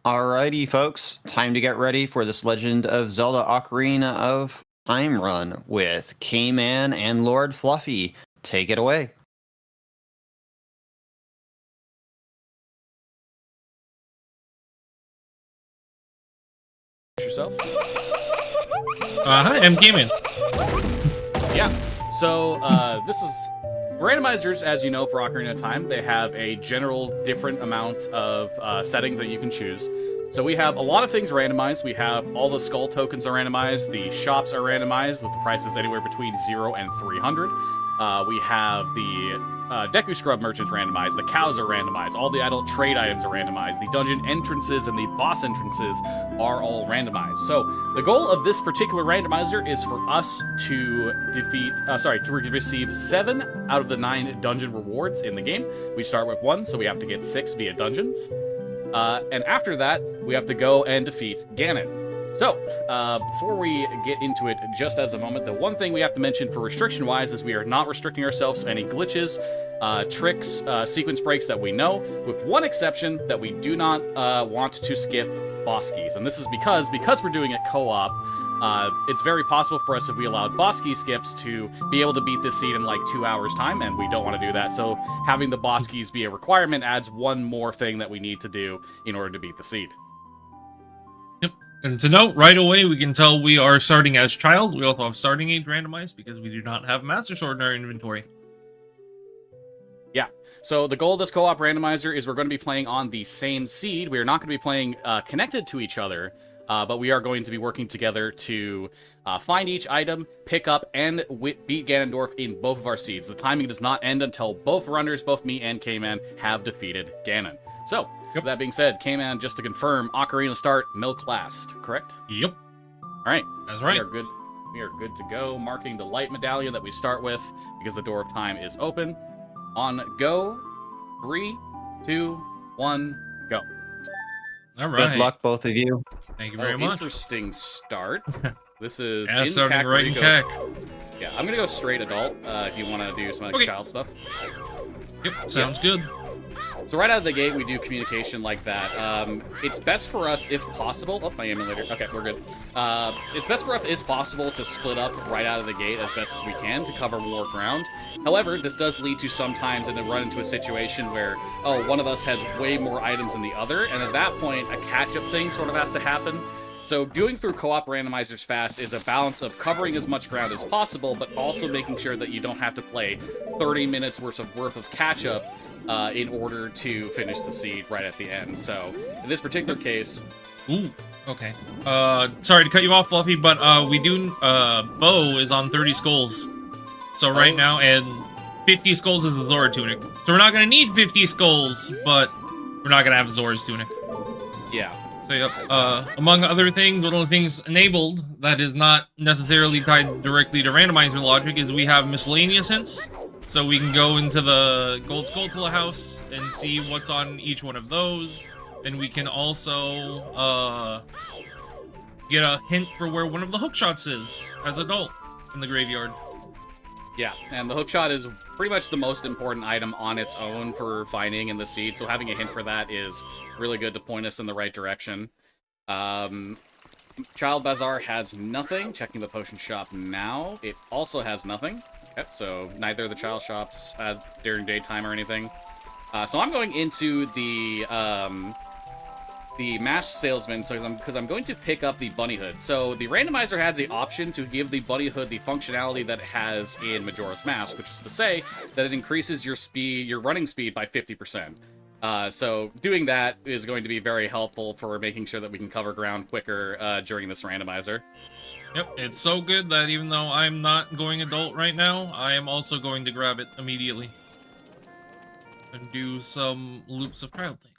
Alrighty, folks, time to get ready for this Legend of Zelda Ocarina of Time run with Kman and LordFluffy. Take it away. Yourself? Hi, I'm Kman. Yeah. So, this is randomizers, as you know, for Ocarina of Time. They have a general different amount of settings that you can choose. So we have a lot of things randomized. We have all the skull tokens are randomized. The shops are randomized with the prices anywhere between 0 and 300. We have the Deku Scrub merchants randomized. The cows are randomized. All the adult trade items are randomized. The dungeon entrances and the boss entrances are all randomized. So the goal of this particular randomizer is for us to receive 7 out of the 9 dungeon rewards in the game. We start with 1, so we have to get 6 via dungeons. And after that, we have to go and defeat Ganon. So, before we get into it just as a moment, the one thing we have to mention for restriction-wise is we are not restricting ourselves to any glitches, tricks, sequence breaks that we know, with one exception that we do not want to skip boss keys. And this is because we're doing it co-op, it's very possible for us if we allowed boss key skips to be able to beat this seed in like 2 hours time, and we don't want to do that. So having the boss keys be a requirement adds one more thing that we need to do in order to beat the seed. Yep. And to note, right away, we can tell we are starting as child. We also have starting age randomized because we do not have Master Sword in our inventory. Yeah. So the goal of this co-op randomizer is we're going to be playing on the same seed. We are not going to be playing connected to each other. But we are going to be working together to find each item, pick up, and beat Ganondorf in both of our seeds. The timing does not end until both runners, both me and Kman, have defeated Ganon. So, with that being said, Kman, just to confirm, Ocarina start, milk last, correct? Yep. All right. That's right. We are good to go, marking the light medallion that we start with, because the door of time is open. On go, 3, 2, 1, go. All right. Good luck, both of you. Thank you very much. Interesting start. This is starting right in Cac. Yeah, I'm gonna go straight adult. If you want to do some like child stuff. Yep, sounds good. So right out of the gate, we do communication like that. It's best for us, if possible. Oh, my emulator. Okay, we're good. It's best for us, if possible, to split up right out of the gate as best as we can to cover more ground. However, this does lead to sometimes and then run into a situation where, one of us has way more items than the other, and at that point, a catch-up thing sort of has to happen. So doing through co-op randomizers fast is a balance of covering as much ground as possible, but also making sure that you don't have to play 30 minutes worth of catch-up in order to finish the seed right at the end. So in this particular case... Ooh, okay. Sorry to cut you off, Fluffy, but we do... Bo is on 30 skulls. So right now, and 50 skulls is the Zora tunic. So we're not going to need 50 skulls, but we're not going to have Zora's tunic. Yeah. So yep, among other things, one of the things enabled that is not necessarily tied directly to randomizer logic is we have miscellaneous hints. So we can go into the Gold Skulltula house and see what's on each one of those. And we can also get a hint for where one of the hookshots is as adult in the graveyard. Yeah, and the hookshot is pretty much the most important item on its own for finding in the seed, so having a hint for that is really good to point us in the right direction. Child Bazaar has nothing. Checking the potion shop now. It also has nothing. Okay, so neither of the child shops during daytime or anything. So I'm going into the masked salesman, because I'm going to pick up the bunny hood. So the randomizer has the option to give the bunny hood the functionality that it has in Majora's Mask, which is to say that it increases your running speed by 50%. So doing that is going to be very helpful for making sure that we can cover ground quicker during this randomizer. Yep, it's so good that even though I'm not going adult right now, I am also going to grab it immediately and do some loops of child things.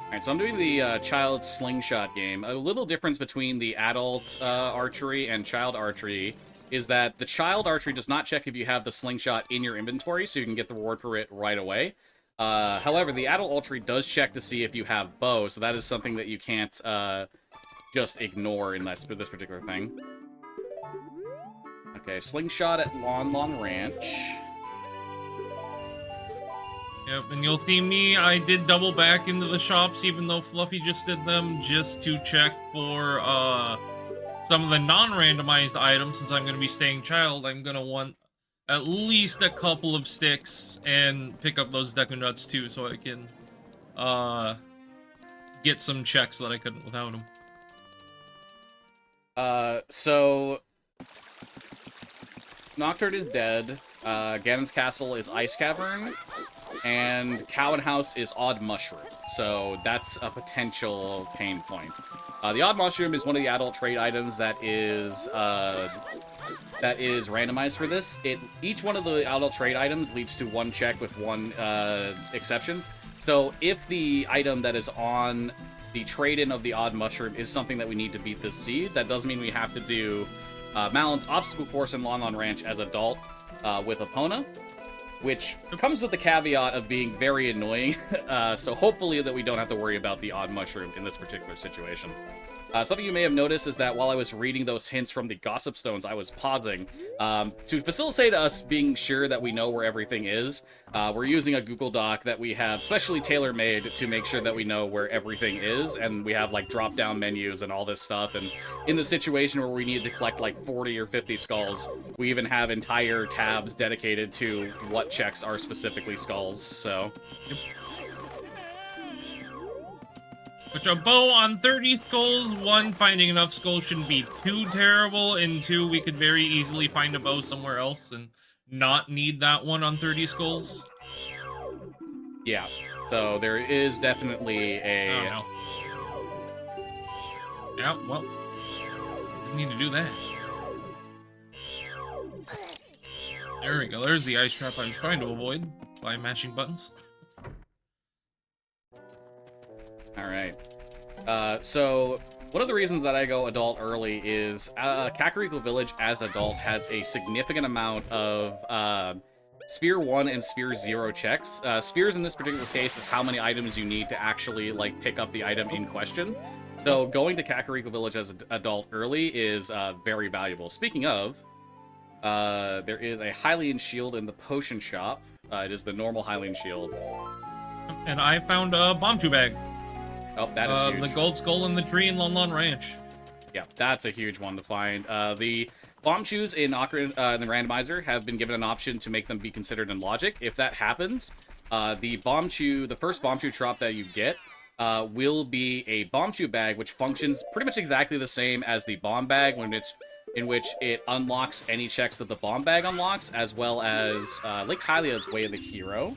Alright, so I'm doing the child slingshot game. A little difference between the adult archery and child archery is that the child archery does not check if you have the slingshot in your inventory, so you can get the reward for it right away. However, the adult archery does check to see if you have bow, so that is something that you can't just ignore in this particular thing. Okay, slingshot at Lon Lon Ranch. Yep, and you'll see me, I did double back into the shops, even though Fluffy just did them, just to check for, some of the non-randomized items. Since I'm going to be staying child, I'm going to want at least a couple of sticks and pick up those Deku Nuts too, so I can get some checks that I couldn't without them. So Nocturne is dead, Ganon's Castle is Ice Cavern, and Cowan House is Odd Mushroom, so that's a potential pain point. The Odd Mushroom is one of the adult trade items that is randomized for this. Each one of the adult trade items leads to one check with one exception. So if the item that is on the trade-in of the Odd Mushroom is something that we need to beat this seed, that does mean we have to do Malon's Obstacle Course and Lon Lon Ranch as adult with Epona, which comes with the caveat of being very annoying, so hopefully that we don't have to worry about the Odd Mushroom in this particular situation. Something you may have noticed is that while I was reading those hints from the Gossip Stones, I was pausing. To facilitate us being sure that we know where everything is, we're using a Google Doc that we have specially tailor-made to make sure that we know where everything is, and we have, like, drop-down menus and all this stuff, and in the situation where we need to collect, like, 40 or 50 skulls, we even have entire tabs dedicated to what checks are specifically skulls, so... Yep. Which a bow on 30 skulls, one, finding enough skulls shouldn't be too terrible, and two, we could very easily find a bow somewhere else and not need that one on 30 skulls. Yeah, so there is definitely a... Oh, no. Yeah, well, just need to do that. There we go, there's the ice trap I was trying to avoid by mashing buttons. Alright. So, one of the reasons that I go adult early is Kakariko Village as adult has a significant amount of Sphere 1 and Sphere 0 checks. Spheres in this particular case is how many items you need to actually, like, pick up the item in question. So, going to Kakariko Village as an adult early is very valuable. Speaking of, there is a Hylian Shield in the potion shop. It is the normal Hylian Shield. And I found a Bombchu bag. Oh, that is huge. The gold skull in the tree in Lon Lon Ranch. Yeah, that's a huge one to find. The Bombchus in Ocarina, in the Randomizer have been given an option to make them be considered in Logic. If that happens, the first Bombchu drop that you get, will be a Bombchu bag, which functions pretty much exactly the same as the bomb bag, in which it unlocks any checks that the bomb bag unlocks, as well as Lake Hylia's Way of the Hero.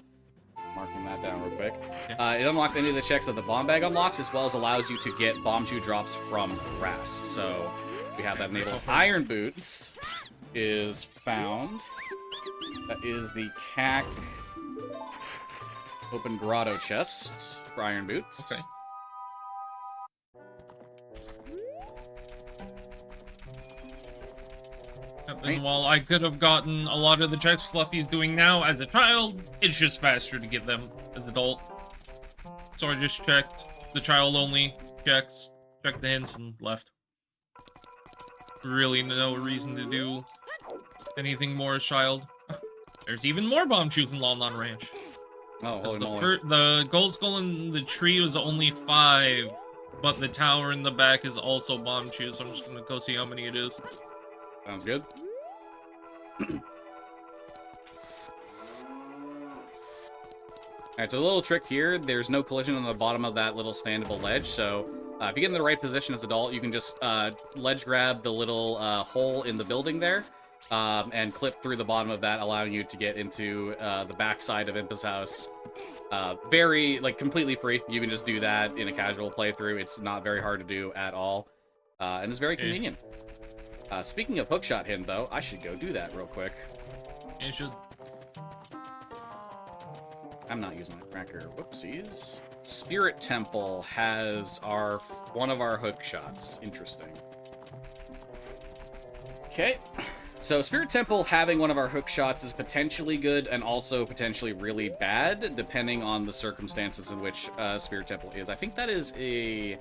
Marking that down real quick. Yeah. It unlocks any of the checks that the bomb bag unlocks, as well as allows you to get Bombchu drops from grass. So we have that enabled. Iron Boots is found. That is the CAC open grotto chest for Iron Boots. Okay. And while I could have gotten a lot of the checks Fluffy's doing now as a child, it's just faster to get them as adult. So I just checked the child-only checks, checked the hints, and left. Really no reason to do anything more as child. There's even more Bombchus in Lon Lon Ranch. Oh, holy moly. The gold skull in the tree was only 5, but the tower in the back is also Bombchu, so I'm just gonna go see how many it is. Sounds good. Alright, so a little trick here. There's no collision on the bottom of that little standable ledge, so if you get in the right position as adult, you can just ledge grab the little hole in the building there, and clip through the bottom of that, allowing you to get into the backside of Impa's house. Very, like, completely free. You can just do that in a casual playthrough. It's not very hard to do at all, and it's very convenient. Speaking of hookshot hidden, though, I should go do that real quick. You should. I'm not using my cracker. Whoopsies. Spirit Temple has one of our hook shots. Interesting. Okay. So Spirit Temple having one of our hook shots is potentially good and also potentially really bad, depending on the circumstances in which Spirit Temple is. I think that is a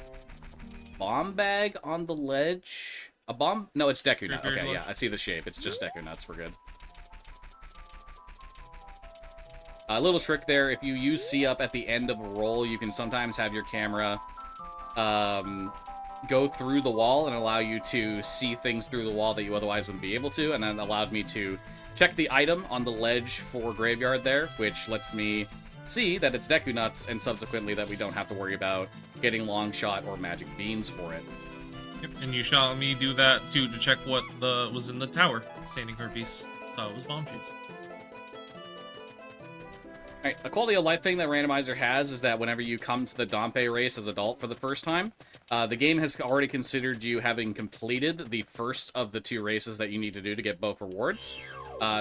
bomb bag on the ledge. A bomb? No, it's Deku Nut. Okay, yeah, I see the shape. It's just Deku Nuts. We're good. A little trick there, if you use C up at the end of a roll, you can sometimes have your camera go through the wall and allow you to see things through the wall that you otherwise wouldn't be able to, and then allowed me to check the item on the ledge for Graveyard there, which lets me see that it's Deku Nuts, and subsequently that we don't have to worry about getting Long Shot or Magic Beans for it. Yep, and you shot me do that too to check what was in the tower, standing herpes. So it was bomb shoes. Alright, a quality of life thing that Randomizer has is that whenever you come to the Dompe race as adult for the first time, the game has already considered you having completed the first of the 2 races that you need to do to get both rewards.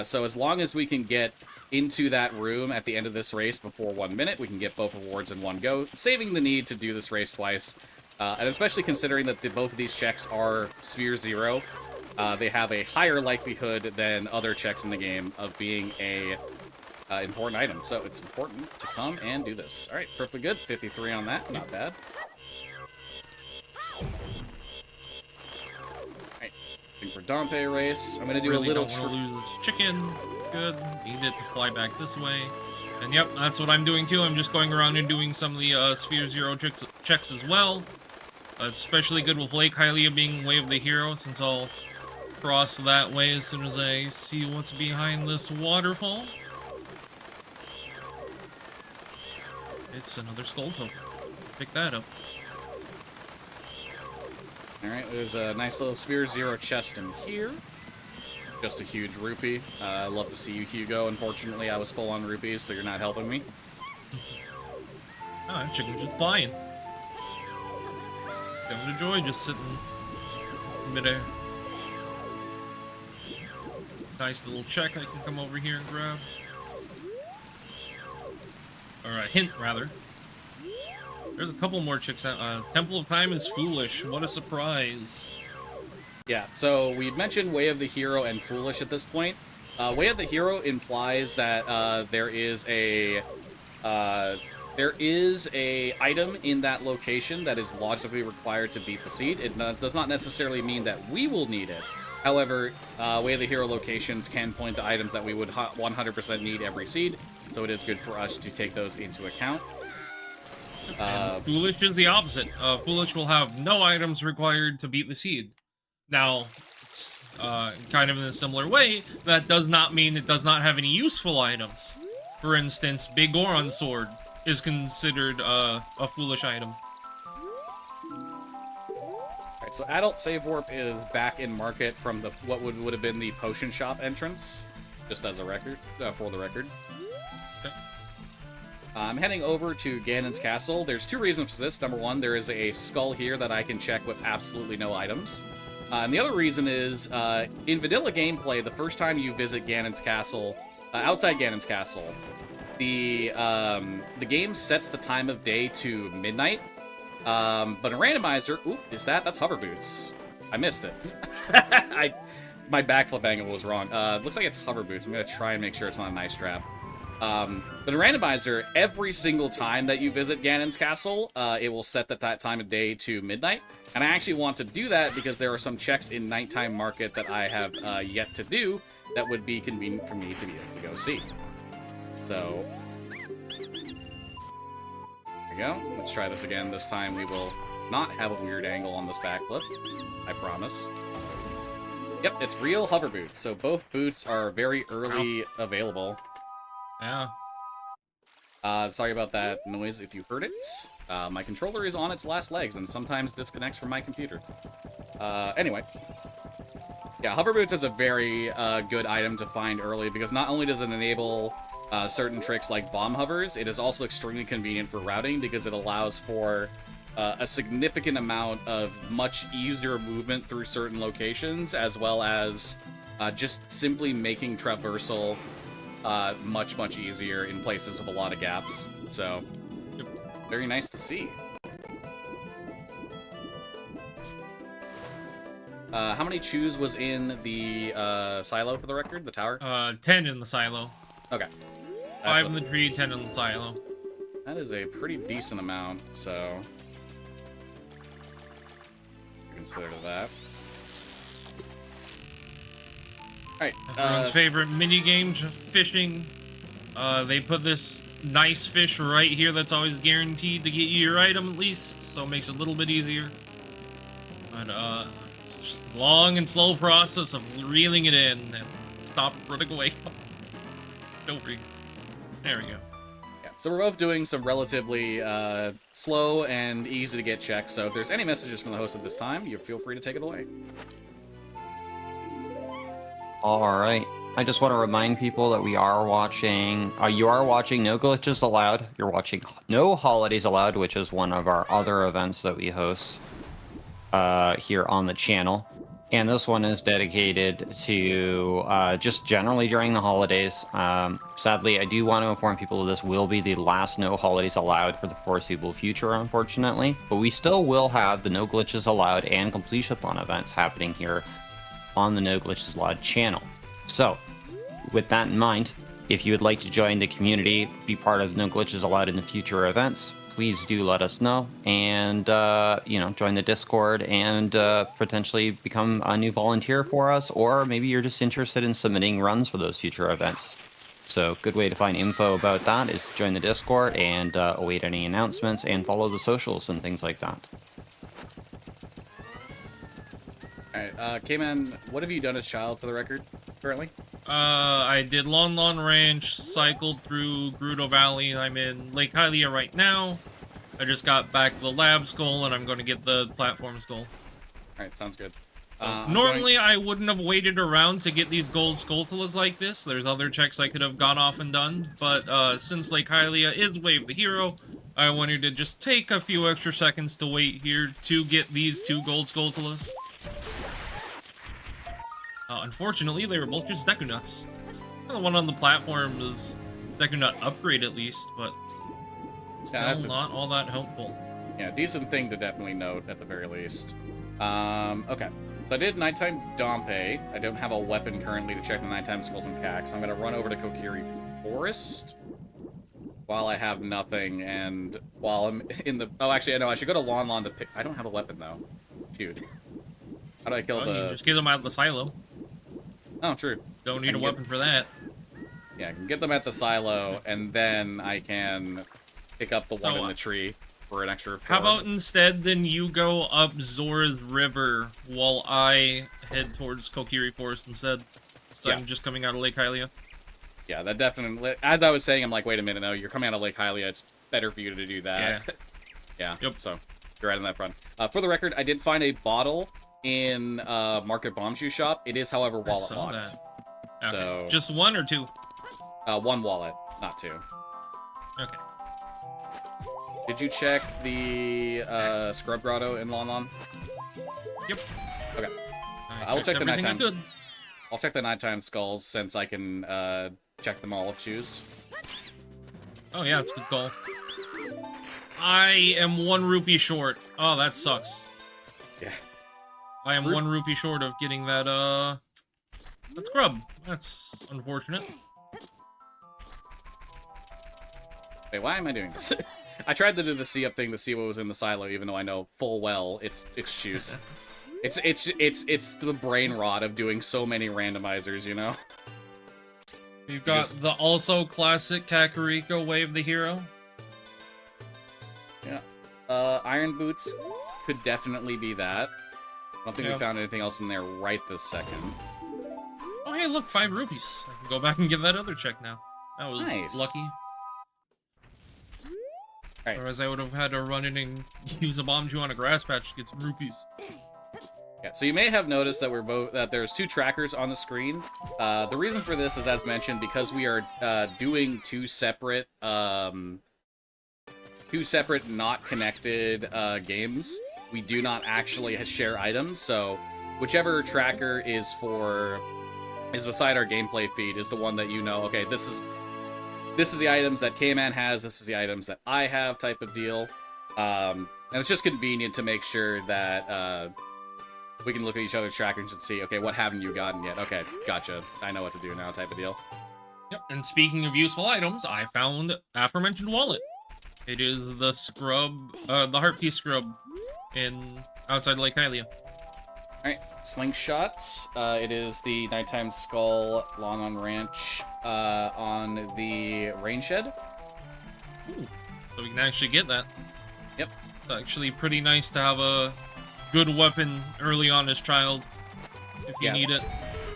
So as long as we can get into that room at the end of this race before 1 minute, we can get both rewards in one go, saving the need to do this race twice. And especially considering that both of these checks are Sphere 0, they have a higher likelihood than other checks in the game of being a important item. So it's important to come and do this. Alright, perfectly good. 53 on that. Not bad. Alright, looking for Dompe race. I'm going to do Really a little... don't want to lose this chicken. Good. Need it to fly back this way. And yep, that's what I'm doing too. I'm just going around and doing some of the Sphere 0 checks as well. Especially good with Lake Hylia being Way of the Hero, since I'll cross that way as soon as I see what's behind this waterfall. It's another skull token. Pick that up. Alright, there's a nice little Sphere 0 chest in here. Just a huge rupee. I love to see you, Hugo. Unfortunately, I was full on rupees, so you're not helping me. Oh, that chicken's just flying. Having a joy just sitting in midair. Nice little check I can come over here and grab. Or a hint, rather. There's a couple more chicks out. Temple of Time is Foolish. What a surprise. Yeah, so we mentioned Way of the Hero and Foolish at this point. Way of the Hero implies that there is a item in that location that is logically required to beat the seed. It does not necessarily mean that we will need it. However, Way of the Hero locations can point to items that we would 100% need every seed, so it is good for us to take those into account. Foolish is the opposite. Foolish will have no items required to beat the seed. Now, kind of in a similar way, that does not mean it does not have any useful items. For instance, Big Goron Sword is considered a Foolish item. Alright, so Adult Save Warp is back in market from the what would have been the Potion Shop entrance, just as a record, for the record. Okay. I'm heading over to Ganon's Castle. There's 2 reasons for this. Number 1, there is a skull here that I can check with absolutely no items. And the other reason is, in vanilla gameplay, the first time you visit Ganon's Castle, outside Ganon's Castle, the game sets the time of day to midnight. But in Randomizer, oop, that's hover boots. I missed it. My backflip angle was wrong. Looks like it's hover boots. I'm gonna try and make sure it's not a nice trap. But in Randomizer, every single time that you visit Ganon's Castle, it will set that time of day to midnight. And I actually want to do that because there are some checks in Nighttime Market that I have yet to do that would be convenient for me to be able to go see. So, there we go. Let's try this again. This time we will not have a weird angle on this backflip. I promise. Yep, it's real hover boots. So both boots are very early available. Yeah. Sorry about that noise if you heard it. My controller is on its last legs and sometimes disconnects from my computer. Anyway. Yeah, hover boots is a very good item to find early because not only does it enable certain tricks like bomb hovers, it is also extremely convenient for routing because it allows for a significant amount of much easier movement through certain locations, as well as just simply making traversal much easier in places with a lot of gaps. So, very nice to see. How many chews was in the silo for the record? The tower? 10 in the silo. Okay. 5 in the tree, 10 in the silo. That is a pretty decent amount, so consider that. Alright. Everyone's favorite minigame, fishing. They put this nice fish right here that's always guaranteed to get you your item at least, so it makes it a little bit easier. But it's just a long and slow process of reeling it in and stop running away. Don't worry. There we go. Yeah, so we're both doing some relatively slow and easy to get checks, so if there's any messages from the host at this time, you feel free to take it away. All right. I just want to remind people that we are watching, you are watching No Glitches Allowed. You're watching No Holidays Allowed, which is one of our other events that we host here on the channel. And this one is dedicated to just generally during the holidays. Sadly, I do want to inform people that this will be the last No Holidays Allowed for the foreseeable future, unfortunately. But we still will have the No Glitches Allowed and Completion-a-thon events happening here on the No Glitches Allowed channel. So, with that in mind, if you would like to join the community, be part of No Glitches Allowed in the future events, please do let us know, and join the Discord and potentially become a new volunteer for us, or maybe you're just interested in submitting runs for those future events. So, good way to find info about that is to join the Discord and await any announcements and follow the socials and things like that. Alright, Kman, what have you done as child for the record, currently? I did Lon Lon Ranch, cycled through Gerudo Valley. I'm in Lake Hylia right now. I just got back to the lab skull, and I'm going to get the platform skull. Alright, sounds good. Normally, I wouldn't have waited around to get these gold Skulltulas like this. There's other checks I could have gone off and done, but since Lake Hylia is Wave the Hero, I wanted to just take a few extra seconds to wait here to get these 2 gold Skulltulas. Unfortunately, they were both just Deku Nuts. The one on the platform is Deku Nut upgrade at least, but still not all that helpful. Yeah, decent thing to definitely note at the very least. Okay. So I did Nighttime Dompe. I don't have a weapon currently to check the Nighttime Skulls and Cacks. I'm going to run over to Kokiri Forest while I have nothing, and while I'm in the... Oh, actually, I know. I should go to Lon Lon to pick... I don't have a weapon, though. Shoot. How do I kill the... You just get them out of the silo. Oh, true. Don't need a weapon for that. Yeah, I can get them at the silo, and then I can pick up the one in the tree for an extra 4. How about instead, then you go up Zora's River while I head towards Kokiri Forest instead? So I'm just coming out of Lake Hylia. Yeah, that definitely... As I was saying, I'm like, wait a minute, no, you're coming out of Lake Hylia, it's better for you to do that. Yeah. Yeah, yep. So you're right on that front. For the record, I did find a bottle in Market Bombshoe Shop. It is, however, wallet locked. Okay. So just 1 or 2? 1 wallet, not 2. Okay. Did you check the Scrub Grotto in Lon Lon? Yep. Okay. I will check the nighttime. I'll check the nighttime skulls since I can check them all if choose. Oh yeah, it's a good call. I am 1 rupee short. Oh, that sucks. Yeah. I am 1 rupee short of getting that scrub. That's unfortunate. Wait, why am I doing this? I tried to do the see-up thing to see what was in the silo, even though I know full well it's juice. It's the brain rot of doing so many randomizers, you know? We've got the also classic Kakariko Wave the Hero. Yeah. Iron Boots could definitely be that. I don't think we found anything else in there right this second. Oh, hey, look, 5 rupees. I can go back and give that other check now. That was lucky. Right. Otherwise, I would have had to run in and use a bomb chew on a grass patch to get some rupees. Yeah, so you may have noticed that that there's 2 trackers on the screen. The reason for this is, as mentioned, because we are doing 2 separate not connected games. We do not actually share items, so whichever tracker is beside our gameplay feed is the one that you know. Okay, this is the items that Kman has. This is the items that I have, type of deal. And it's just convenient to make sure that we can look at each other's trackers and see, okay, what haven't you gotten yet? Okay, gotcha. I know what to do now, type of deal. Yep. And speaking of useful items, I found aforementioned wallet. It is the scrub, the heart piece scrub outside Lake Hylia. Alright, slingshots. It is the nighttime skull long on ranch on the rain shed. Ooh, so we can actually get that. Yep. It's actually pretty nice to have a good weapon early on as child, if you need it.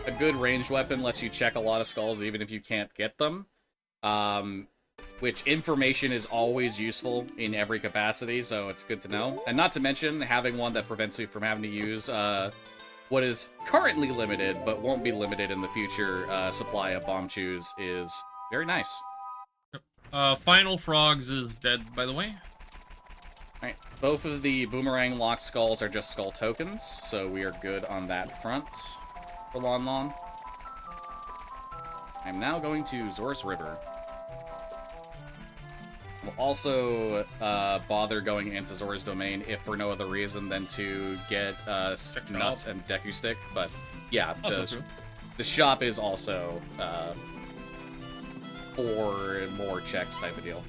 A good ranged weapon lets you check a lot of skulls even if you can't get them. Which information is always useful in every capacity, so it's good to know. And not to mention, having one that prevents you from having to use what is currently limited, but won't be limited in the future, supply of bomb chews is very nice. Final Frogs is dead, by the way. Alright, both of the boomerang locked skulls are just skull tokens, so we are good on that front for Lon Lon. I'm now going to Zora's River. We'll also bother going into Zora's Domain if for no other reason than to get nuts and Deku Stick, but yeah, the shop is also 4 more checks type of deal.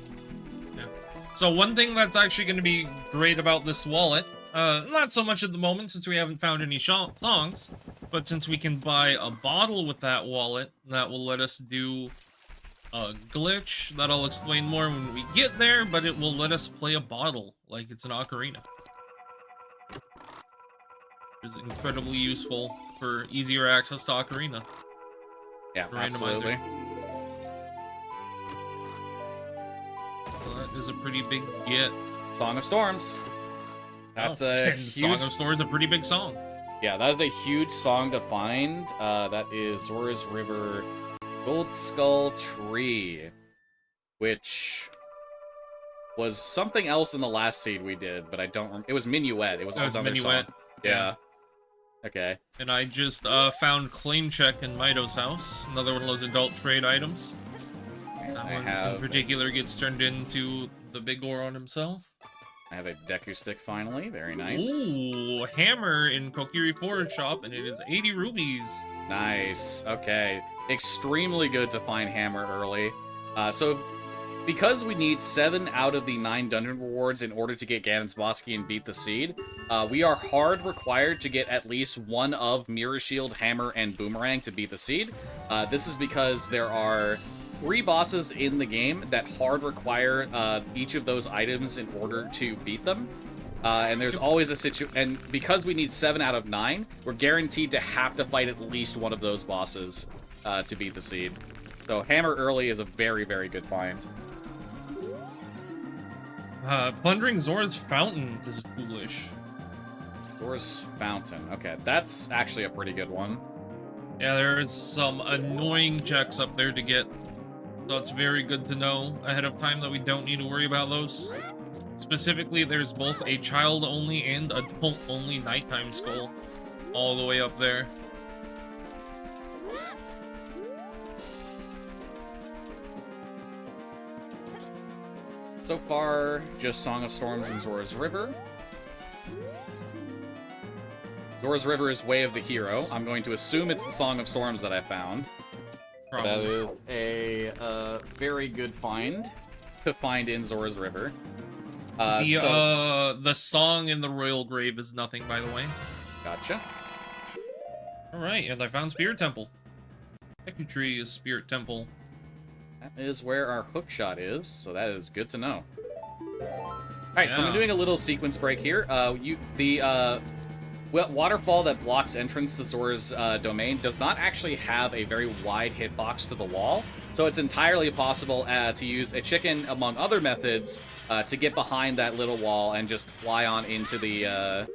Yeah. So one thing that's actually going to be great about this wallet, not so much at the moment since we haven't found any songs, but since we can buy a bottle with that wallet, that will let us do a glitch that I'll explain more when we get there, but it will let us play a bottle like it's an ocarina. Which is incredibly useful for easier access to ocarina. Yeah, absolutely. So that is a pretty big get. Song of Storms. That's a huge... Song of Storms is a pretty big song. Yeah, that is a huge song to find. That is Zora's River Gold Skull Tree, which was something else in the last seed we did, but I don't remember. It was Minuet. It was another Minuet. song. Yeah. Okay. And I just found Claim Check in Mido's house, another one of those adult trade items. That one in particular gets turned into the big Goron himself. I have a Deku Stick finally. Very nice. Ooh, hammer in Kokiri Forest shop, and it is 80 rubies. Nice. Okay. Extremely good to find hammer early. So, because we need 7 out of the 9 dungeon rewards in order to get Ganon's Bosky and beat the seed, we are hard required to get at least one of Mirror Shield, Hammer, and Boomerang to beat the seed. This is because there are 3 bosses in the game that hard require each of those items in order to beat them. And there's always a situation, and because we need 7 out of 9, we're guaranteed to have to fight at least one of those bosses to beat the seed. So hammer early is a very, very good find. Plundering Zora's Fountain is foolish. Zora's Fountain. Okay, that's actually a pretty good one. Yeah, there's some annoying checks up there to get. So it's very good to know ahead of time that we don't need to worry about those. Specifically, there's both a child-only and adult-only nighttime skull all the way up there. So far, just Song of Storms and Zora's River. Zora's River is Way of the Hero. I'm going to assume it's the Song of Storms that I found. That is a very good find to find in Zora's River. The song in the Royal Grave is nothing, by the way. Gotcha. Alright, and I found Spirit Temple. Deku Tree is Spirit Temple. That is where our hookshot is, so that is good to know. Alright, so I'm doing a little sequence break here. Waterfall that blocks entrance to Zora's domain does not actually have a very wide hitbox to the wall, so it's entirely possible to use a chicken, among other methods, to get behind that little wall and just fly on into the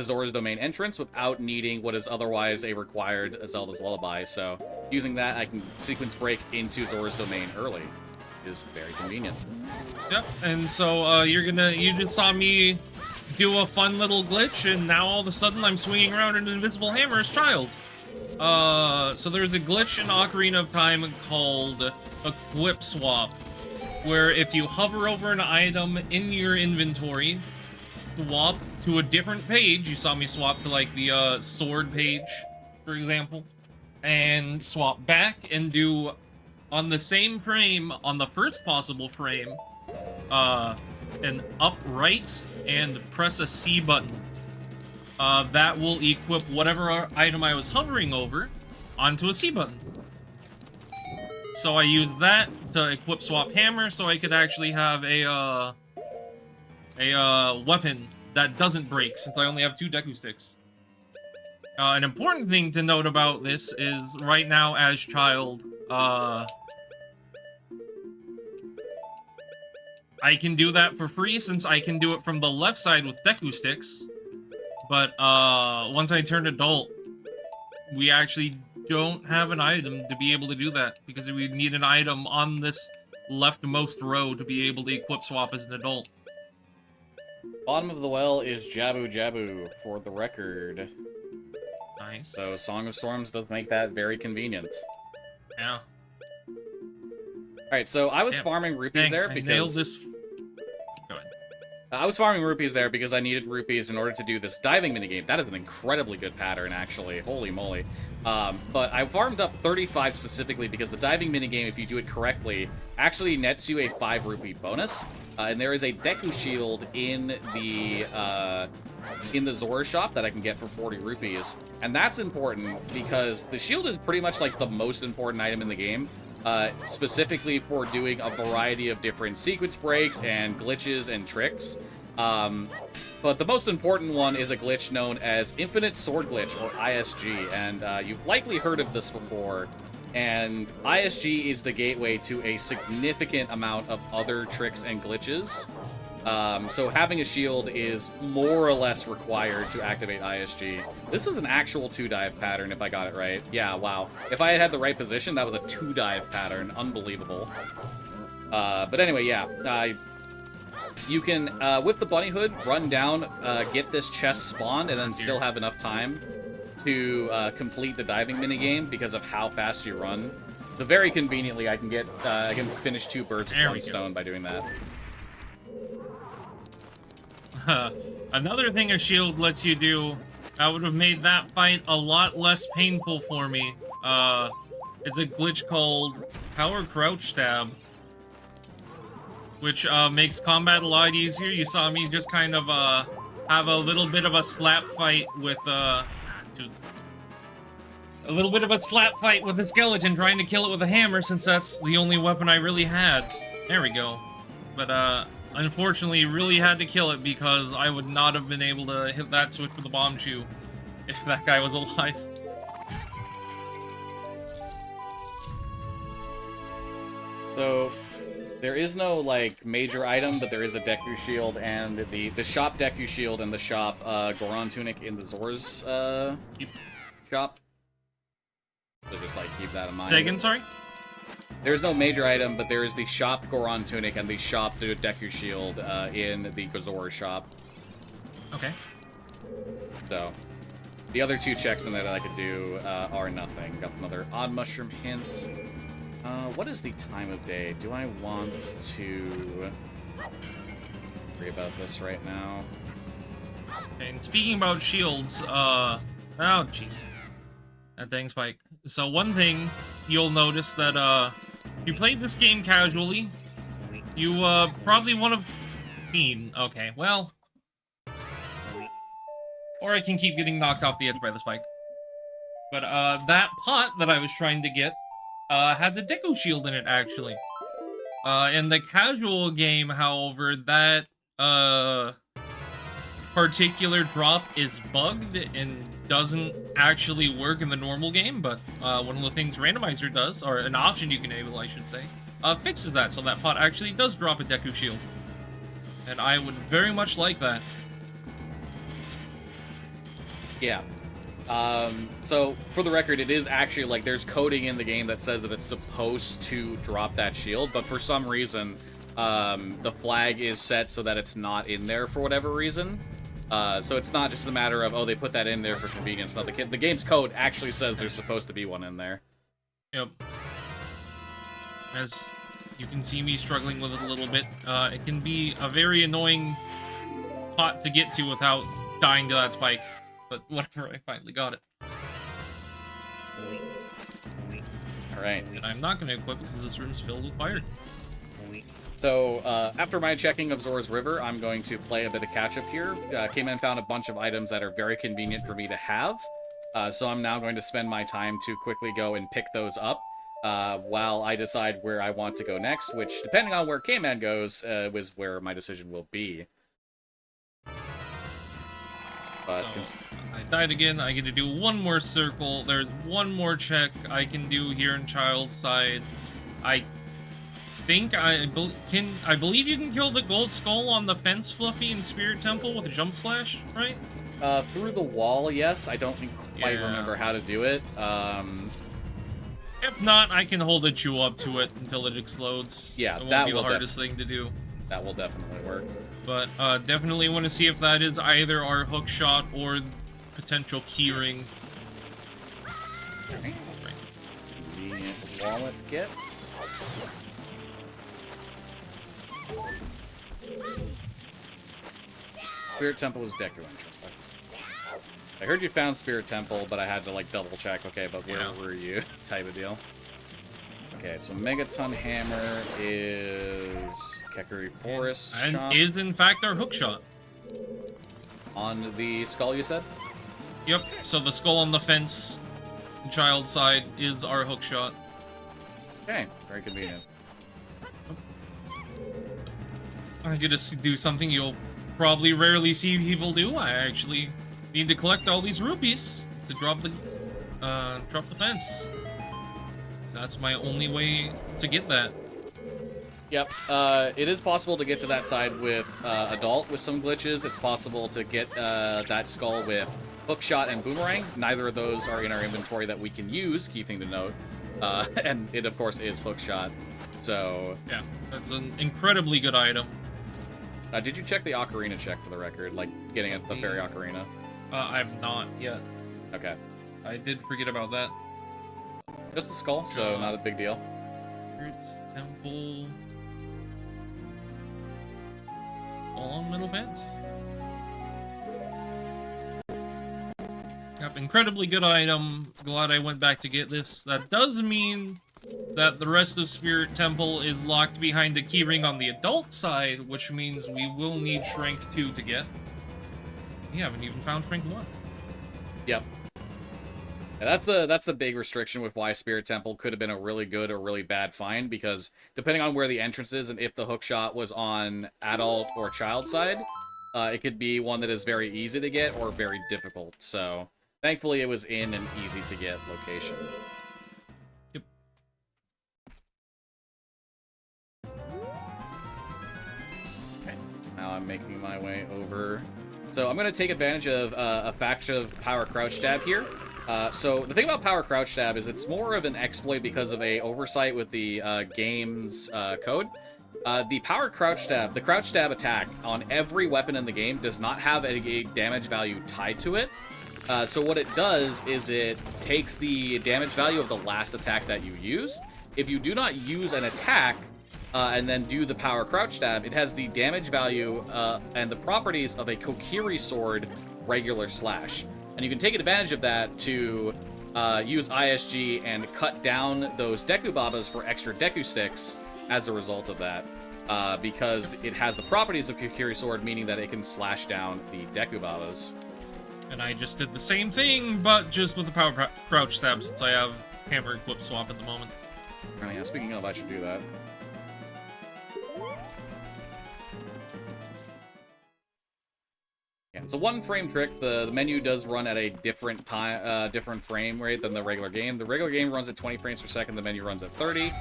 Zora's domain entrance without needing what is otherwise a required Zelda's Lullaby. So using that, I can sequence break into Zora's domain early. It is very convenient. Yep, and so you just saw me do a fun little glitch, and now all of a sudden I'm swinging around an invisible hammer as child. So there's a glitch in Ocarina of Time called Equip Swap, where if you hover over an item in your inventory, swap to a different page. You saw me swap to like the sword page, for example, and swap back and do on the same frame, on the first possible frame, an upright and press a C button. that will equip whatever item I was hovering over onto a C button. So I used that to equip Swap Hammer so I could actually have a weapon that doesn't break since I only have 2 Deku Sticks. An important thing to note about this is right now as child, I can do that for free since I can do it from the left side with Deku Sticks. But once I turned adult, we actually don't have an item to be able to do that because we need an item on this leftmost row to be able to equip swap as an adult. Bottom of the well is Jabu Jabu, for the record. Nice. So Song of Storms does make that very convenient. Yeah. Alright, so I was farming rupees there because... I nailed this... Go ahead. I was farming rupees there because I needed rupees in order to do this diving minigame. That is an incredibly good pattern, actually. Holy moly. But I farmed up 35 specifically because the diving minigame, if you do it correctly, actually nets you a 5 rupee bonus. And there is a Deku Shield in the Zora shop that I can get for 40 rupees. And that's important because the shield is pretty much like the most important item in the game. Specifically for doing a variety of different sequence breaks and glitches and tricks. But the most important one is a glitch known as Infinite Sword Glitch, or ISG, and you've likely heard of this before. And ISG is the gateway to a significant amount of other tricks and glitches. So having a shield is more or less required to activate ISG. This is an actual 2-dive pattern, if I got it right. Yeah, wow. If I had the right position, that was a 2-dive pattern. Unbelievable. But anyway, yeah. You can, with the bunny hood, run down, get this chest spawned, and then still have enough time to complete the diving minigame because of how fast you run. So very conveniently, I can finish 2 birds with 1 stone by doing that. Another thing a shield lets you do that would have made that fight a lot less painful for me is a glitch called Power Crouch Stab, which makes combat a lot easier. You saw me just kind of have a little bit of a slap fight with a little bit of a slap fight with a skeleton, trying to kill it with a hammer since that's the only weapon I really had. There we go. But unfortunately, really had to kill it because I would not have been able to hit that switch with the bomb shoe if that guy was alive. So there is no like major item, but there is a Deku Shield and the shop Deku Shield and the shop Goron Tunic in the Zora's shop. So just like keep that in mind. Say again, sorry? There's no major item, but there is the shop Goron Tunic and the shop Deku Shield in the Zora shop. Okay. So the other 2 checks in there that I could do are nothing. Got another odd mushroom hint. What is the time of day? Do I want to worry about this right now? And speaking about shields, oh jeez. That dang spike. So one thing you'll notice that if you played this game casually, you probably would have seen. Okay, well, or I can keep getting knocked off the edge by the spike. But that pot that I was trying to get has a Deku Shield in it, actually. In the casual game, however, that particular drop is bugged and doesn't actually work in the normal game, but one of the things Randomizer does, or an option you can enable, I should say, fixes that, so that pot actually does drop a Deku Shield. And I would very much like that. Yeah. So, for the record, it is actually, like, there's coding in the game that says that it's supposed to drop that shield, but for some reason, the flag is set so that it's not in there for whatever reason. So it's not just a matter of, oh, they put that in there for convenience. No, the game's code actually says there's supposed to be one in there. Yep. As you can see me struggling with it a little bit, it can be a very annoying pot to get to without dying to that spike. But whatever, I finally got it. Alright. And I'm not going to equip it because this room's filled with fire. So, after my checking of Zora's River, I'm going to play a bit of catch-up here. Kman found a bunch of items that are very convenient for me to have. So I'm now going to spend my time to quickly go and pick those up while I decide where I want to go next, which, depending on where Kman goes, was where my decision will be. But I died again. I get to do one more circle. There's one more check I can do here in Child's Side. I believe you can kill the gold skull on the fence, Fluffy, in Spirit Temple with a jump slash, right? Through the wall, yes. I don't quite remember how to do it. If not, I can hold a chew up to it until it explodes. Yeah, it won't that be will the hardest thing to do. That will definitely work. But definitely want to see if that is either our hook shot or potential keyring. Convenient wallet gets. Spirit Temple is Deku entrance. I heard you found Spirit Temple, but I had to like double check. Okay, but where were you? Type of deal. Okay, so Megaton Hammer is Kekuri Forest and shot. is in fact our hook shot. On the skull, you said? Yep, so the skull on the fence, Child's Side, is our hook shot. Okay, very convenient. I get to do something you'll probably rarely see people do. I actually need to collect all these rupees to drop the fence. That's my only way to get that. Yep, it is possible to get to that side with Adult with some glitches. It's possible to get that skull with Hookshot and Boomerang. Neither of those are in our inventory that we can use, key thing to note. And it, of course, is Hookshot. So... yeah, that's an incredibly good item. Did you check the Ocarina check for the record? Like, getting at the Fairy Ocarina? I've not yet. Okay. I did forget about that. Just the skull, so not a big deal. Spirit Temple... all on middle fence. Yep, incredibly good item. Glad I went back to get this. That does mean that the rest of Spirit Temple is locked behind the keyring on the adult side, which means we will need Strength 2 to get. We haven't even found Strength 1. Yep. Yeah, that's the big restriction with why Spirit Temple could have been a really good or really bad find, because depending on where the entrance is and if the hook shot was on adult or child side, it could be one that is very easy to get or very difficult. So thankfully it was in an easy to get location. Yep. Okay, now I'm making my way over. So I'm going to take advantage of a faction of Power Crouch Stab here. So the thing about Power Crouch Stab is it's more of an exploit because of a oversight with the game's code. The Power Crouch Stab, the Crouch Stab attack on every weapon in the game does not have a damage value tied to it. So what it does is it takes the damage value of the last attack that you used. If you do not use an attack and then do the Power Crouch Stab, it has the damage value and the properties of a Kokiri Sword regular slash. And you can take advantage of that to use ISG and cut down those Deku Babas for extra Deku Sticks as a result of that. Because it has the properties of Kokiri Sword, meaning that it can slash down the Deku Babas. And I just did the same thing, but just with the Power Crouch Stab, since I have Hammer Equip Swap at the moment. Oh yeah, speaking of, I should do that. Yeah, it's a one-frame trick. The menu does run at a different time, different frame rate than the regular game. The regular game runs at 20 frames per second. The menu runs at 30.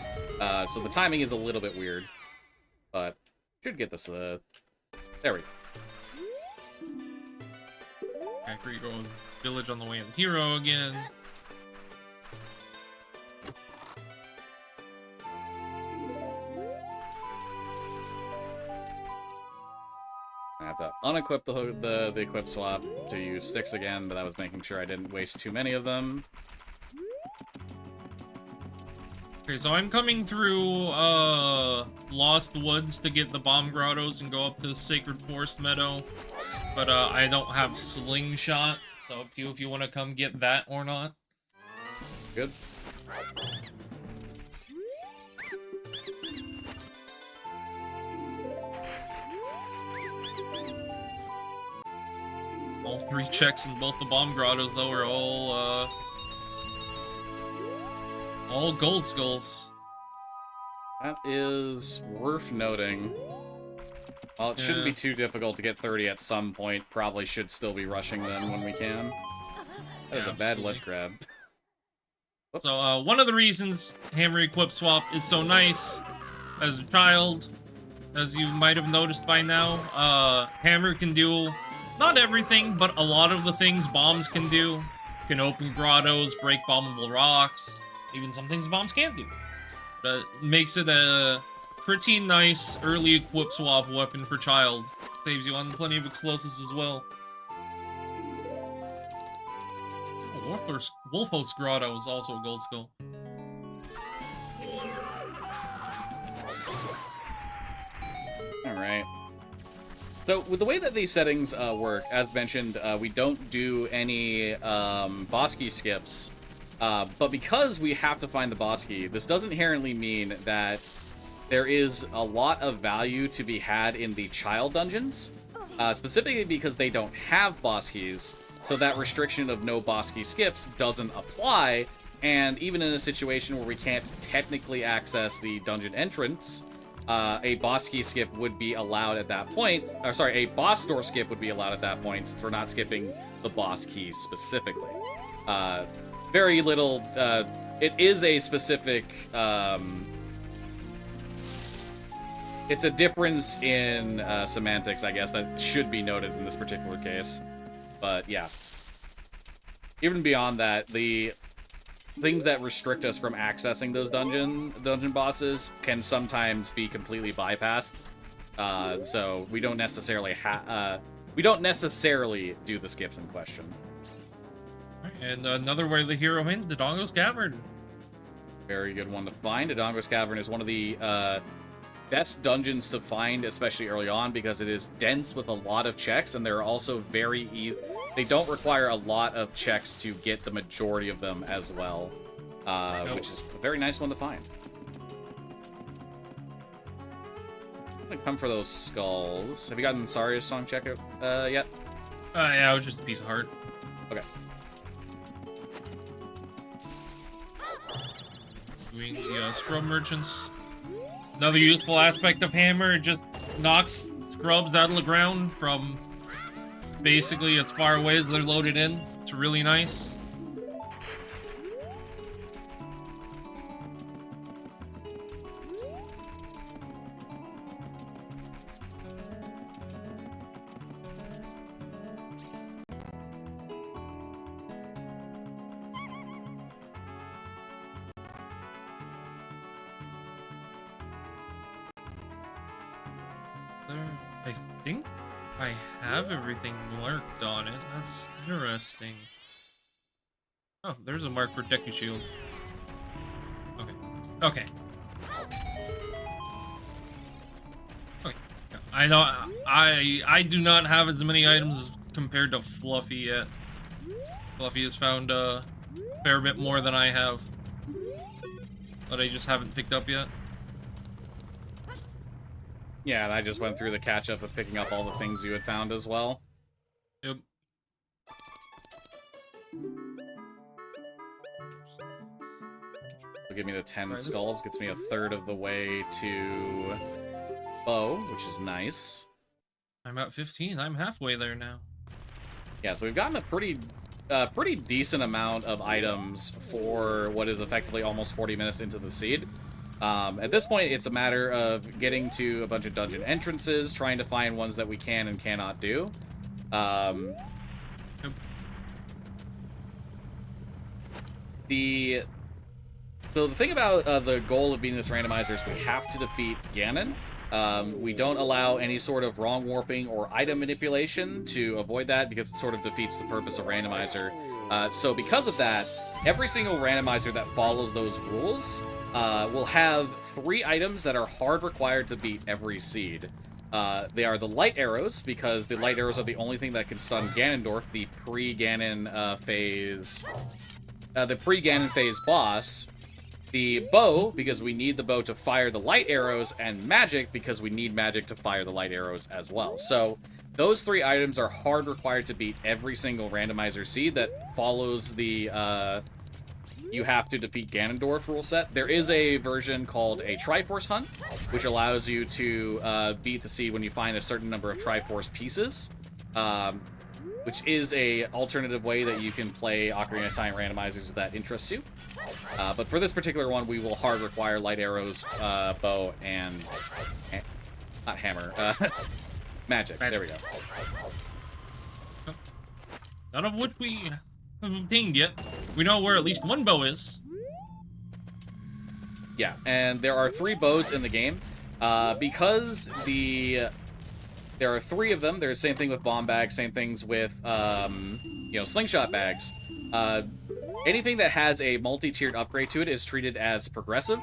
So the timing is a little bit weird, but should get this. There we go. After you go village on the way in the hero again. I have to unequip the equip swap to use sticks again, but that was making sure I didn't waste too many of them. Okay, so I'm coming through Lost Woods to get the Bomb Grottos and go up to Sacred Forest Meadow, but I don't have Slingshot, so if you want to come get that or not. Good. 3 checks in both the bomb grottos, though, are all gold skulls. That is worth noting. Well, it shouldn't be too difficult to get 30 at some point. Probably should still be rushing them when we can. That is a bad ledge grab. Whoops. So, one of the reasons Hammer Equip Swap is so nice as a child, as you might have noticed by now, Hammer can do not everything, but a lot of the things bombs can do. Can open grottos, break bombable rocks, even some things bombs can't do. But makes it a pretty nice early equip swap weapon for child. Saves you on plenty of explosives as well. Wolfos Grotto is also a gold skull. Alright. So, with the way that these settings work, as mentioned, we don't do any boss key skips. But because we have to find the boss key, this does inherently mean that there is a lot of value to be had in the child dungeons. Specifically because they don't have boss keys. So that restriction of no boss key skips doesn't apply, and even in a situation where we can't technically access the dungeon entrance, a boss key skip would be allowed at that point. Or sorry, a boss door skip would be allowed at that point, since we're not skipping the boss keys specifically. Very little, it is a specific, it's a difference in semantics, I guess, that should be noted in this particular case. But yeah. Even beyond that, the things that restrict us from accessing those dungeon bosses can sometimes be completely bypassed. So we don't necessarily do the skips in question. And another way the hero wins, Dodongo's Cavern. Very good one to find. Dodongo's Cavern is one of the best dungeons to find, especially early on, because it is dense with a lot of checks, and they're also very easy. They don't require a lot of checks to get the majority of them as well, which is a very nice one to find. I'm gonna come for those skulls. Have you gotten Saria's song check yet? Yeah, it was just a piece of heart. Okay. Doing the scrub merchants. Another useful aspect of Hammer, it just knocks scrubs out of the ground from basically as far away as they're loaded in. It's really nice. I think I have everything marked on it. That's interesting. Oh, there's a mark for Deku Shield. Okay. Okay. Okay. I know I do not have as many items as compared to Fluffy yet. Fluffy has found a fair bit more than I have. That I just haven't picked up yet. Yeah, and I just went through the catch-up of picking up all the things you had found as well. Yep. So give me the 10 skulls, gets me a third of the way to bow, which is nice. I'm at 15. I'm halfway there now. Yeah, so we've gotten a pretty decent amount of items for what is effectively almost 40 minutes into the seed. At this point, it's a matter of getting to a bunch of dungeon entrances, trying to find ones that we can and cannot do. So the thing about the goal of beating this randomizer is we have to defeat Ganon. We don't allow any sort of wrong warping or item manipulation to avoid that, because it sort of defeats the purpose of randomizer. So because of that, every single randomizer that follows those rules will have 3 items that are hard required to beat every seed. They are the light arrows, because the light arrows are the only thing that can stun Ganondorf, the pre-Ganon phase boss. The bow, because we need the bow to fire the light arrows, and magic, because we need magic to fire the light arrows as well. So those 3 items are hard required to beat every single randomizer seed that follows the you have to defeat Ganondorf rule set. There is a version called a Triforce Hunt, which allows you to beat the seed when you find a certain number of Triforce pieces, which is a alternative way that you can play Ocarina of Time randomizers if that interests you. But for this particular one, we will hard require light arrows, bow, and not hammer, magic. There we go. None of which we have obtained yet. We know where at least one bow is. Yeah, and there are 3 bows in the game. Because there are 3 of them. There's the same thing with bomb bags, same things with slingshot bags. Anything that has a multi-tiered upgrade to it is treated as progressive.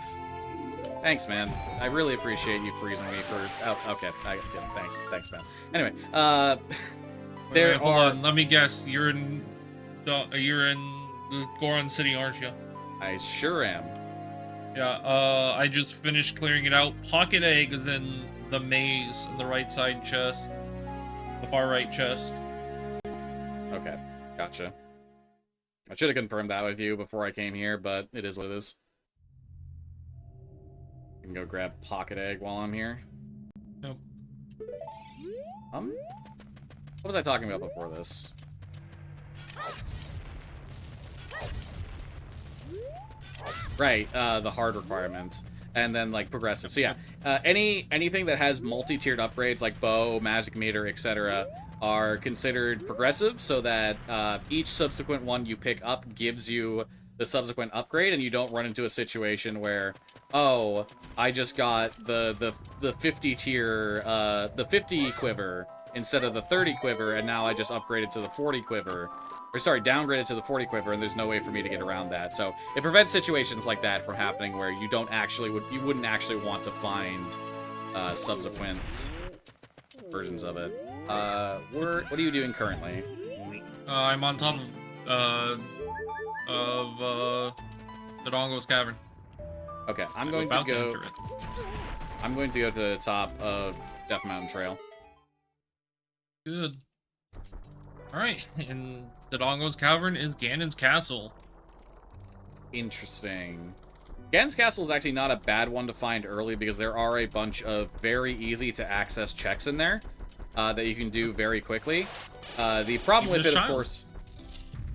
Thanks, man. I really appreciate you freezing me for... Oh, okay. Thanks, man. Anyway, there hold are... on. Let me guess. You're in the Goron City, aren't you? I sure am. Yeah, I just finished clearing it out. Pocket Egg is in the maze in the right side chest. The far right chest. Okay, gotcha. I should have confirmed that with you before I came here, but it is what it is. I can go grab Pocket Egg while I'm here. Nope. What was I talking about before this? Right, the hard requirement. And then, like, progressive. So, yeah, anything that has multi-tiered upgrades, like bow, magic meter, etc., are considered progressive, so that each subsequent one you pick up gives you the subsequent upgrade, and you don't run into a situation where, oh, I just got the 50 tier, the 50 quiver instead of the 30 quiver, and now I just upgraded to the 40 quiver. Or, sorry, downgraded to the 40 quiver, and there's no way for me to get around that. So it prevents situations like that from happening where you wouldn't actually want to find subsequent versions of it. What are you doing currently? I'm on top of the Dongo's Cavern. Okay, I'm going to go to the top of Death Mountain Trail. Good. Alright, and the Dongo's Cavern is Ganon's castle. Interesting. Ganon's castle is actually not a bad one to find early because there are a bunch of very easy to access checks in there that you can do very quickly. The problem with it, of course...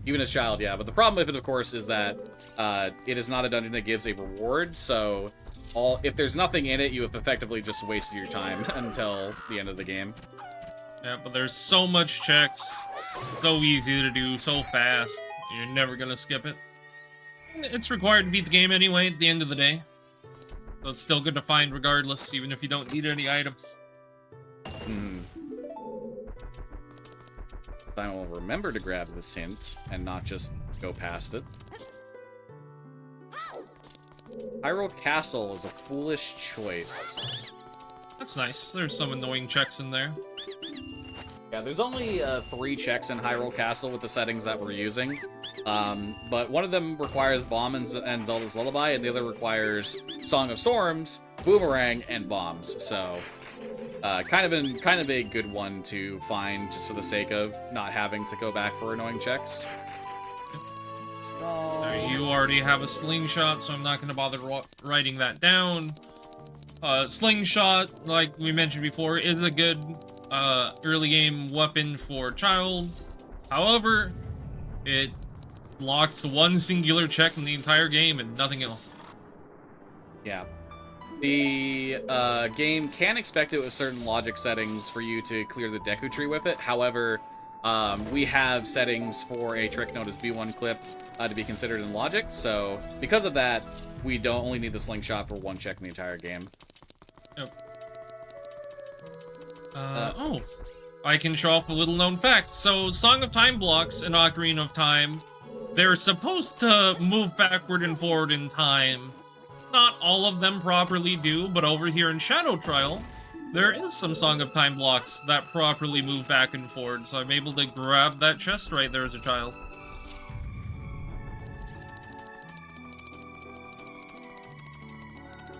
Even as child, yeah. But the problem with it, of course, is that it is not a dungeon that gives a reward, so if there's nothing in it, you have effectively just wasted your time until the end of the game. Yeah, but there's so much checks, so easy to do, so fast, you're never gonna skip it. It's required to beat the game anyway, at the end of the day. So it's still good to find regardless, even if you don't need any items. This time I'll remember to grab this hint, and not just go past it. Hyrule Castle is a foolish choice. That's nice, there's some annoying checks in there. Yeah, there's only 3 checks in Hyrule Castle with the settings that we're using. But one of them requires Bomb and Zelda's Lullaby, and the other requires Song of Storms, Boomerang, and Bombs. So, kind of a good one to find just for the sake of not having to go back for annoying checks. You already have a slingshot, so I'm not going to bother writing that down. Slingshot, like we mentioned before, is a good early game weapon for child. However, it locks one singular check in the entire game and nothing else. Yeah. The game can expect it with certain logic settings for you to clear the Deku Tree with it. However, we have settings for a trick known as B1 clip to be considered in logic. So because of that, we don't only need the slingshot for 1 check in the entire game. Yep. Oh, I can show off a little known fact. So, Song of Time blocks in Ocarina of Time, they're supposed to move backward and forward in time. Not all of them properly do, but over here in Shadow Trial, there is some Song of Time blocks that properly move back and forward, so I'm able to grab that chest right there as a child.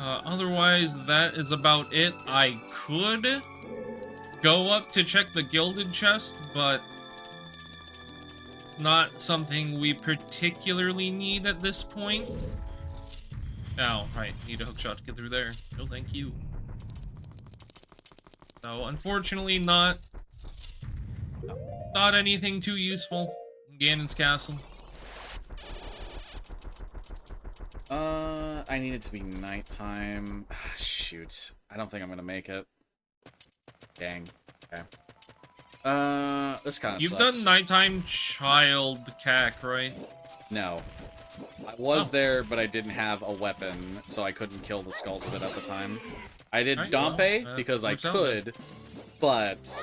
Otherwise, that is about it. I could go up to check the gilded chest, but it's not something we particularly need at this point. Oh, right, need a hookshot to get through there. No, thank you. So, unfortunately, not anything too useful. Ganon's castle. I need it to be nighttime. Shoot. I don't think I'm gonna make it. Dang. Okay. This kind of You've sucks. done nighttime child cac, right? No. I was there, but I didn't have a weapon, so I couldn't kill the skulls with it at the time. I did Alright, Dompe well, because I works out could, but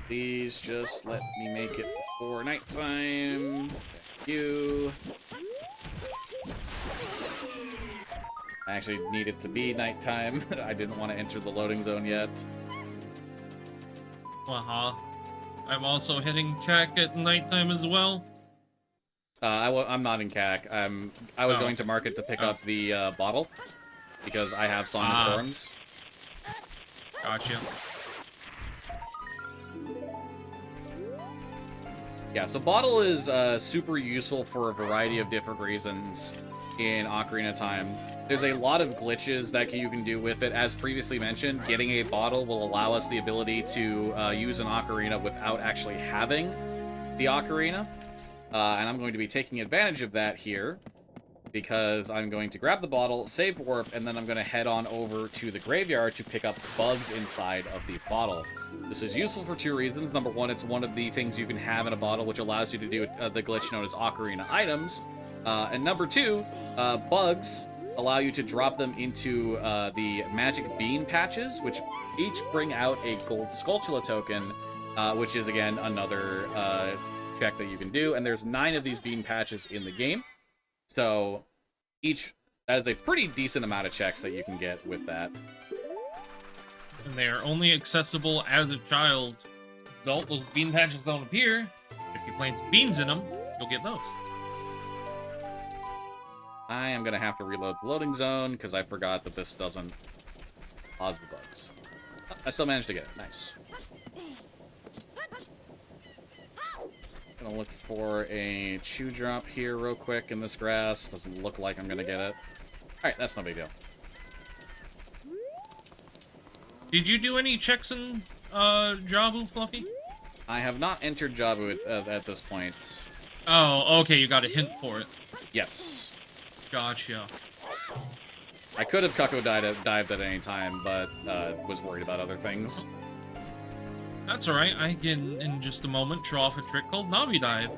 please just let me make it before nighttime. Thank you. I actually need it to be nighttime. I didn't want to enter the loading zone yet. I'm also hitting cac at nighttime as well. I'm not in CAC. I was Oh. going to market to pick up the bottle because I have Song of Storms. Gotcha. Yeah, so bottle is super useful for a variety of different reasons in Ocarina of Time. There's a lot of glitches that you can do with it. As previously mentioned, getting a bottle will allow us the ability to use an ocarina without actually having the ocarina. And I'm going to be taking advantage of that here because I'm going to grab the bottle, save warp, and then I'm going to head on over to the graveyard to pick up bugs inside of the bottle. This is useful for two reasons. Number one, it's one of the things you can have in a bottle, which allows you to do the glitch known as ocarina items. And number two, bugs allow you to drop them into the magic bean patches, which each bring out a gold Skulltula token, which is, again, another check that you can do. And there's 9 of these bean patches in the game. So that is a pretty decent amount of checks that you can get with that. And they are only accessible as a child. Adult, those bean patches don't appear. If you plant beans in them, you'll get those. I am going to have to reload the loading zone because I forgot that this doesn't pause the bugs. Oh, I still managed to get it. Nice. Gonna look for a chew drop here real quick in this grass. Doesn't look like I'm gonna get it. Alright, that's no big deal. Did you do any checks in Jabu, Fluffy? I have not entered Jabu at this point. Oh, okay, you got a hint for it. Yes. Gotcha. I could have Cucko dived at any time, but was worried about other things. That's alright, I can, in just a moment, show off a trick called Navi Dive.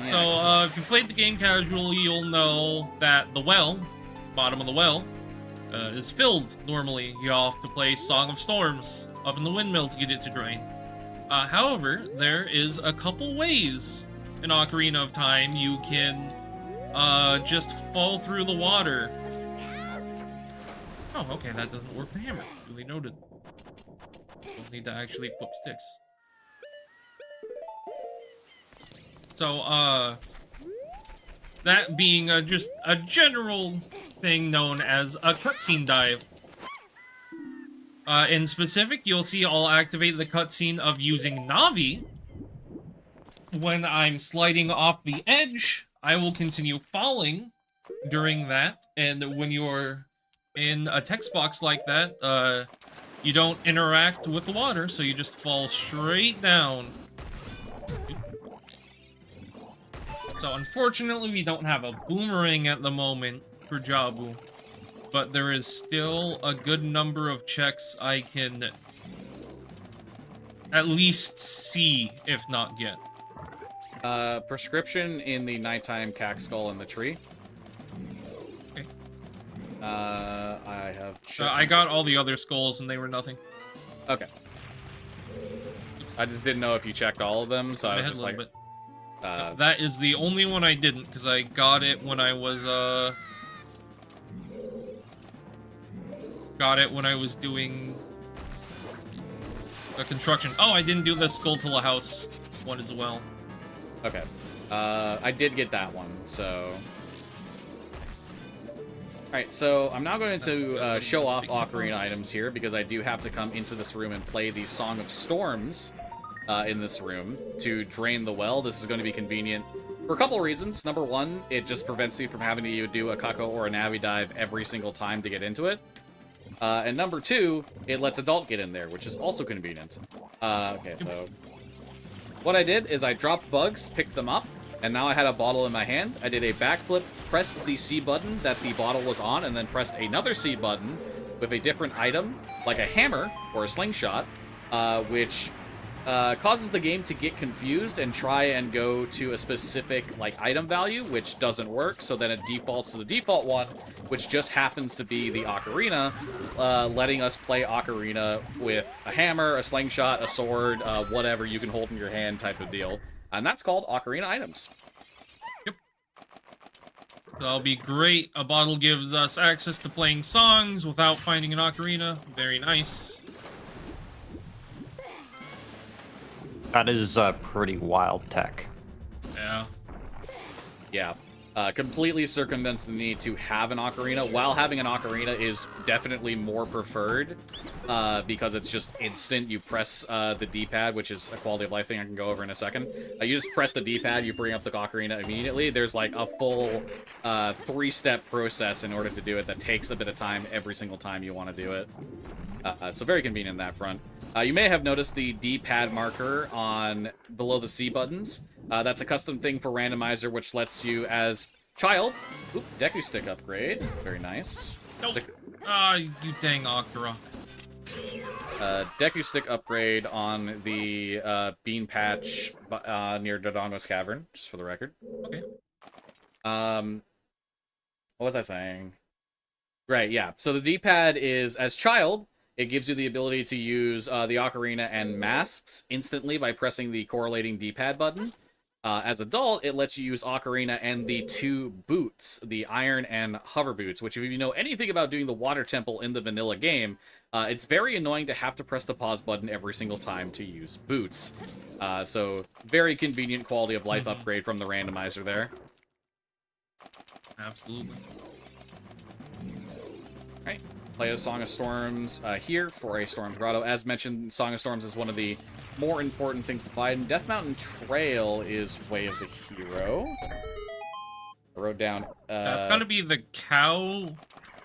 So, if you played the game casually, you'll know that the well, bottom of the well, is filled normally. You have to play Song of Storms up in the windmill to get it to drain. However, there is a couple ways in Ocarina of Time you can just fall through the water. Oh, okay, that doesn't work with the hammer. Duly noted. Don't need to actually equip sticks. So, that being just a general thing known as a cutscene dive. In specific, you'll see I'll activate the cutscene of using Navi. When I'm sliding off the edge, I will continue falling during that, and when you're in a text box like that, you don't interact with the water, so you just fall straight down. So unfortunately, we don't have a boomerang at the moment for Jabu, but there is still a good number of checks I can at least see, if not get. Prescription in the nighttime cack skull in the tree. Okay. I have... I got all the other skulls and they were nothing. Okay. I just didn't know if you checked all of them, so I was just like... No, that is the only one I didn't, because I got it when I was, doing the construction. Oh, I didn't do the Skulltula house one as well. Okay. I did get that one, so... Alright, so I'm now going to show off Ocarina items here, because I do have to come into this room and play the Song of Storms in this room to drain the well. This is going to be convenient for a couple of reasons. Number one, it just prevents you from having to do a Kako or a Navi dive every single time to get into it. And number two, it lets Adult get in there, which is also convenient. Okay, so what I did is I dropped bugs, picked them up, and now I had a bottle in my hand. I did a backflip, pressed the C button that the bottle was on, and then pressed another C button with a different item, like a hammer or a slingshot, which causes the game to get confused and try and go to a specific like item value, which doesn't work. So then it defaults to the default one, which just happens to be the Ocarina, letting us play Ocarina with a hammer, a slingshot, a sword, whatever you can hold in your hand type of deal. And that's called Ocarina items. Yep. That'll be great. A bottle gives us access to playing songs without finding an ocarina. Very nice. That is pretty wild tech. Yeah. Yeah. Completely circumvents the need to have an ocarina. While having an ocarina is definitely more preferred, because it's just instant. You press the D-pad, which is a quality of life thing I can go over in a second. You just press the D-pad, you bring up the ocarina immediately. There's like a full 3-step process in order to do it that takes a bit of time every single time you want to do it. So very convenient in that front. You may have noticed the D-pad marker on below the C buttons. That's a custom thing for Randomizer, which lets you, as child... Oop, Deku Stick upgrade. Very nice. Nope. Stick, You dang Okra. Deku Stick upgrade on the Bean Patch near Dodongo's Cavern, just for the record. Okay. What was I saying? Right, yeah. So the D-pad is, as child, it gives you the ability to use the Ocarina and masks instantly by pressing the correlating D-pad button. As adult, it lets you use Ocarina and the 2 boots, the Iron and Hover boots, which if you know anything about doing the Water Temple in the vanilla game, it's very annoying to have to press the pause button every single time to use boots. So very convenient quality of life upgrade from the Randomizer there. Absolutely. Alright, play a Song of Storms here for a Storm's Grotto. As mentioned, Song of Storms is one of the more important things to find. Death Mountain Trail is Way of the Hero. I wrote down... That's gotta be the cow,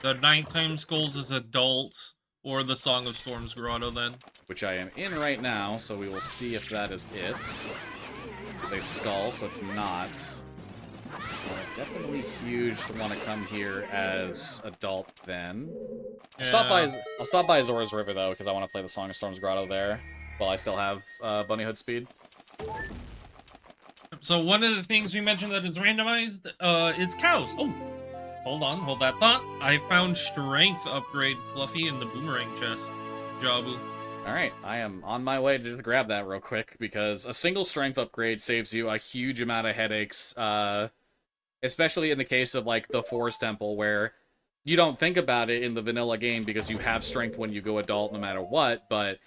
the Nighttime Skulls as adult, or the Song of Storms Grotto then. Which I am in right now, so we will see if that is it. It's a skull, so it's not. Definitely huge to want to come here as adult then. Yeah. I'll stop by Zora's River though, because I want to play the Song of Storms Grotto there, while I still have Bunny Hood speed. So one of the things we mentioned that is randomized, it's cows. Oh, hold that thought. I found strength upgrade Fluffy in the boomerang chest. Jabu. Alright, I am on my way to just grab that real quick, because a single strength upgrade saves you a huge amount of headaches, especially in the case of, like, the Forest Temple, where you don't think about it in the vanilla game because you have strength when you go adult no matter what, but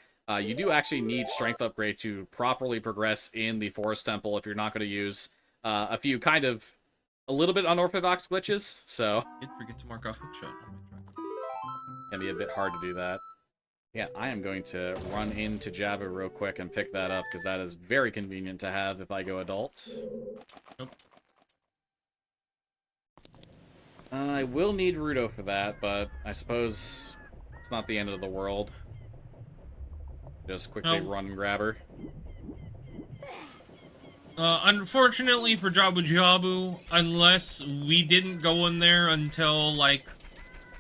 you do actually need strength upgrade to properly progress in the Forest Temple if you're not going to use a few kind of a little bit unorthodox glitches, so... Did forget to mark off hookshot on my track. Can be a bit hard to do that. Yeah, I am going to run into Jabu real quick and pick that up, because that is very convenient to have if I go adult. Nope. I will need Rudo for that, but I suppose it's not the end of the world. Just quickly run and grab her. Unfortunately for Jabu Jabu, unless we didn't go in there until, like,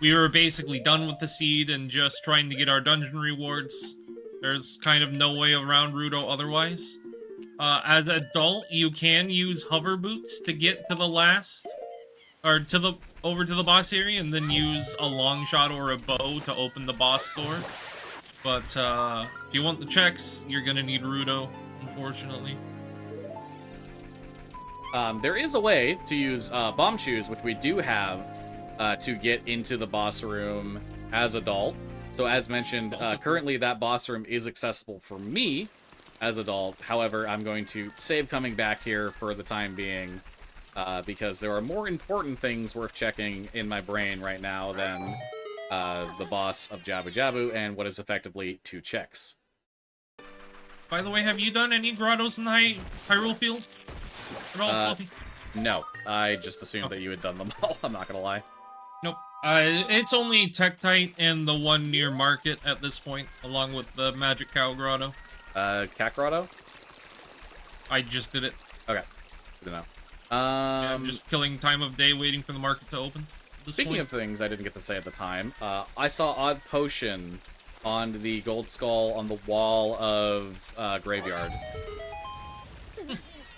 we were basically done with the seed and just trying to get our dungeon rewards, there's kind of no way around Rudo otherwise. As an adult, you can use hover boots to get to the last, or to the, over to the boss area, and then use a long shot or a bow to open the boss door. But, if you want the checks, you're gonna need Rudo, unfortunately. There is a way to use bomb shoes, which we do have, to get into the boss room as adult. So as mentioned, currently that boss room is accessible for me as adult. However, I'm going to save coming back here for the time being because there are more important things worth checking in my brain right now than the boss of Jabu Jabu and what is effectively 2 checks. By the way, have you done any grottos in the Hyrule Field at all, Fluffy? No, I just assumed that you had done them all. I'm not gonna lie. Nope. It's only Tektite and the one near Market at this point, along with the Magic Cow Grotto. Cat Grotto? I just did it. Okay, good to know. Yeah, I'm just killing time of day, waiting for the market to open. Speaking of things I didn't get to say at the time, I saw Odd Potion on the gold skull on the wall of Graveyard.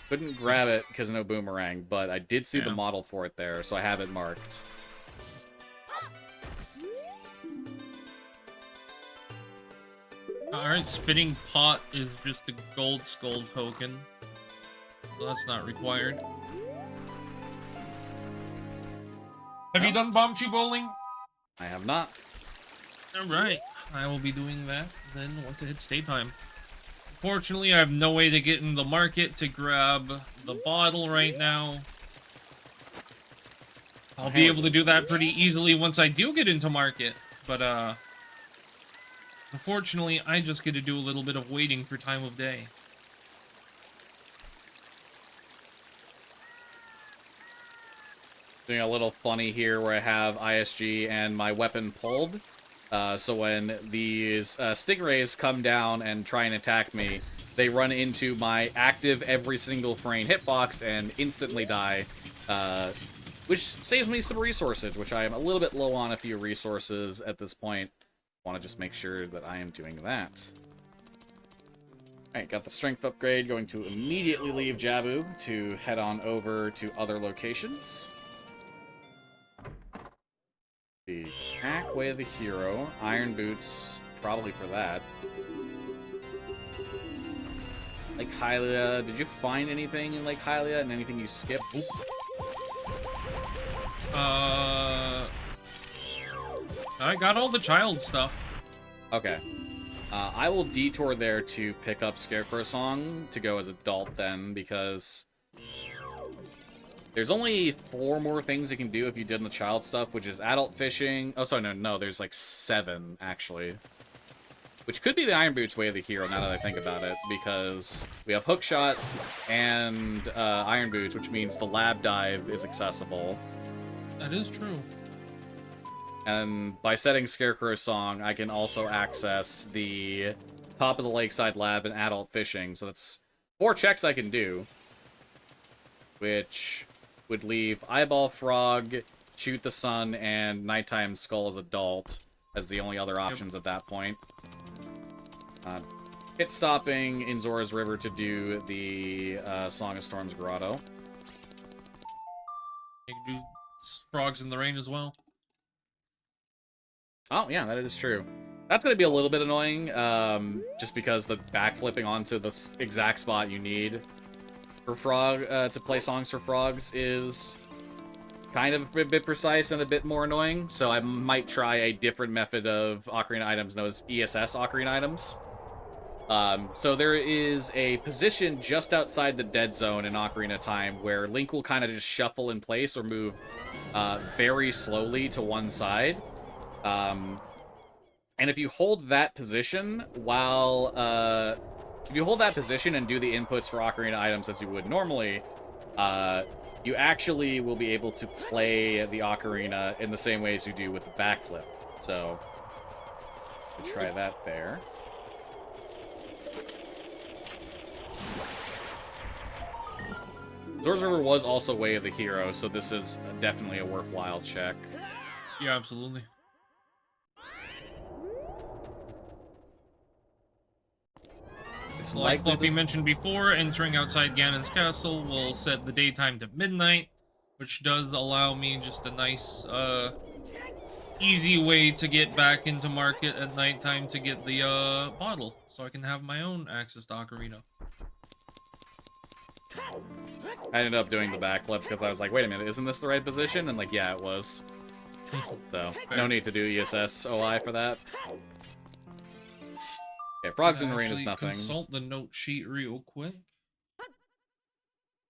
Couldn't grab it because no boomerang, but I did see the model for it there, so I have it marked. Alright, Spinning Pot is just a gold skull token. So that's not required. Have you done Bombchu Bowling? I have not. Alright, I will be doing that then once it hits daytime. Fortunately, I have no way to get in the market to grab the bottle right now. I'll be able to do that pretty easily once I do get into market, but unfortunately, I just get to do a little bit of waiting for time of day. Doing a little funny here where I have ISG and my weapon pulled. So when these stingrays come down and try and attack me, they run into my active every single frame hitbox and instantly die, which saves me some resources, which I am a little bit low on a few resources at this point. Want to just make sure that I am doing that. Alright, got the strength upgrade, going to immediately leave Jabu to head on over to other locations. The Hack Way of the Hero, Iron Boots, probably for that. Lake Hylia, did you find anything in Lake Hylia and anything you skipped? I got all the child stuff. Okay. I will detour there to pick up Scarecrow Song to go as adult then, because there's only 4 more things you can do if you did the child stuff, which is adult fishing. Oh, sorry, no, there's like 7, actually. Which could be the Iron Boots Way of the Hero, now that I think about it, because we have Hookshot and Iron Boots, which means the Lab Dive is accessible. That is true. And by setting Scarecrow Song, I can also access the Top of the Lakeside Lab and adult fishing, so that's 4 checks I can do, which would leave Eyeball Frog, Shoot the Sun, and Nighttime Skull as adult as the only other options at that point. Hit stopping in Zora's River to do the Song of Storms Grotto. You can do Frogs in the Rain as well. Oh, yeah, that is true. That's going to be a little bit annoying, just because the backflipping onto the exact spot you need for Frog to play songs for frogs is kind of a bit precise and a bit more annoying, so I might try a different method of Ocarina items known as ESS Ocarina items. So there is a position just outside the dead zone in Ocarina Time where Link will kind of just shuffle in place or move very slowly to one side. And if you hold that position while, if you hold that position and do the inputs for Ocarina items as you would normally, you actually will be able to play the Ocarina in the same way as you do with the backflip. So, we'll try that there. Zora's River was also Way of the Hero, so this is definitely a worthwhile check. Yeah, absolutely. It's like what we mentioned before, entering outside Ganon's castle will set the daytime to midnight, which does allow me just a nice, easy way to get back into market at nighttime to get the, bottle, so I can have my own access to Ocarina. I ended up doing the backflip because I was like, wait a minute, isn't this the right position? And like, yeah, it was. So, no need to do ESS OI for that. Okay, Frogs in the Rain is nothing. Consult the note sheet real quick.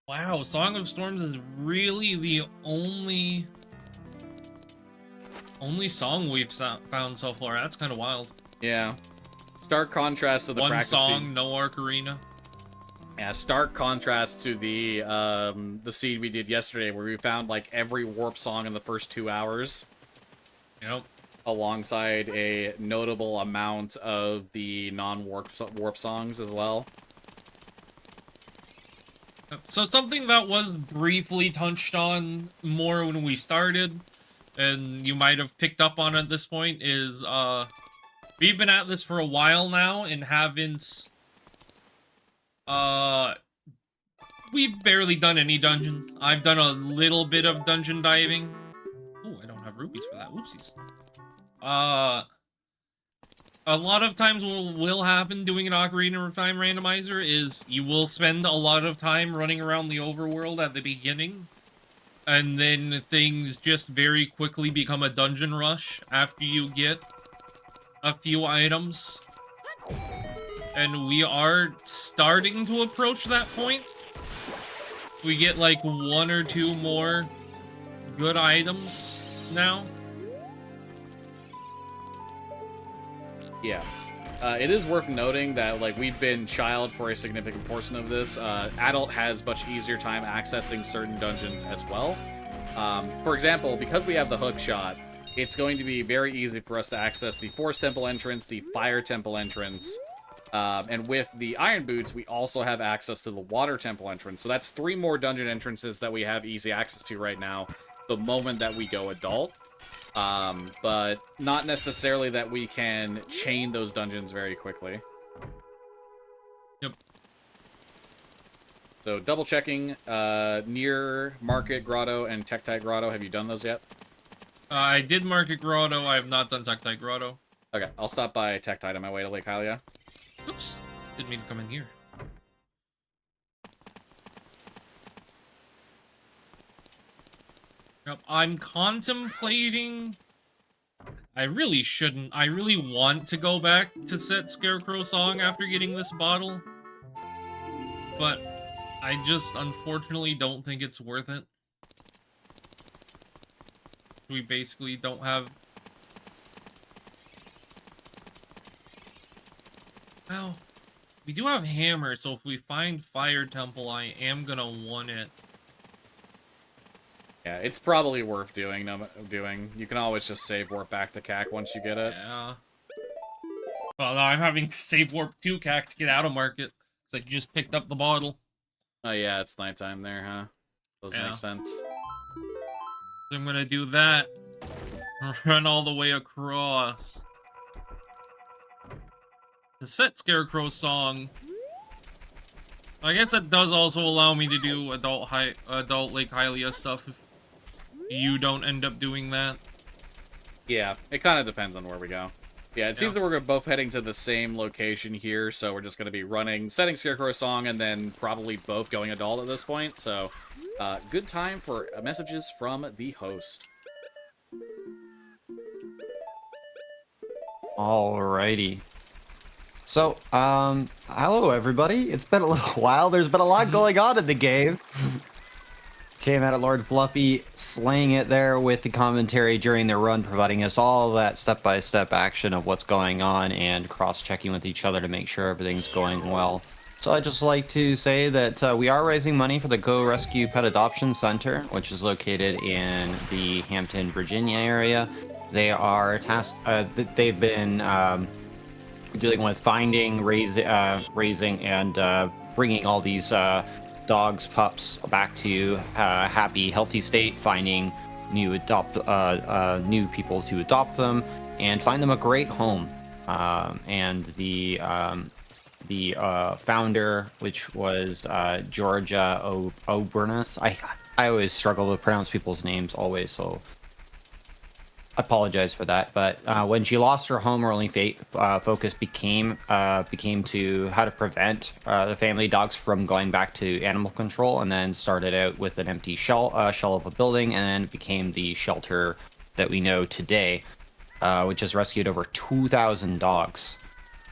Wow, Song of Storms is really the only song we've found so far. That's kind of wild. Yeah. Stark contrast to the One practicing. song, no Ocarina. Yeah, stark contrast to the seed we did yesterday, where we found like every warp song in the first 2 hours. Yep. Alongside a notable amount of the non-warp songs as well. So something that was briefly touched on more when we started, and you might have picked up on at this point, is we've been at this for a while now and haven't we've barely done any dungeon. I've done a little bit of dungeon diving. Oh, I don't have rupees for that. Whoopsies. A lot of times what will happen doing an Ocarina of Time randomizer is you will spend a lot of time running around the overworld at the beginning, and then things just very quickly become a dungeon rush after you get a few items. And we are starting to approach that point. We get like 1 or 2 more good items now. Yeah. It is worth noting that, like, we've been child for a significant portion of this. Adult has much easier time accessing certain dungeons as well. For example, because we have the hook shot, it's going to be very easy for us to access the Forest Temple entrance, the Fire Temple entrance, and with the Iron Boots, we also have access to the Water Temple entrance. So that's 3 more dungeon entrances that we have easy access to right now, the moment that we go adult. But not necessarily that we can chain those dungeons very quickly. Yep. So double checking, near Market Grotto and Tektite Grotto. Have you done those yet? I did Market Grotto. I have not done Tektite Grotto. Okay, I'll stop by Tektite on my way to Lake Hylia. Oops. Didn't mean to come in here. Yep, I'm contemplating... I really shouldn't. I really want to go back to set Scarecrow Song after getting this bottle. But I just unfortunately don't think it's worth it. We basically don't have... Well, we do have Hammer, so if we find Fire Temple, I am gonna want it. Yeah, it's probably worth doing. You can always just save warp back to CAC once you get it. Yeah. Well, now I'm having to save warp 2 CAC to get out of market. It's like you just picked up the bottle. Oh yeah, it's nighttime there, huh? Those Yeah. make sense. So I'm gonna do that. Run all the way across. To set Scarecrow Song. I guess that does also allow me to do adult Lake Hylia stuff if you don't end up doing that. Yeah, it kind of depends on where we go. Yeah, it seems that we're both heading to the same location here, so we're just going to be setting Scarecrow Song, and then probably both going adult at this point. So, good time for messages from the host. Alrighty. So, hello everybody. It's been a little while. There's been a lot going on in the game. Came out at LordFluffy, slaying it there with the commentary during their run, providing us all that step-by-step action of what's going on and cross-checking with each other to make sure everything's going well. So I'd just like to say that we are raising money for the Go Rescue Pet Adoption Center, which is located in the Hampton, Virginia area. They are tasked, they've been dealing with finding, raising, and bringing all these dogs, pups back to happy, healthy state, finding new people to adopt them, and find them a great home. And the founder, which was Georgia Obernus, I always struggle to pronounce people's names always, so I apologize for that. But when she lost her home, her only focus became to how to prevent the family dogs from going back to animal control, and then started out with an empty shell of a building, and then it became the shelter that we know today, which has rescued over 2,000 dogs.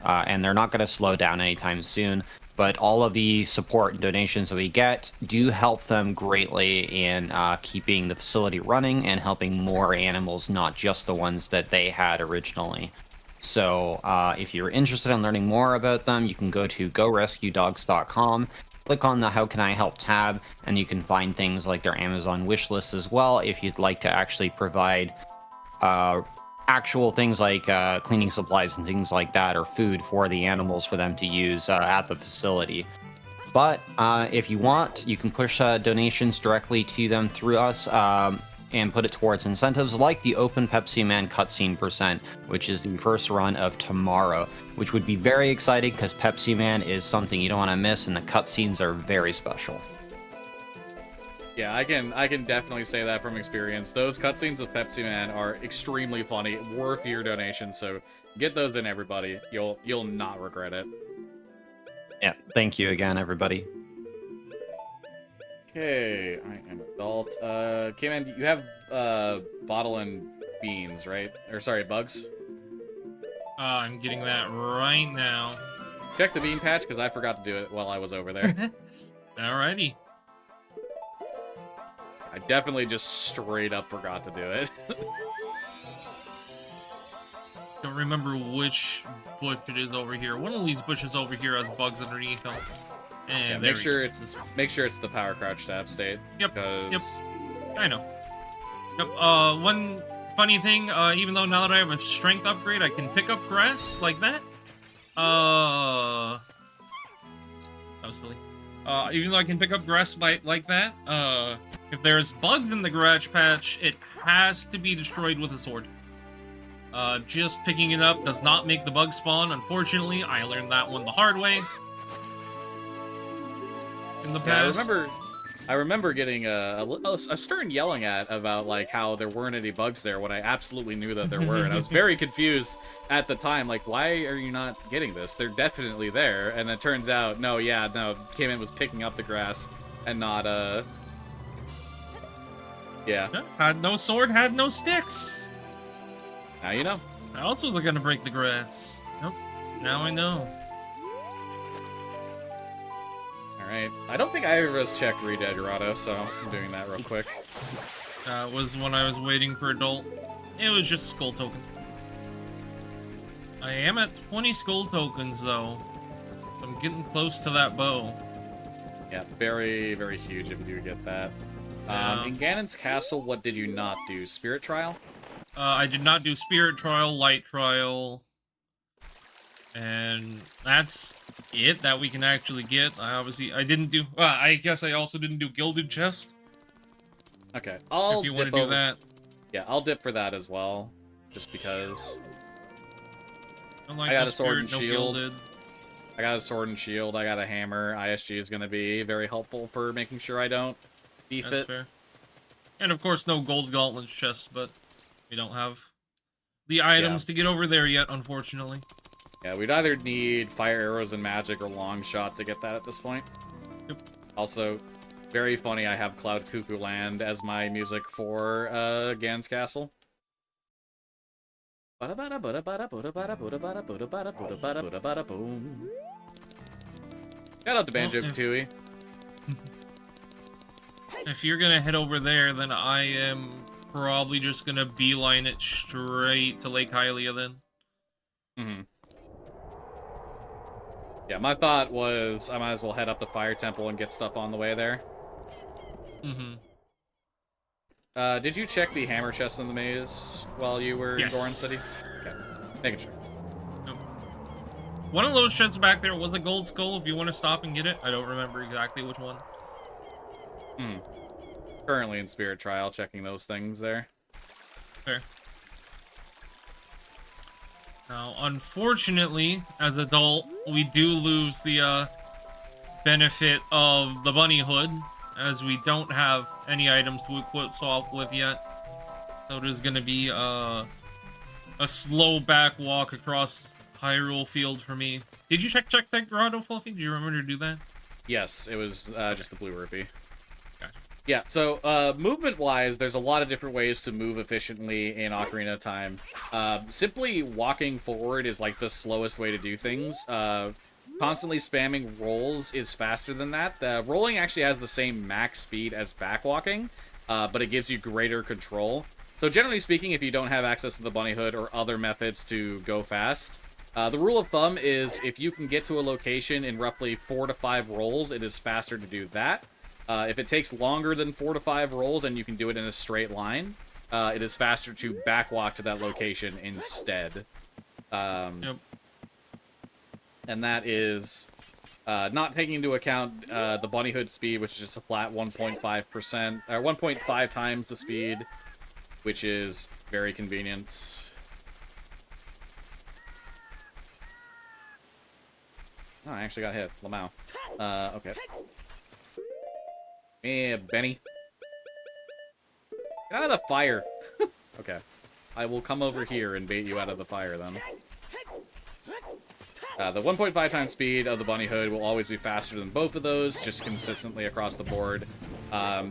And they're not going to slow down anytime soon. but all of the support and donations that we get do help them greatly in keeping the facility running and helping more animals, not just the ones that they had originally. So if you're interested in learning more about them, you can go to gorescuedogs.com, click on the How Can I Help tab, and you can find things like their Amazon wish list as well if you'd like to actually provide actual things like cleaning supplies and things like that, or food for the animals for them to use at the facility. But if you want, you can push donations directly to them through us and put it towards incentives like the Open Pepsi Man cutscene %, which is the first run of tomorrow, which would be very exciting because Pepsi Man is something you don't want to miss, and the cutscenes are very special. Yeah, I can definitely say that from experience. Those cutscenes of Pepsi Man are extremely funny, worth your donation. So get those in, everybody. You'll not regret it. Yeah, thank you again, everybody. Okay, I am adult. Kman, you have bottle and beans, right? Or sorry, bugs. I'm getting that right now. Check the bean patch because I forgot to do it while I was over there. Alrighty. I definitely just straight up forgot to do it. Don't remember which bush it is over here. One of these bushes over here has bugs underneath them. And Yeah, make sure it's the power crouch tab state. Yep. Cause... Yep. I know. Yep. One funny thing, even though now that I have a strength upgrade, I can pick up grass like that. That was silly. Even though I can pick up grass like that, if there's bugs in the garage patch, it has to be destroyed with a sword. Just picking it up does not make the bug spawn. Unfortunately, I learned that one the hard way. In the past. Yeah, I remember getting a stern yelling at about like how there weren't any bugs there when I absolutely knew that there were, and I was very confused at the time. Like, why are you not getting this? They're definitely there, and it turns out, no, Kman was picking up the grass and not yeah. Had no sword, had no sticks. Now you know. I also was gonna break the grass. Nope. Now I know. Alright. I don't think I ever has checked Read Dorado, so I'm doing that real quick. That was when I was waiting for adult. It was just skull token. I am at 20 skull tokens though. I'm getting close to that bow. Yeah, very, very huge if you do get that. In Ganon's Castle, what did you not do? Spirit Trial? I did not do Spirit Trial, Light Trial, and that's it that we can actually get. I didn't do. Well, I guess I also didn't do Gilded Chest. Okay, if you want to do that. Yeah, I'll dip for that as well, just because. Unlike I got no a sword and Spirit, no shield. Gilded. I got a sword and shield. I got a hammer. ISG is going to be very helpful for making sure I don't beef That's it. fair. And of course, no Gold Gauntlets chests, but we don't have the items to get over there yet, unfortunately. Yeah, we'd either need fire arrows and magic or long shot to get that at this point. Yep. Also, very funny, I have Cloud Cuckoo Land as my music for Gan's Castle. Shout out to Banjo-Kazooie. If you're gonna head over there, then I am probably just gonna beeline it straight to Lake Hylia then. Mm-hmm. Yeah, my thought was I might as well head up the Fire Temple and get stuff on the way there. Mm-hmm. Did you check the hammer chest in the maze while you were in Goron City? Okay, making sure. Nope. One of those chests back there was a gold skull if you want to stop and get it. I don't remember exactly which one. Hmm. Currently in Spirit Trial, checking those things there. Fair. Now, unfortunately, as adult, we do lose the benefit of the bunny hood, as we don't have any items to equip swap with yet. So there's gonna be a slow back walk across Hyrule Field for me. Did you check that grotto, Fluffy? Do you remember to do that? Yes, it was just the blue rupee. Gotcha. Yeah, so movement-wise, there's a lot of different ways to move efficiently in Ocarina of Time. Simply walking forward is like the slowest way to do things. constantly spamming rolls is faster than that. The rolling actually has the same max speed as backwalking, but it gives you greater control. So generally speaking, if you don't have access to the bunny hood or other methods to go fast, the rule of thumb is if you can get to a location in roughly 4 to 5 rolls, it is faster to do that. If it takes longer than 4 to 5 rolls and you can do it in a straight line, it is faster to backwalk to that location instead. Yep. And that is not taking into account the bunny hood speed, which is just a flat 1.5%, or 1.5 times the speed, which is very convenient. Oh, I actually got hit. Lamau. Okay. Yeah, Benny. Get out of the fire. Okay. I will come over here and bait you out of the fire, then. The 1.5 times speed of the bunny hood will always be faster than both of those, just consistently across the board.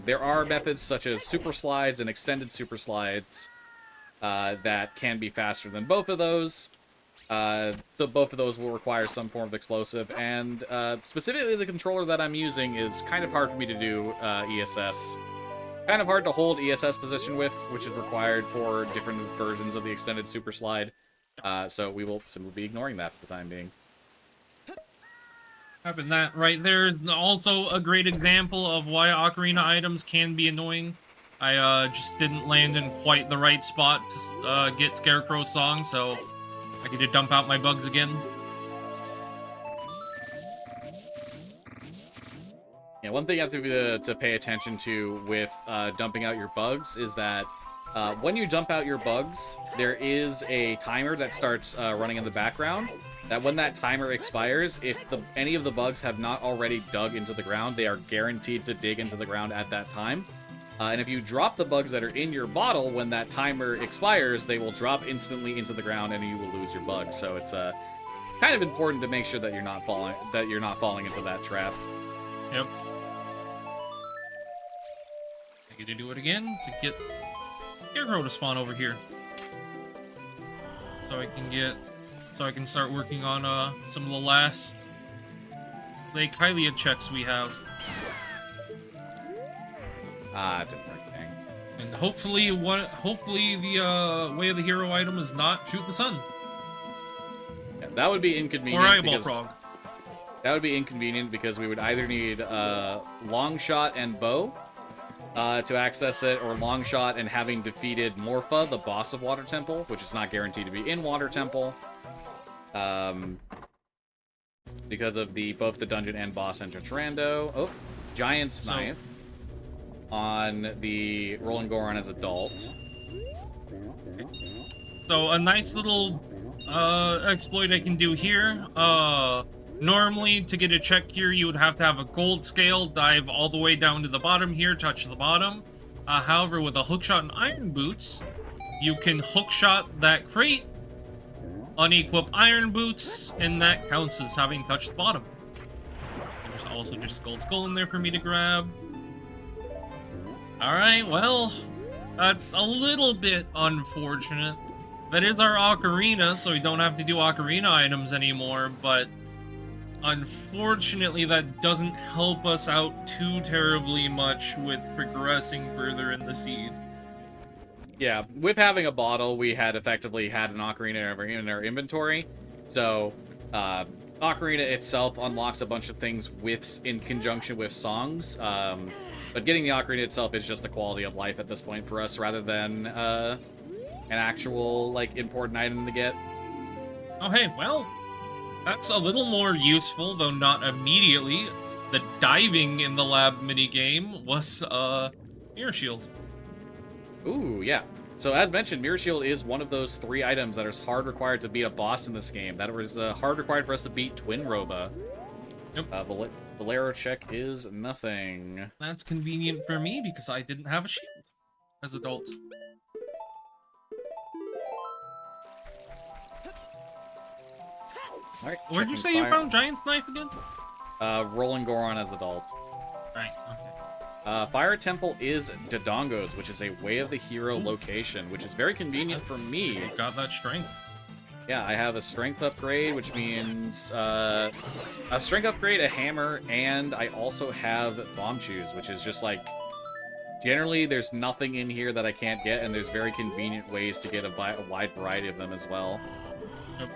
There are methods such as super slides and extended super slides that can be faster than both of those. So both of those will require some form of explosive, and specifically the controller that I'm using is kind of hard for me to do ESS. Kind of hard to hold ESS position with, which is required for different versions of the extended super slide. So we will simply be ignoring that for the time being. Having that right there is also a great example of why Ocarina items can be annoying. I just didn't land in quite the right spot to get Scarecrow's song, so I get to dump out my bugs again. Yeah, one thing you have to pay attention to with dumping out your bugs is that when you dump out your bugs, there is a timer that starts running in the background. That when that timer expires, if any of the bugs have not already dug into the ground, they are guaranteed to dig into the ground at that time. And if you drop the bugs that are in your bottle when that timer expires, they will drop instantly into the ground and you will lose your bugs. So it's kind of important to make sure that you're not falling into that trap. Yep. I get to do it again to get Scarecrow to spawn over here, so I can start working on some of the last Lake Hylia checks we have. Ah, it didn't work, dang. And hopefully the way of the hero item is not shoot the sun. Yeah, that would be inconvenient. Or eyeball frog. That would be inconvenient because we would either need long shot and bow to access it, or long shot and having defeated Morpha, the boss of Water Temple, which is not guaranteed to be in Water Temple. Because of both the dungeon and boss entrance rando. Oh, Giant's Knife on the Rolling Goron as adult. So a nice little exploit I can do here. Normally, to get a check here, you would have to have a gold scale, dive all the way down to the bottom here, touch the bottom. However, with a hookshot and iron boots, you can hookshot that crate, unequip iron boots, and that counts as having touched the bottom. There's also just a gold skull in there for me to grab. Alright, well, that's a little bit unfortunate. That is our Ocarina, so we don't have to do Ocarina items anymore, but unfortunately that doesn't help us out too terribly much with progressing further in the seed. Yeah, with having a bottle, we had effectively had an Ocarina in our inventory. So, Ocarina itself unlocks a bunch of things in conjunction with songs. But getting the Ocarina itself is just the quality of life at this point for us, rather than an actual, like, important item to get. Oh, hey, well, that's a little more useful, though not immediately. The diving in the lab minigame was, Mirror Shield. Ooh, yeah. So as mentioned, Mirror Shield is one of those 3 items that is hard required to beat a boss in this game. That was hard required for us to beat Twin Roba. Yep. Bolero check is nothing. That's convenient for me because I didn't have a shield as adult. All right, Where'd you say you found Giant's Knife again? Rolling Goron as adult. Right, okay. Fire Temple is Dodongo's, which is a Way of the Hero location, which is very convenient for me. Got that strength. Yeah, I have a strength upgrade, which means a strength upgrade, a hammer, and I also have bomb shoes, which is just like generally there's nothing in here that I can't get, and there's very convenient ways to get a wide variety of them as well. Yep.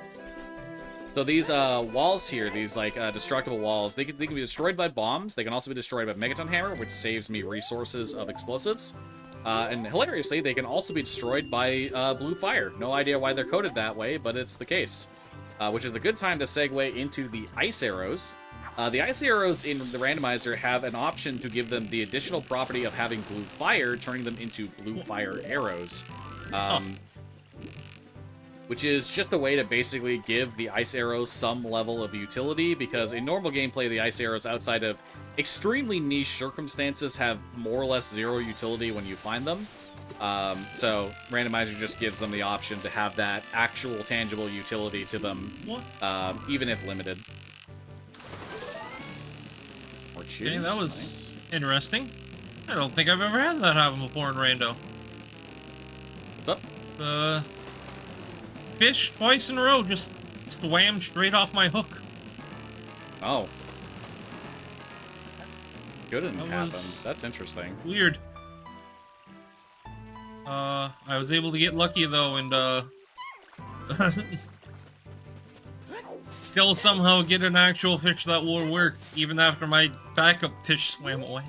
So these walls here, these like destructible walls, they can be destroyed by bombs. They can also be destroyed by Megaton Hammer, which saves me resources of explosives. And hilariously, they can also be destroyed by blue fire. No idea why they're coded that way, but it's the case. Which is a good time to segue into the ice arrows. The ice arrows in the randomizer have an option to give them the additional property of having blue fire, turning them into blue fire arrows. Which is just a way to basically give the ice arrows some level of utility, because in normal gameplay, the ice arrows, outside of extremely niche circumstances, have more or less zero utility when you find them. So Randomizer just gives them the option to have that actual tangible utility to them, even if limited. Okay, that was nice. Interesting. I don't think I've ever had that happen before in Rando. What's up? Fish twice in a row just swam straight off my hook. Oh. Couldn't happen. That's interesting. Weird. I was able to get lucky though, and still somehow get an actual fish that will work, even after my backup fish swam away.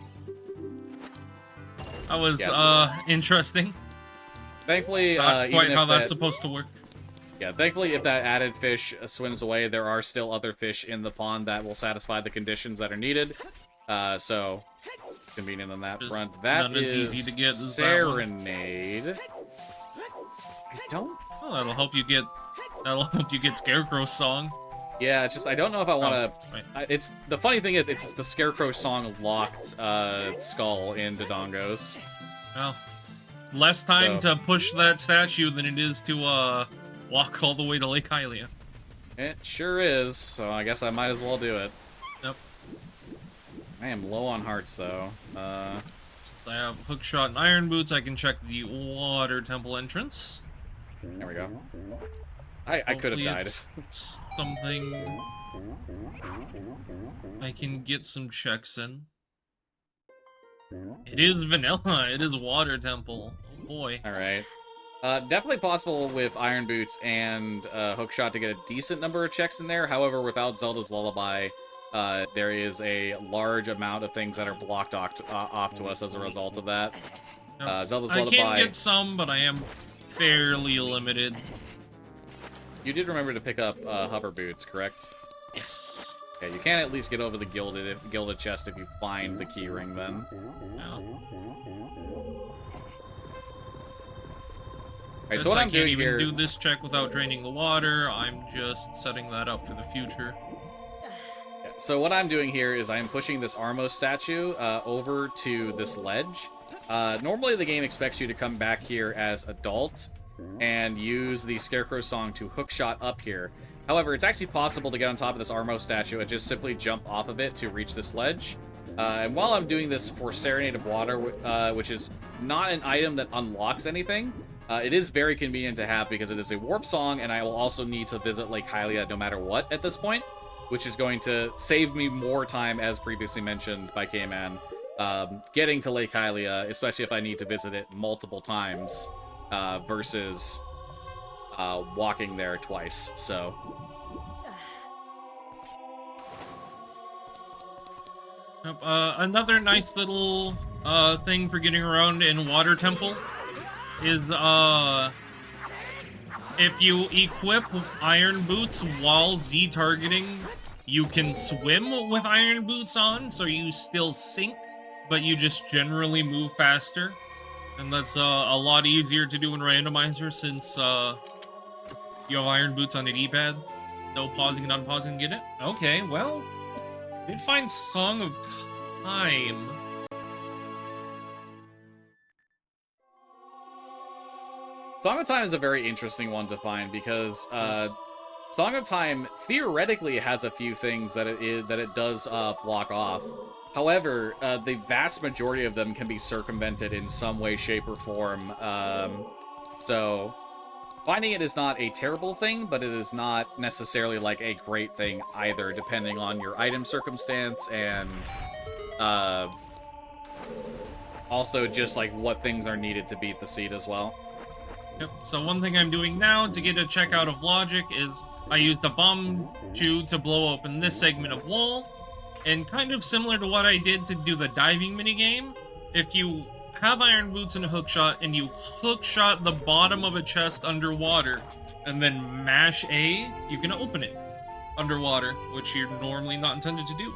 That was interesting. Thankfully, not quite even how if that's supposed to work. Yeah, thankfully, if that added fish swims away, there are still other fish in the pond that will satisfy the conditions that are needed. So convenient on that front. That is easy to get Serenade. I don't. Oh, that'll help you get. That'll help you get Scarecrow's song. Yeah, it's just I don't know if I want to. Right. It's the funny thing is it's the Scarecrow song locked skull in Dodongo's. Well, less time to push that statue than it is to walk all the way to Lake Hylia. It sure is. So I guess I might as well do it. Yep. I am low on hearts though. Since I have hookshot and iron boots, I can check the water temple entrance. There we go. I could have died. It's something I can get some checks in. It is vanilla. It is water temple. Oh boy. All right. Definitely possible with Iron Boots and Hookshot to get a decent number of checks in there. However, without Zelda's Lullaby, there is a large amount of things that are blocked off to us as a result of that. Zelda's Lullaby. I can get some, but I am fairly limited. You did remember to pick up Hover Boots, correct? Yes. Okay, you can at least get over the gilded chest if you find the key ring then. No. Right, so what I I'm can't doing even here... do this check without draining the water. I'm just setting that up for the future. Yeah, so what I'm doing here is I'm pushing this Armos statue over to this ledge. Normally the game expects you to come back here as adult and use the Scarecrow song to hookshot up here. However, it's actually possible to get on top of this Armos statue and just simply jump off of it to reach this ledge. And while I'm doing this for Serenade of Water, which is not an item that unlocks anything, it is very convenient to have because it is a warp song, and I will also need to visit Lake Hylia no matter what at this point, which is going to save me more time, as previously mentioned by Kman, getting to Lake Hylia, especially if I need to visit it multiple times, versus walking there twice, so... Another nice little thing for getting around in Water Temple is if you equip Iron Boots while Z-targeting, you can swim with Iron Boots on, so you still sink, but you just generally move faster. And that's a lot easier to do in Randomizer since you have Iron Boots on the D-pad. No pausing and unpausing, get it? Okay, well, did find Song of Time. Song of Time is a very interesting one to find because Song of Time theoretically has a few things that it does block off. However, the vast majority of them can be circumvented in some way, shape, or form. So finding it is not a terrible thing, but it is not necessarily like a great thing either, depending on your item circumstance and also just like what things are needed to beat the seed as well. Yep. So one thing I'm doing now to get a check out of logic is I use the bomb chew to blow open this segment of wall, and kind of similar to what I did to do the diving minigame, if you have iron boots and a hook shot and you hook shot the bottom of a chest underwater and then mash A, you can open it underwater, which you're normally not intended to do.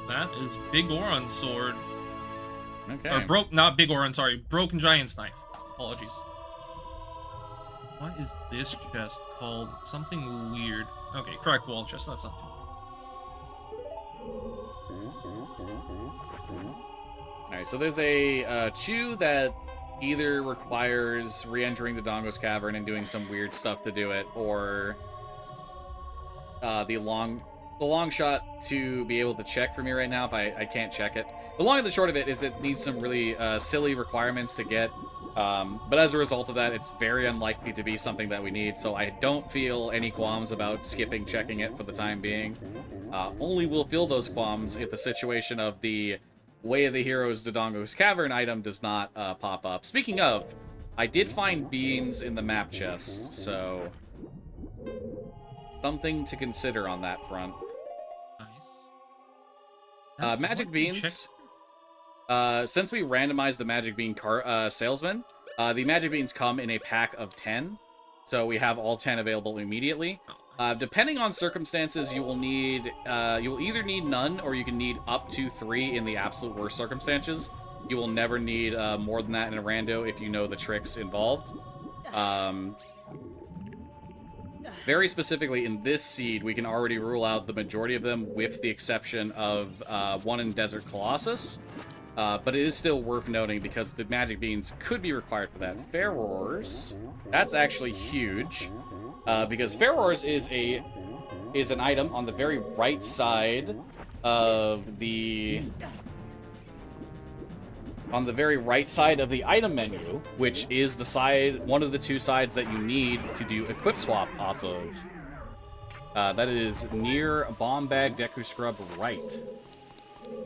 That is Big Oron's sword. Okay. Or not Big Oron, sorry, Broken Giant's knife. Apologies. What is this chest called? Something weird. Okay, cracked wall chest, that's not too bad. Alright, so there's a chew that either requires re-entering the Dongo's Cavern and doing some weird stuff to do it, or the long shot to be able to check for me right now if I can't check it. The long and the short of it is it needs some really silly requirements to get, but as a result of that, it's very unlikely to be something that we need, so I don't feel any qualms about skipping checking it for the time being. Only will feel those qualms if the situation of the Way of the Heroes Dodongo's Cavern item does not pop up. Speaking of, I did find beans in the map chest, so something to consider on that front. Nice. Magic beans. Since we randomized the magic bean salesman, the magic beans come in a pack of 10, so we have all 10 available immediately. Depending on circumstances, you will either need none, or you can need up to 3 in the absolute worst circumstances. You will never need more than that in a rando if you know the tricks involved. Very specifically, in this seed, we can already rule out the majority of them, with the exception of one in Desert Colossus. But it is still worth noting because the magic beans could be required for that. Fair Roars, that's actually huge. Because Fair Roars is an item on the very right side of the item menu, which is one of the 2 sides that you need to do equip swap off of. That is near Bomb Bag Deku Scrub right.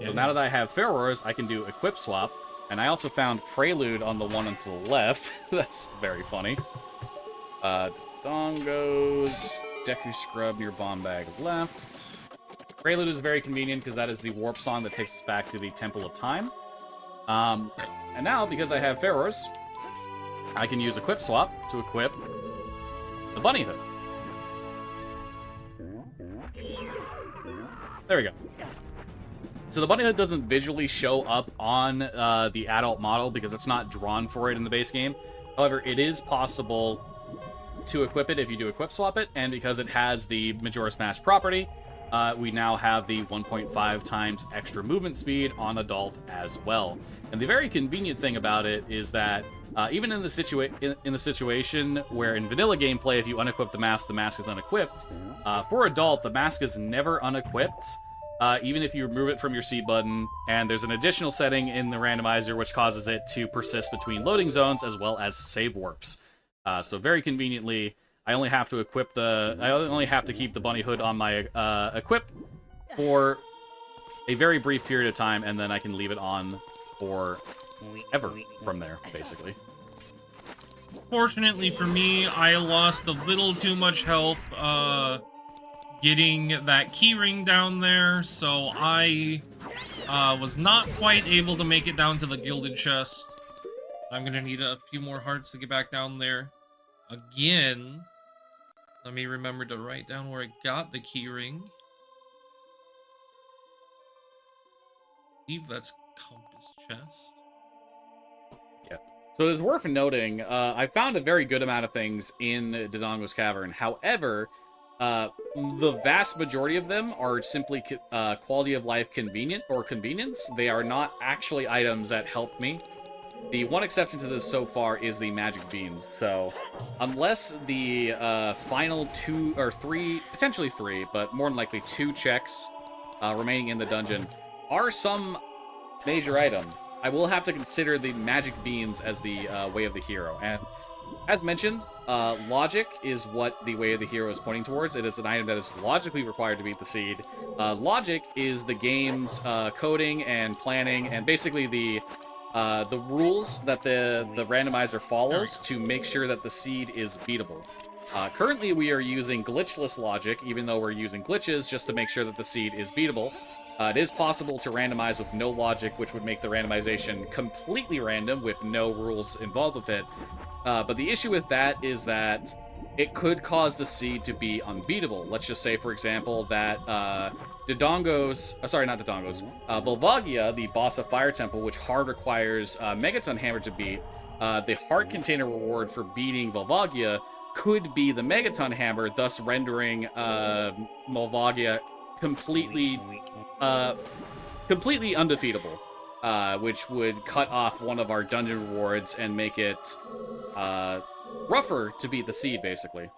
So now that I have Fair Roars, I can do equip swap, and I also found Prelude on the one to the left. That's very funny. Dongos, Deku Scrub near Bomb Bag left. Prelude is very convenient because that is the warp song that takes us back to the Temple of Time. And now, because I have Fair Roars, I can use Equip Swap to equip the Bunny Hood. There we go. So the Bunny Hood doesn't visually show up on the adult model because it's not drawn for it in the base game. However, it is possible to equip it if you do equip swap it, and because it has the Majora's Mask property, we now have the 1.5 times extra movement speed on adult as well. And the very convenient thing about it is that even in the situation where in vanilla gameplay, if you unequip the mask is unequipped, for adult, the mask is never unequipped, even if you remove it from your seed button, and there's an additional setting in the randomizer which causes it to persist between loading zones as well as save warps. So very conveniently, I only have to keep the Bunny Hood on my equip for a very brief period of time, and then I can leave it on forever from there, basically. Fortunately for me, I lost a little too much health getting that keyring down there, so I was not quite able to make it down to the gilded chest. I'm gonna need a few more hearts to get back down there. Again, let me remember to write down where I got the keyring. I believe that's Compass Chest. Yeah. So it is worth noting, I found a very good amount of things in Dodongo's Cavern. However, the vast majority of them are simply quality of life convenience. They are not actually items that help me. The one exception to this so far is the magic beans. So, unless the final 2 or 3, potentially 3, but more than likely 2 checks remaining in the dungeon are some major item, I will have to consider the magic beans as the way of the hero. And as mentioned, logic is what the way of the hero is pointing towards. It is an item that is logically required to beat the seed. Logic is the game's coding and planning, and basically the rules that the randomizer follows to make sure that the seed is beatable. Currently, we are using glitchless logic, even though we're using glitches just to make sure that the seed is beatable. It is possible to randomize with no logic, which would make the randomization completely random with no rules involved with it. But the issue with that is that it could cause the seed to be unbeatable. Let's just say, for example, that Volvagia, the boss of Fire Temple, which hard requires Megaton Hammer to beat, the heart container reward for beating Volvagia could be the Megaton Hammer, thus rendering Volvagia completely undefeatable, which would cut off one of our dungeon rewards and make it rougher to beat the seed, basically.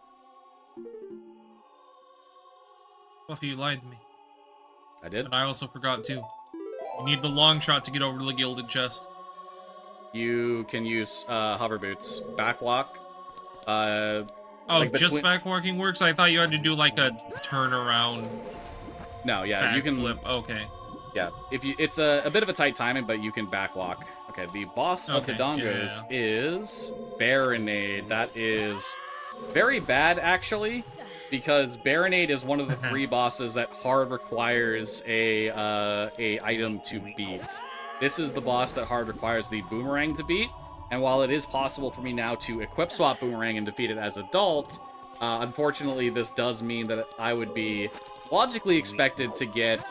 Fluffy, you lied to me. I did? And I also forgot, too. You need the long shot to get over to the gilded chest. You can use hover boots. Backwalk. Oh, like just backwalking works? I thought you had to do, like, a turnaround. No, yeah, you can flip. Okay. Yeah, it's a bit of a tight timing, but you can backwalk. Okay, the boss of the Dongos is Baronade. That is very bad, actually, because Baronade is one of the 3 bosses that hard requires a item to beat. This is the boss that hard requires the Boomerang to beat, and while it is possible for me now to equip swap Boomerang and defeat it as adult, unfortunately, this does mean that I would be logically expected to get...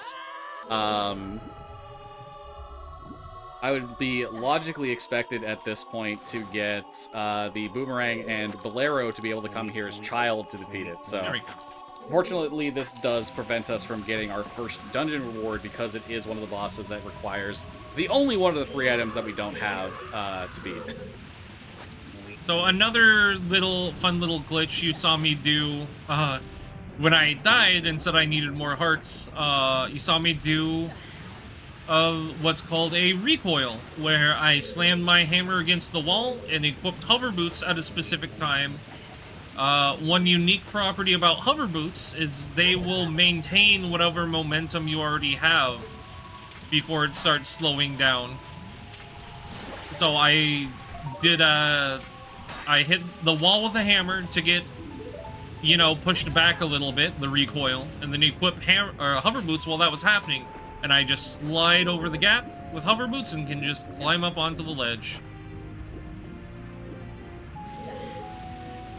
I would be logically expected at this point to get the Boomerang and Bolero to be able to come here as child to defeat it. So, fortunately, this does prevent us from getting our first dungeon reward because it is one of the bosses that requires the only one of the 3 items that we don't have to beat. So another fun little glitch you saw me do when I died and said I needed more hearts, you saw me do what's called a recoil, where I slammed my hammer against the wall and equipped hover boots at a specific time. One unique property about hover boots is they will maintain whatever momentum you already have before it starts slowing down. So I hit the wall with a hammer to get, you know, pushed back a little bit, the recoil, and then equip hover boots while that was happening. And I just slide over the gap with hover boots and can just climb up onto the ledge.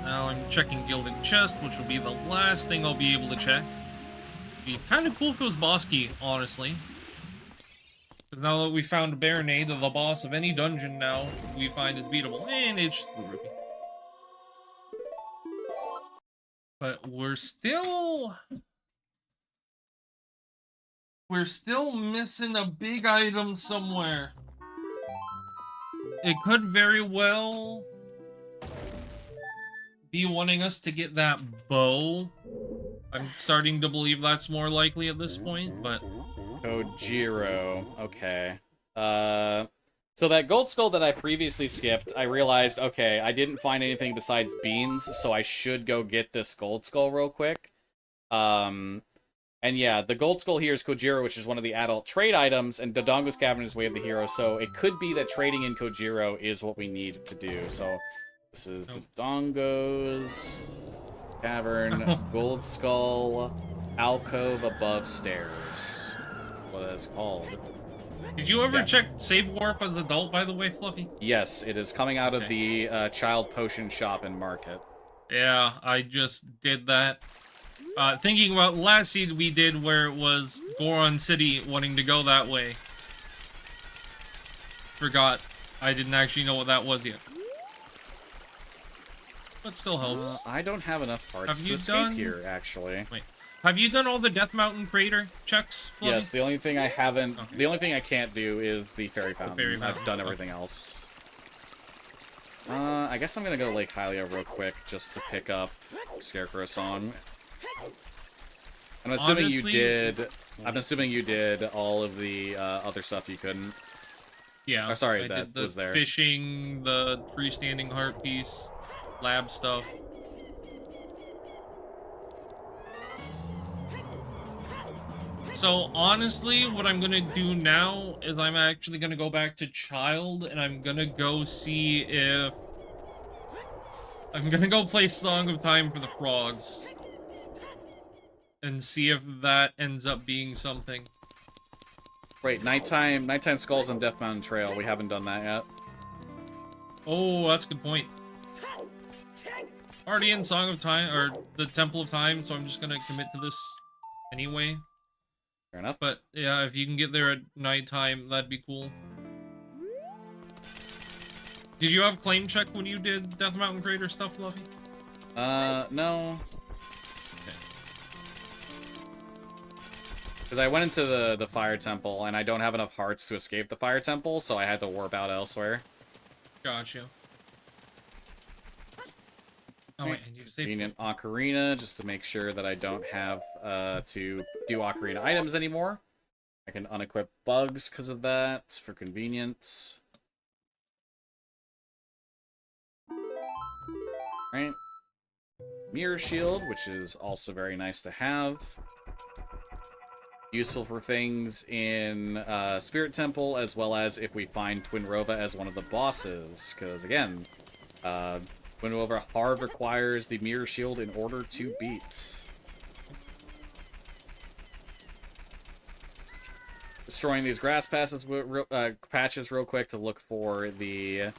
Now I'm checking Gilded Chest, which will be the last thing I'll be able to check. It'd be kind of cool if it was boss key, honestly. Because now that we found Baronade, the boss of any dungeon now we find is beatable. And it's just Blue Ruby. But we're still missing a big item somewhere. It could very well be wanting us to get that bow. I'm starting to believe that's more likely at this point, but... Kojiro. Okay. So that gold skull that I previously skipped, I realized, okay, I didn't find anything besides beans, so I should go get this gold skull real quick. And yeah, the gold skull here is Kojiro, which is one of the adult trade items, and Dodongo's Cavern is Way of the Hero, so it could be that trading in Kojiro is what we need to do. So this is Dodongo's Cavern, gold skull, alcove above stairs. What it's called. Did you ever check Save Warp as an adult, by the way, Fluffy? Yes, it is coming out of the child potion shop in Market. Yeah, I just did that. Thinking about last seed we did where it was Goron City wanting to go that way. Forgot. I didn't actually know what that was yet. But still helps. I don't have enough parts to escape here, actually. Wait. Have you done all the Death Mountain crater checks, Fluffy? Yes, the only thing I haven't... Okay. The only thing I can't do is the Fairy Fountain. I've done everything else. I guess I'm gonna go Lake Hylia real quick just to pick up Scarecrow Song. I'm assuming you did. I'm assuming you did all of the other stuff you couldn't. Yeah. Oh, sorry, I that did the was there. Fishing, the freestanding heart piece. lab stuff. So honestly, what I'm gonna do now is I'm actually gonna go back to Child, and I'm gonna go see if... I'm gonna go play Song of Time for the frogs. And see if that ends up being something. Wait, nighttime skulls on Death Mountain Trail. We haven't done that yet. Oh, that's a good point. Already in Song of Time, or the Temple of Time, so I'm just gonna commit to this anyway. Fair enough. But yeah, if you can get there at nighttime, that'd be cool. Did you have claim check when you did Death Mountain Crater stuff, Fluffy? No. Because I went into the Fire Temple, and I don't have enough hearts to escape the Fire Temple, so I had to warp out elsewhere. Gotcha. Oh, wait, and you saved... Convenient Ocarina, just to make sure that I don't have to do Ocarina items anymore. I can unequip bugs because of that, for convenience. Right. Mirror Shield, which is also very nice to have. Useful for things in Spirit Temple, as well as if we find Twin Rova as one of the bosses. Because, again, Twin Rova hard requires the Mirror Shield in order to beat. Destroying these grass patches real quick to look for the...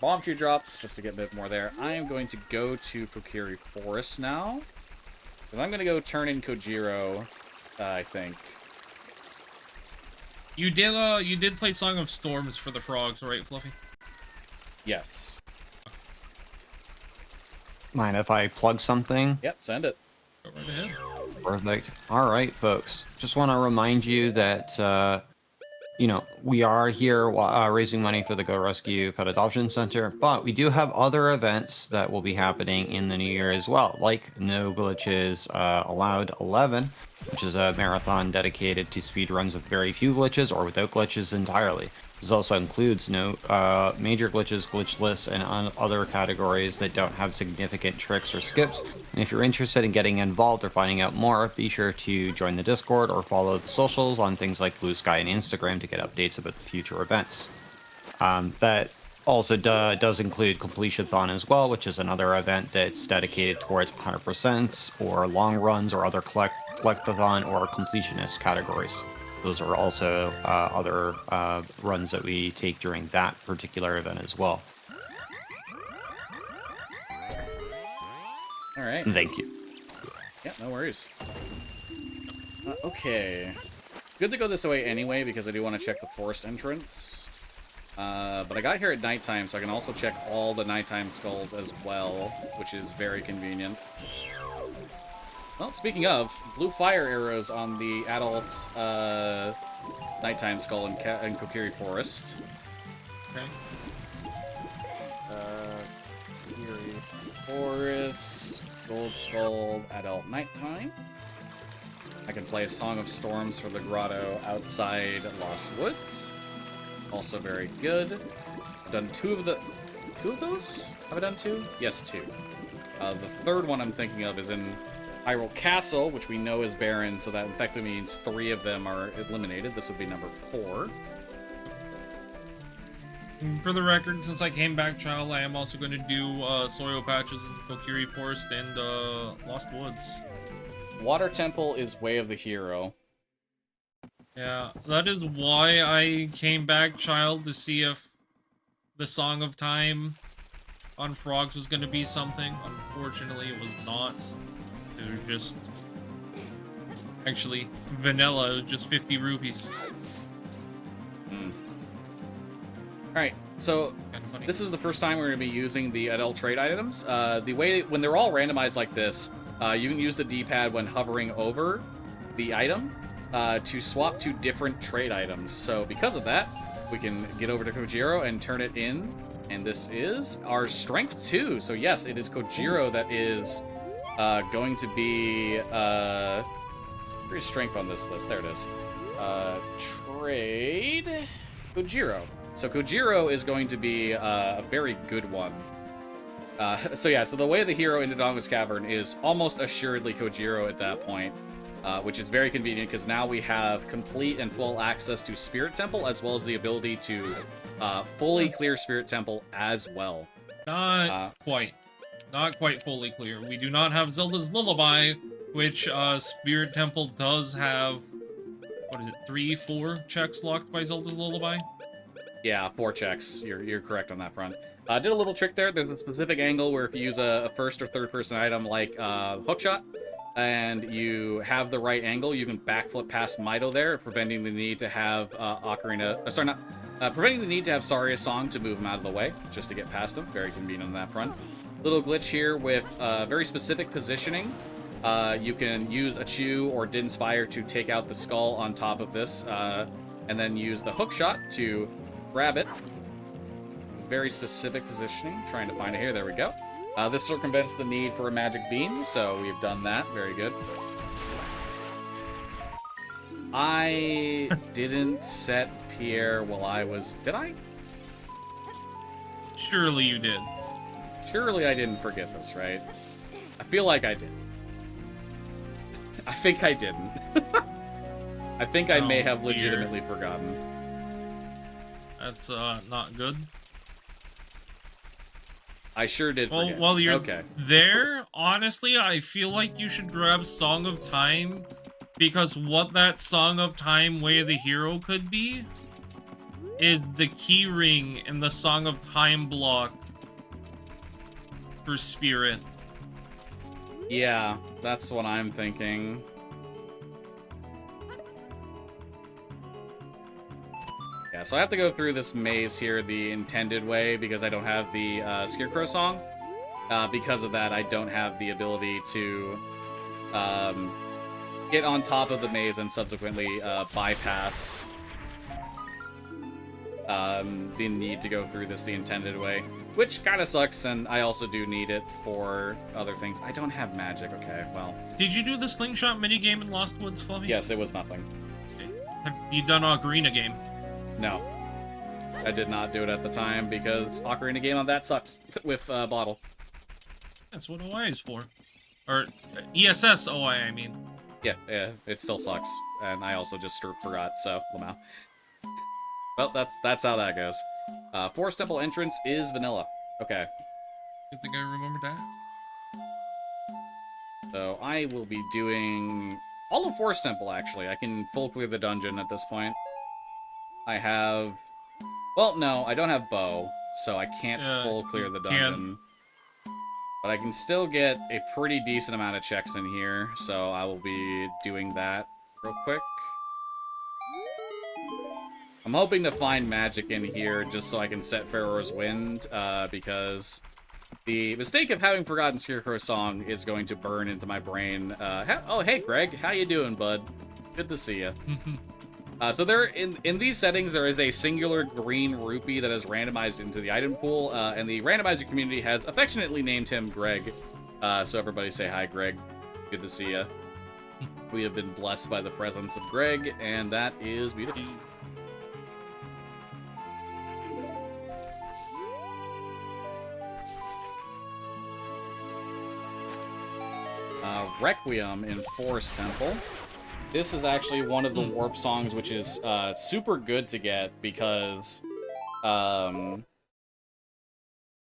bomb tree drops, just to get a bit more there. I am going to go to Kokiri Forest now. Because I'm going to go turn in Kojiro, I think. You did play Song of Storms for the frogs, right, Fluffy? Yes. Mind if I plug something? Yep, send it. Go right ahead. Perfect. All right, folks. Just want to remind you that, you know, we are here raising money for the Go Rescue Pet Adoption Center, but we do have other events that will be happening in the new year as well, like No Glitches Allowed 11, which is a marathon dedicated to speedruns with very few glitches or without glitches entirely. This also includes no major glitches, glitchless, and other categories that don't have significant tricks or skips. And if you're interested in getting involved or finding out more, be sure to join the Discord or follow the socials on things like Blue Sky and Instagram to get updates about the future events. That also does include Completion-thon as well, which is another event that's dedicated towards 100% or long runs or other collectathon or completionist categories. Those are also other runs that we take during that particular event as well. All right. Thank you. Yeah, no worries. Okay. Good to go this way anyway, because I do want to check the forest entrance. But I got here at nighttime, so I can also check all the nighttime skulls as well, which is very convenient. Well, speaking of, blue fire arrows on the adult nighttime skull in Kokiri Forest. Okay. Kokiri Forest, gold skull, adult nighttime. I can play a Song of Storms for the grotto outside Lost Woods. Also very good. I've done two of those? Have I done two? Yes, two. The third one I'm thinking of is in Hyrule Castle, which we know is barren, so that effectively means 3 of them are eliminated. This would be number 4. For the record, since I came back, Child, I am also going to do soil patches in Kokiri Forest and Lost Woods. Water Temple is Way of the Hero. Yeah, that is why I came back, Child, to see if the Song of Time on frogs was going to be something. Unfortunately, it was not. It was just... Actually, vanilla. It was just 50 rupees. Alright, so this is the first time we're going to be using the adult trade items. The way, when they're all randomized like this, you can use the D-pad when hovering over the item to swap to different trade items. So because of that, we can get over to Kojiro and turn it in. And this is our strength 2. So yes, it is Kojiro that is going to be... where's strength on this list? There it is. Trade... Kojiro. So Kojiro is going to be a very good one. So yeah, so the way the hero in Dodongo's Cavern is almost assuredly Kojiro at that point, which is very convenient because now we have complete and full access to Spirit Temple as well as the ability to fully clear Spirit Temple as well. Not quite. Not quite fully clear. We do not have Zelda's Lullaby, which Spirit Temple does have, what is it, 3, 4 checks locked by Zelda's Lullaby? Yeah, 4 checks. You're correct on that front. Did a little trick there. There's a specific angle where if you use a first or third person item like Hookshot, and you have the right angle, you can backflip past Mido there, preventing the need to have preventing the need to have Saria's Song to move him out of the way, just to get past him. Very convenient on that front. Little glitch here with very specific positioning. You can use a Chew or Din's Fire to take out the skull on top of this, and then use the Hookshot to grab it. Very specific positioning. Trying to find it here. There we go. This circumvents the need for a magic beam, so we've done that. Very good. I didn't set Pierre while I was... Did I? Surely you did. Surely I didn't forget this, right? I feel like I did. I think I didn't. I think I may have legitimately forgotten. That's not good. I sure did Well, forget. while you're okay. there, honestly, I feel like you should grab Song of Time, because what that Song of Time Way of the Hero could be is the key ring in the Song of Time block for Spirit. Yeah, that's what I'm thinking. Yeah, so I have to go through this maze here the intended way because I don't have the Scarecrow song. Because of that, I don't have the ability to get on top of the maze and subsequently bypass the need to go through this the intended way. Which kind of sucks, and I also do need it for other things. I don't have magic, okay, well. Did you do the slingshot minigame in Lost Woods, Fluffy? Yes, it was nothing. Have you done Ocarina game? No. I did not do it at the time because Ocarina game on that sucks with Bottle. That's what OI is for. Or ESS OI, I mean. Yeah, it still sucks. And I also just forgot, so, Lamau. Well, that's how that goes. Forest Temple entrance is vanilla. Okay. I think I remembered that. So I will be doing all of Forest Temple, actually. I can full clear the dungeon at this point. I have... Well, no, I don't have bow, so I can't full clear the dungeon. But I can still get a pretty decent amount of checks in here, so I will be doing that real quick. I'm hoping to find magic in here just so I can set Pharaoh's Wind, because the mistake of having forgotten Scarecrow's Song is going to burn into my brain. Oh, hey, Greg. How you doing, bud? Good to see you. So there, in these settings, there is a singular green rupee that is randomized into the item pool, and the randomizer community has affectionately named him Greg. So everybody say hi, Greg. Good to see you. We have been blessed by the presence of Greg, and that is beautiful. Requiem in Forest Temple. This is actually one of the warp songs, which is super good to get because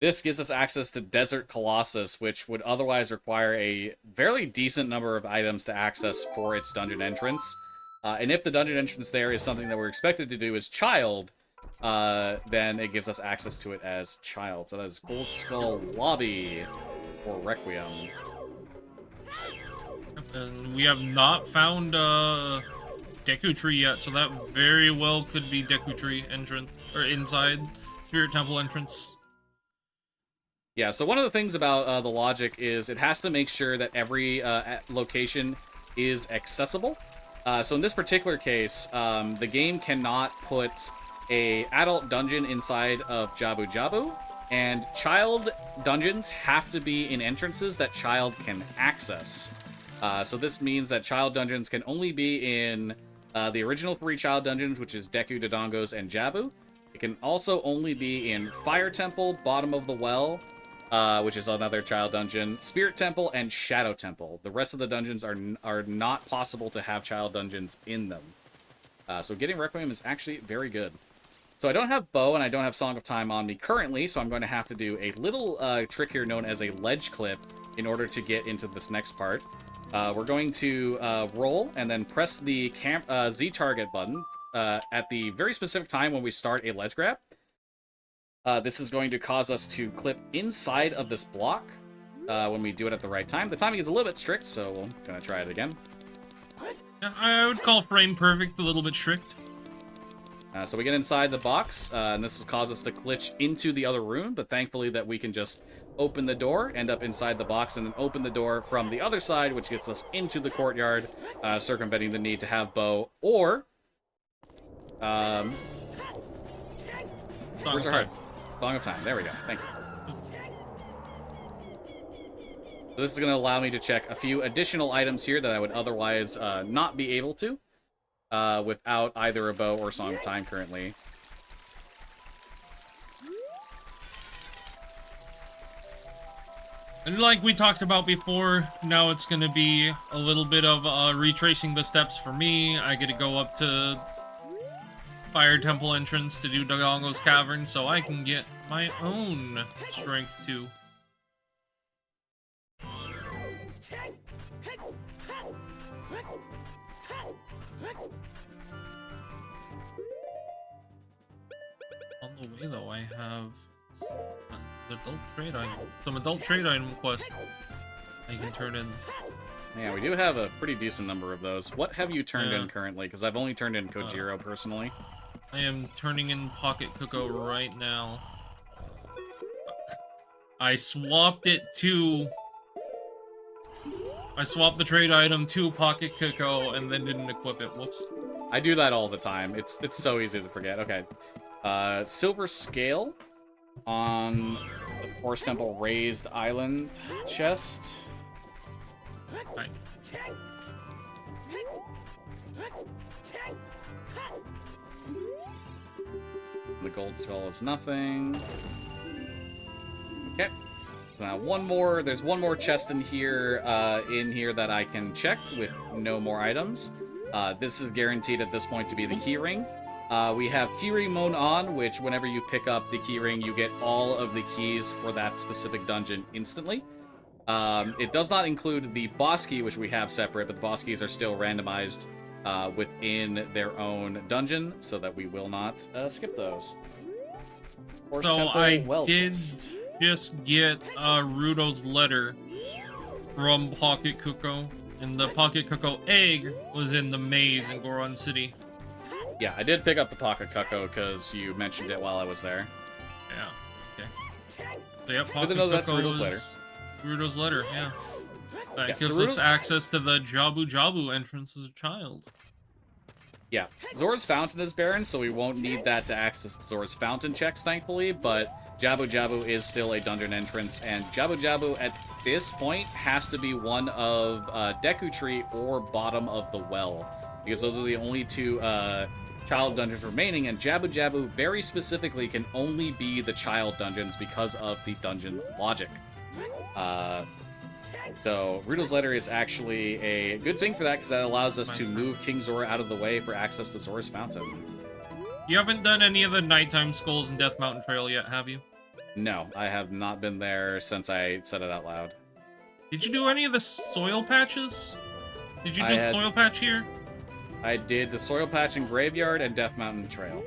this gives us access to Desert Colossus, which would otherwise require a fairly decent number of items to access for its dungeon entrance. And if the dungeon entrance there is something that we're expected to do as Child, then it gives us access to it as Child. So that is Gold Skull Lobby for Requiem. And we have not found Deku Tree yet, so that very well could be Deku Tree entrance, or inside Spirit Temple entrance. Yeah, so one of the things about the logic is it has to make sure that every location is accessible. So in this particular case, the game cannot put a adult dungeon inside of Jabu Jabu, and child dungeons have to be in entrances that child can access. So this means that child dungeons can only be in the original 3 child dungeons, which is Deku, Dodongos, and Jabu. It can also only be in Fire Temple, Bottom of the Well, which is another child dungeon, Spirit Temple, and Shadow Temple. The rest of the dungeons are not possible to have child dungeons in them. So getting Requiem is actually very good. So I don't have Bow and I don't have Song of Time on me currently, so I'm going to have to do a little trick here known as a ledge clip in order to get into this next part. We're going to roll and then press the Z target button at the very specific time when we start a ledge grab. This is going to cause us to clip inside of this block when we do it at the right time. The timing is a little bit strict, so we're going to try it again. Yeah, I would call frame perfect a little bit strict. So we get inside the box, and this will cause us to glitch into the other room, but thankfully that we can just open the door, end up inside the box, and then open the door from the other side, which gets us into the courtyard, circumventing the need to have Bow, or... Song where's of our Time. Song of Time. There we go. Thank you. So this is going to allow me to check a few additional items here that I would otherwise not be able to without either a Bow or Song of Time currently. And like we talked about before, now it's going to be a little bit of retracing the steps for me. I get to go up to Fire Temple entrance to do Dodongo's Cavern, so I can get my own strength too. On the way though, I have some adult trade item quest I can turn in. Yeah, we do have a pretty decent number of those. What have you turned in currently? Because I've only turned in Kojiro personally. I am turning in Pocket Cocoa right now. I swapped the trade item to Pocket Cocoa and then didn't equip it. Whoops. I do that all the time. It's so easy to forget. Okay. Silver Scale on the Forest Temple Raised Island chest. Right. The gold skull is nothing. Okay. So now there's one more chest in here that I can check with no more items. This is guaranteed at this point to be the keyring. We have Keyring Mode on, which whenever you pick up the keyring, you get all of the keys for that specific dungeon instantly. It does not include the boss key, which we have separate, but the boss keys are still randomized within their own dungeon, so that we will not skip those. Forest So Temple I well did chest. just get Rudo's letter from Pocket Cocoa, and the Pocket Cocoa egg was in the maze in Goron City. Yeah, I did pick up the Pocket Cocoa because you mentioned it while I was there. Yeah, okay. So yeah, Pocket to know that's Cocoa Rudo's is letter. Rudo's letter, yeah. That Yeah, gives so us access to the Jabu Jabu entrance as a child. Yeah, Zora's Fountain is barren, so we won't need that to access Zora's Fountain checks, thankfully, but Jabu Jabu is still a dungeon entrance, and Jabu Jabu at this point has to be one of Deku Tree or Bottom of the Well, because those are the only two child dungeons remaining, and Jabu Jabu very specifically can only be the child dungeons because of the dungeon logic. So Rudo's letter is actually a good thing for that, because that allows us to move King Zora out of the way for access to Zora's Fountain. You haven't done any of the nighttime skulls in Death Mountain Trail yet, have you? No, I have not been there since I said it out loud. Did you do any of the soil patches? Did you do the soil patch here? I did the soil patch in Graveyard and Death Mountain Trail.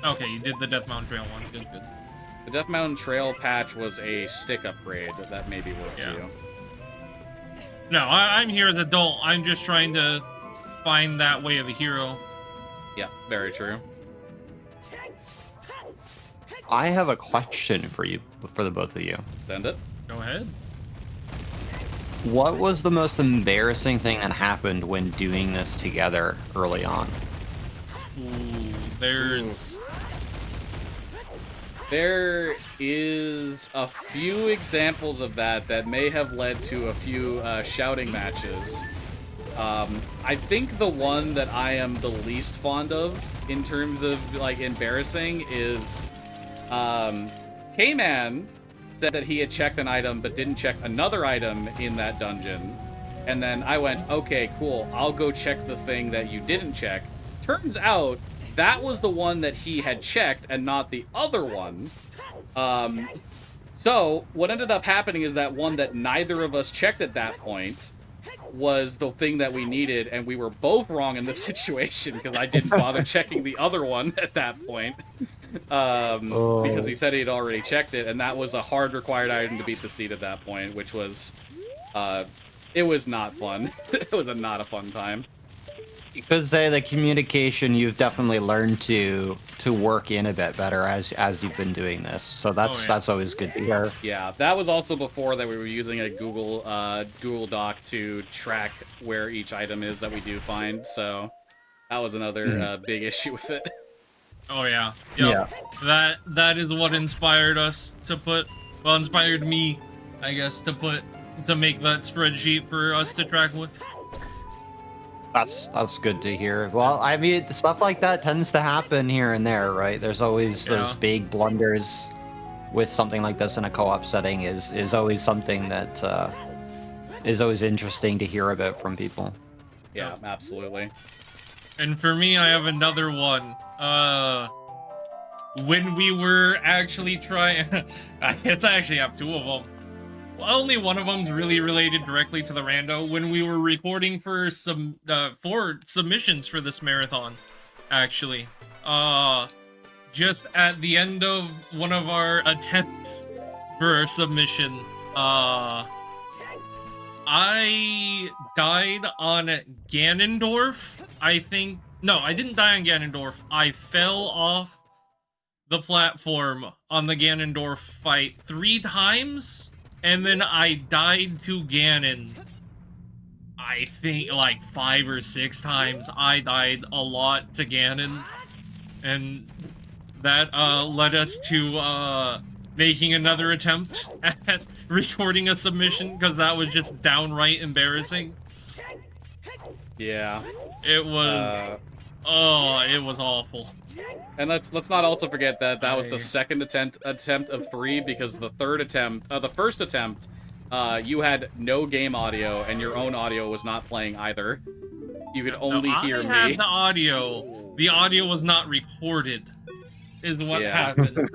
Okay, you did the Death Mountain Trail one. Good, good. The Death Mountain Trail patch was a stick upgrade that maybe worked too. No, I'm here as adult. I'm just trying to find that way of the hero. Yeah, very true. I have a question for you, for the both of you. Send it. Go ahead. What was the most embarrassing thing that happened when doing this together early on? Ooh, there's... There is a few examples of that may have led to a few shouting matches. I think the one that I am the least fond of in terms of like embarrassing is Kman said that he had checked an item but didn't check another item in that dungeon. And then I went, okay, cool, I'll go check the thing that you didn't check. Turns out that was the one that he had checked and not the other one. So what ended up happening is that one that neither of us checked at that point was the thing that we needed, and we were both wrong in this situation because I didn't bother checking the other one at that point. Because he said he had already checked it, and that was a hard required item to beat the seed at that point, which was, it was not fun. It was not a fun time. You could say the communication you've definitely learned to work in a bit better as you've been doing this. So that's always good to hear. Yeah, that was also before that we were using a Google Doc to track where each item is that we do find. So that was another big issue with it. Oh yeah. Yep. Yeah. That is what inspired us to inspired me, I guess, to make that spreadsheet for us to track with. That's good to hear. Well, I mean, stuff like that tends to happen here and there, right? There's always those big blunders with something like this in a co-op setting is always something that is always interesting to hear about from people. Yeah, absolutely. And for me, I have another one. When we were actually trying... I guess I actually have two of them. Well, only one of them's really related directly to the rando. When we were recording for some for submissions for this marathon, actually. Just at the end of one of our attempts for submission, I died on Ganondorf, I think. No, I didn't die on Ganondorf. I fell off the platform on the Ganondorf fight 3 times, and then I died to Ganon, I think, like 5 or 6 times. I died a lot to Ganon, and that led us to making another attempt at recording a submission, because that was just downright embarrassing. Yeah. It was... it was awful. And let's not also forget that that was the second attempt of 3, because the first attempt, you had no game audio, and your own audio was not playing either. You could only hear me. I had the audio. The audio was not recorded, is what happened.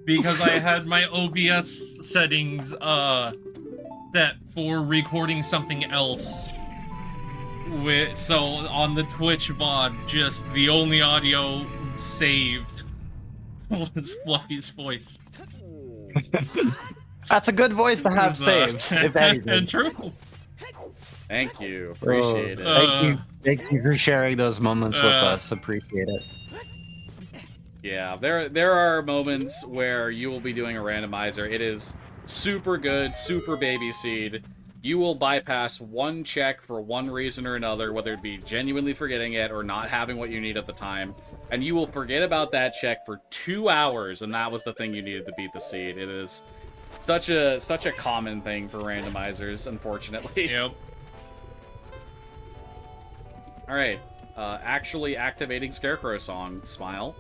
Because I had my OBS settings set for recording something else. So on the Twitch mod, just the only audio saved was Fluffy's voice. That's a good voice to have saved, if anything. True. Thank you. Appreciate it. Thank you for sharing those moments with us. Appreciate it. Yeah, there are moments where you will be doing a randomizer. It is super good, super baby seed. You will bypass one check for one reason or another, whether it be genuinely forgetting it or not having what you need at the time, and you will forget about that check for 2 hours, and that was the thing you needed to beat the seed. It is such a common thing for randomizers, unfortunately. Yep. All right, actually activating Scarecrow song. Smile.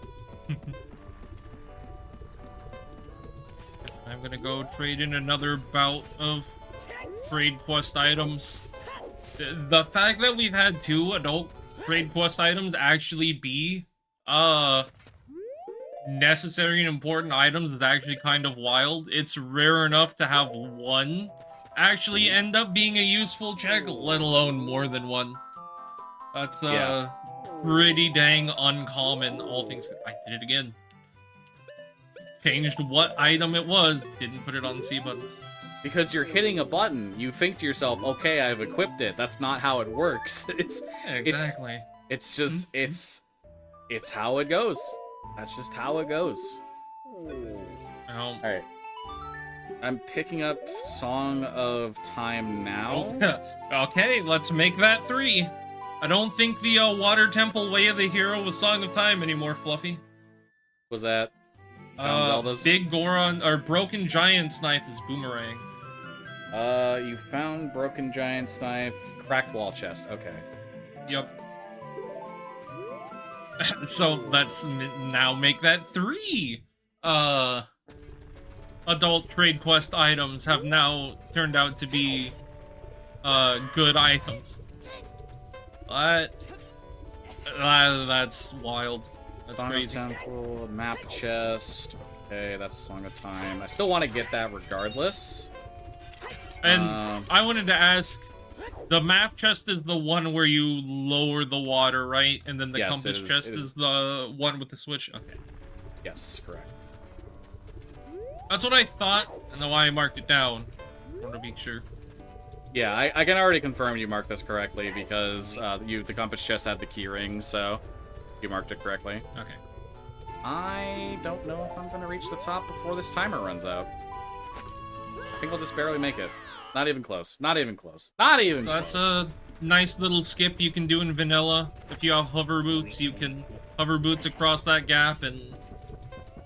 I'm gonna go trade in another bout of trade quest items. The fact that we've had 2 adult trade quest items actually be necessary and important items is actually kind of wild. It's rare enough to have 1 actually end up being a useful check, let alone more than 1. That's pretty dang uncommon, all things... I did it again. Changed what item it was, didn't put it on the C button. Because you're hitting a button, you think to yourself, okay, I've equipped it. That's not how it works. Exactly. It's just, it's how it goes. That's just how it goes. Alright. I'm picking up Song of Time now. Okay, let's make that 3. I don't think the Water Temple Way of the Hero was Song of Time anymore, Fluffy. Was that Zelda's? Big Goron, or Broken Giant's Knife is Boomerang. You found Broken Giant's Knife, Cracked Wall Chest, okay. Yep. So let's now make that 3. adult trade quest items have now turned out to be good items. That's wild. That's Song crazy. of Temple, map chest. Okay, that's Song of Time. I still want to get that regardless. And I wanted to ask, the map chest is the one where you lower the water, right? And then the Yes, compass chest is the one with the switch? Okay. Yes, correct. That's what I thought, and then why I marked it down. I want to be sure. Yeah, I can already confirm you marked this correctly because the compass chest had the key ring, so you marked it correctly. Okay. I don't know if I'm going to reach the top before this timer runs out. I think I'll just barely make it. Not even close. Not even close. Not even That's close. a nice little skip you can do in vanilla. If you have hover boots, you can hover boots across that gap, and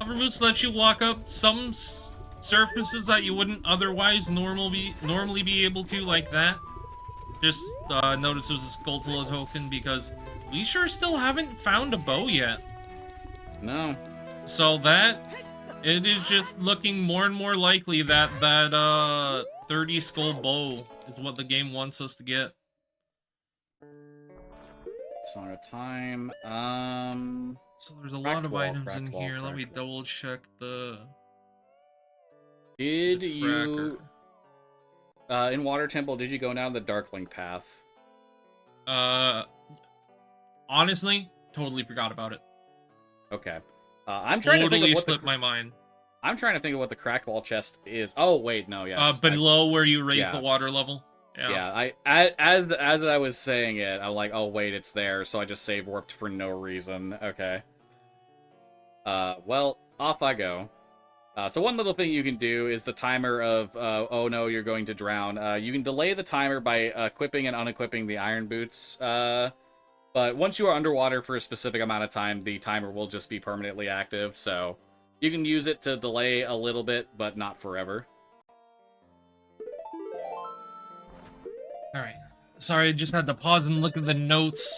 hover boots let you walk up some surfaces that you wouldn't otherwise normally be able to, like that. Just notice it was a Skulltula token because we sure still haven't found a bow yet. No. So it is just looking more and more likely that 30 skull bow is what the game wants us to get. Song of Time. So there's a lot of items in cracked wall, here. Let me cracked wall. double check the... Did the you... in Water Temple, did you go down the Darkling path? Honestly, totally forgot about it. Okay. I'm trying to think Totally of what slipped my mind. I'm trying to think of what the cracked wall chest is. Oh wait, no, yes. Below where you raise yeah. the water level. Yeah, as I was saying it, I'm like, oh wait, it's there, so I just save warped for no reason. Okay. Well, off I go. So one little thing you can do is the timer of, oh no, you're going to drown. You can delay the timer by equipping and unequipping the iron boots. But once you are underwater for a specific amount of time, the timer will just be permanently active, so you can use it to delay a little bit, but not forever. Alright. Sorry, I just had to pause and look at the notes.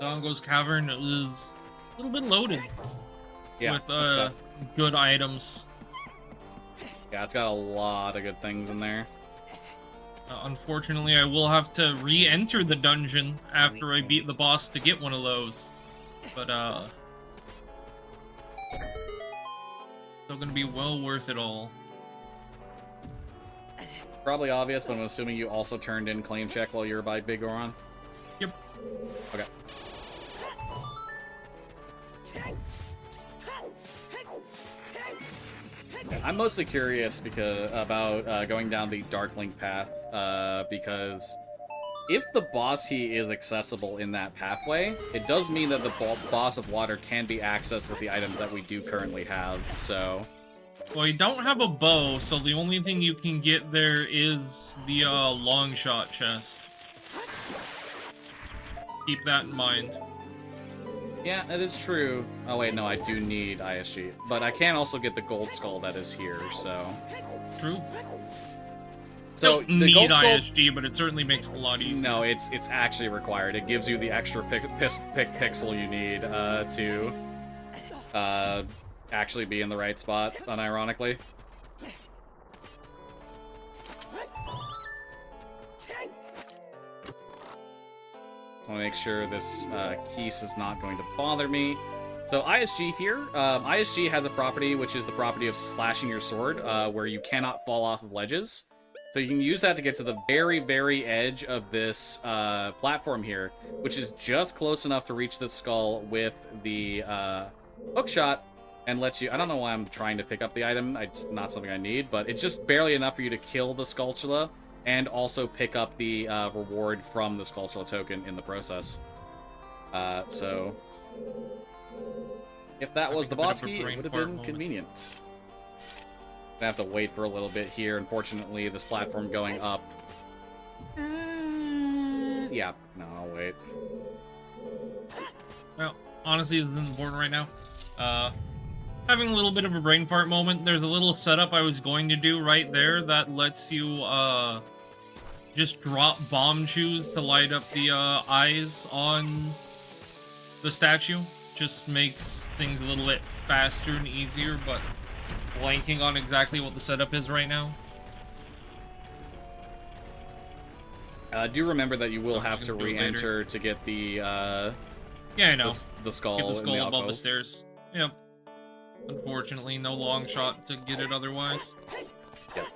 Dongo's Cavern, it was a little bit loaded. Yeah, With good items. Yeah, it's got a lot of good things in there. Unfortunately, I will have to re-enter the dungeon after I beat the boss to get one of those. But, still gonna be well worth it all. Probably obvious, but I'm assuming you also turned in claim check while you were by Big Goron? Yep. Okay. I'm mostly curious about going down the Darkling path, because if the boss key is accessible in that pathway, it does mean that the boss of water can be accessed with the items that we do currently have, so... Well, you don't have a bow, so the only thing you can get there is the long shot chest. Keep that in mind. Yeah, that is true. Oh wait, no, I do need ISG. But I can also get the gold skull that is here, so... True. So, Don't the need gold skull... ISG, but it certainly makes it a lot easier. No, it's actually required. It gives you the extra pixel you need to actually be in the right spot, unironically. I want to make sure this Keese is not going to bother me. So ISG here, ISG has a property which is the property of splashing your sword, where you cannot fall off of ledges. So you can use that to get to the very, very edge of this platform here, which is just close enough to reach the skull with the hookshot, and lets you... I don't know why I'm trying to pick up the item. It's not something I need, but it's just barely enough for you to kill the Skulltula and also pick up the reward from the Skulltula token in the process. So... if that was the boss key, it would have been convenient. I have to wait for a little bit here. Unfortunately, this platform going up... yeah, no, I'll wait. Well, honestly, this isn't important right now. Having a little bit of a brain fart moment. There's a little setup I was going to do right there that lets you, just drop bomb shoes to light up the, eyes on the statue. Just makes things a little bit faster and easier, but blanking on exactly what the setup is right now. Do remember that you will I'm just have to gonna do it re-enter to get the Yeah, I know. the skull. Get the in skull above the alcove. stairs. Yep. Unfortunately, no long shot to get it otherwise. Yep.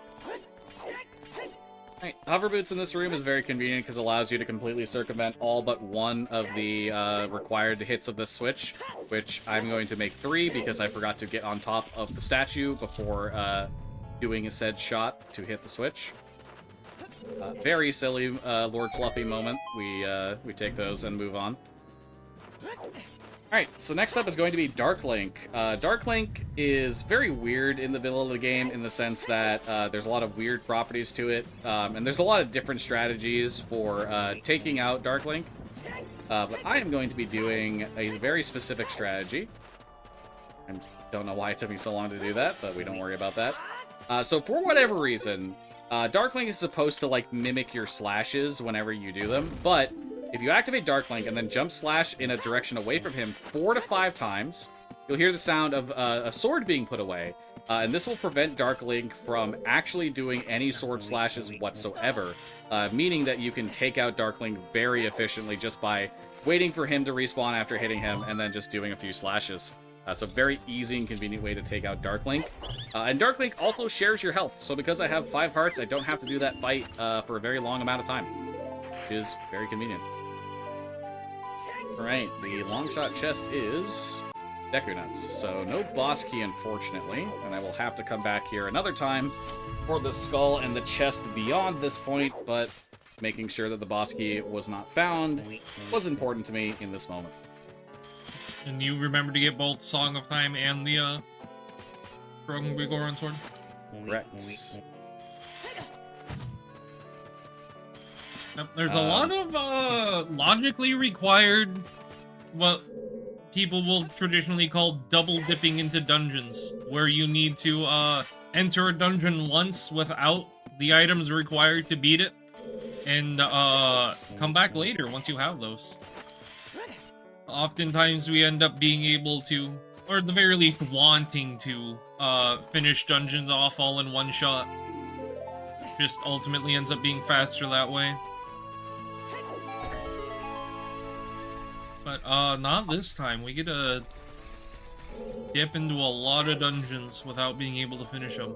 Alright, hover boots in this room is very convenient because it allows you to completely circumvent all but one of the required hits of this switch, which I'm going to make 3 because I forgot to get on top of the statue before doing a said shot to hit the switch. Very silly LordFluffy moment. We take those and move on. Alright, so next up is going to be Dark Link. Dark Link is very weird in the middle of the game in the sense that there's a lot of weird properties to it, and there's a lot of different strategies for taking out Dark Link. But I am going to be doing a very specific strategy. I don't know why it took me so long to do that, but we don't worry about that. So for whatever reason, Dark Link is supposed to like mimic your slashes whenever you do them, but if you activate Dark Link and then jump slash in a direction away from him 4 to 5 times, you'll hear the sound of a sword being put away. And this will prevent Dark Link from actually doing any sword slashes whatsoever, meaning that you can take out Dark Link very efficiently just by waiting for him to respawn after hitting him and then just doing a few slashes. It's a very easy and convenient way to take out Dark Link. And Dark Link also shares your health, so because I have 5 hearts, I don't have to do that fight for a very long amount of time, which is very convenient. Alright, the long shot chest is Deku Nuts, so no boss key, unfortunately, and I will have to come back here another time for the skull and the chest beyond this point, but making sure that the boss key was not found was important to me in this moment. And you remember to get both Song of Time and the Broken Bigoron sword? Correct. Yep, there's a lot of logically required, what people will traditionally call double dipping into dungeons, where you need to enter a dungeon once without the items required to beat it, and come back later once you have those. Oftentimes we end up being able to, or at the very least wanting to, finish dungeons off all in one shot. Just ultimately ends up being faster that way. But not this time. We get to dip into a lot of dungeons without being able to finish them.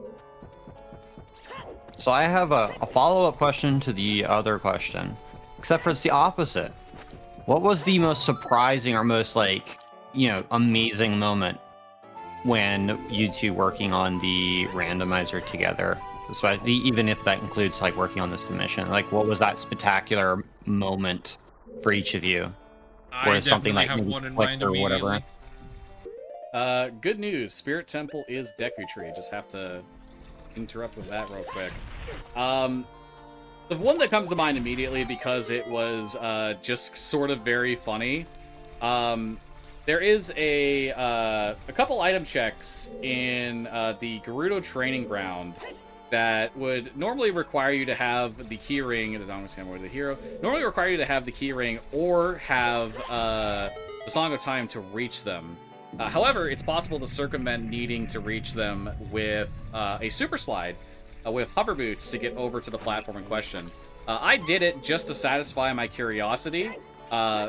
So I have a follow-up question to the other question, except for it's the opposite. What was the most surprising or most, like, you know, amazing moment when you two working on the randomizer together? So even if that includes, like, working on the submission, like, what was that spectacular moment for each of you? I something like have maybe one in clicked mind or whatever. immediately. Good news. Spirit Temple is Deku Tree. Just have to interrupt with that real quick. The one that comes to mind immediately, because it was just sort of very funny. There is a couple item checks in the Gerudo Training Ground that would normally require you to have the key ring, the Dominus Camera, the hero, normally require you to have the key ring or have the Song of Time to reach them. However, it's possible to circumvent needing to reach them with a super slide with hover boots to get over to the platform in question. I did it just to satisfy my curiosity.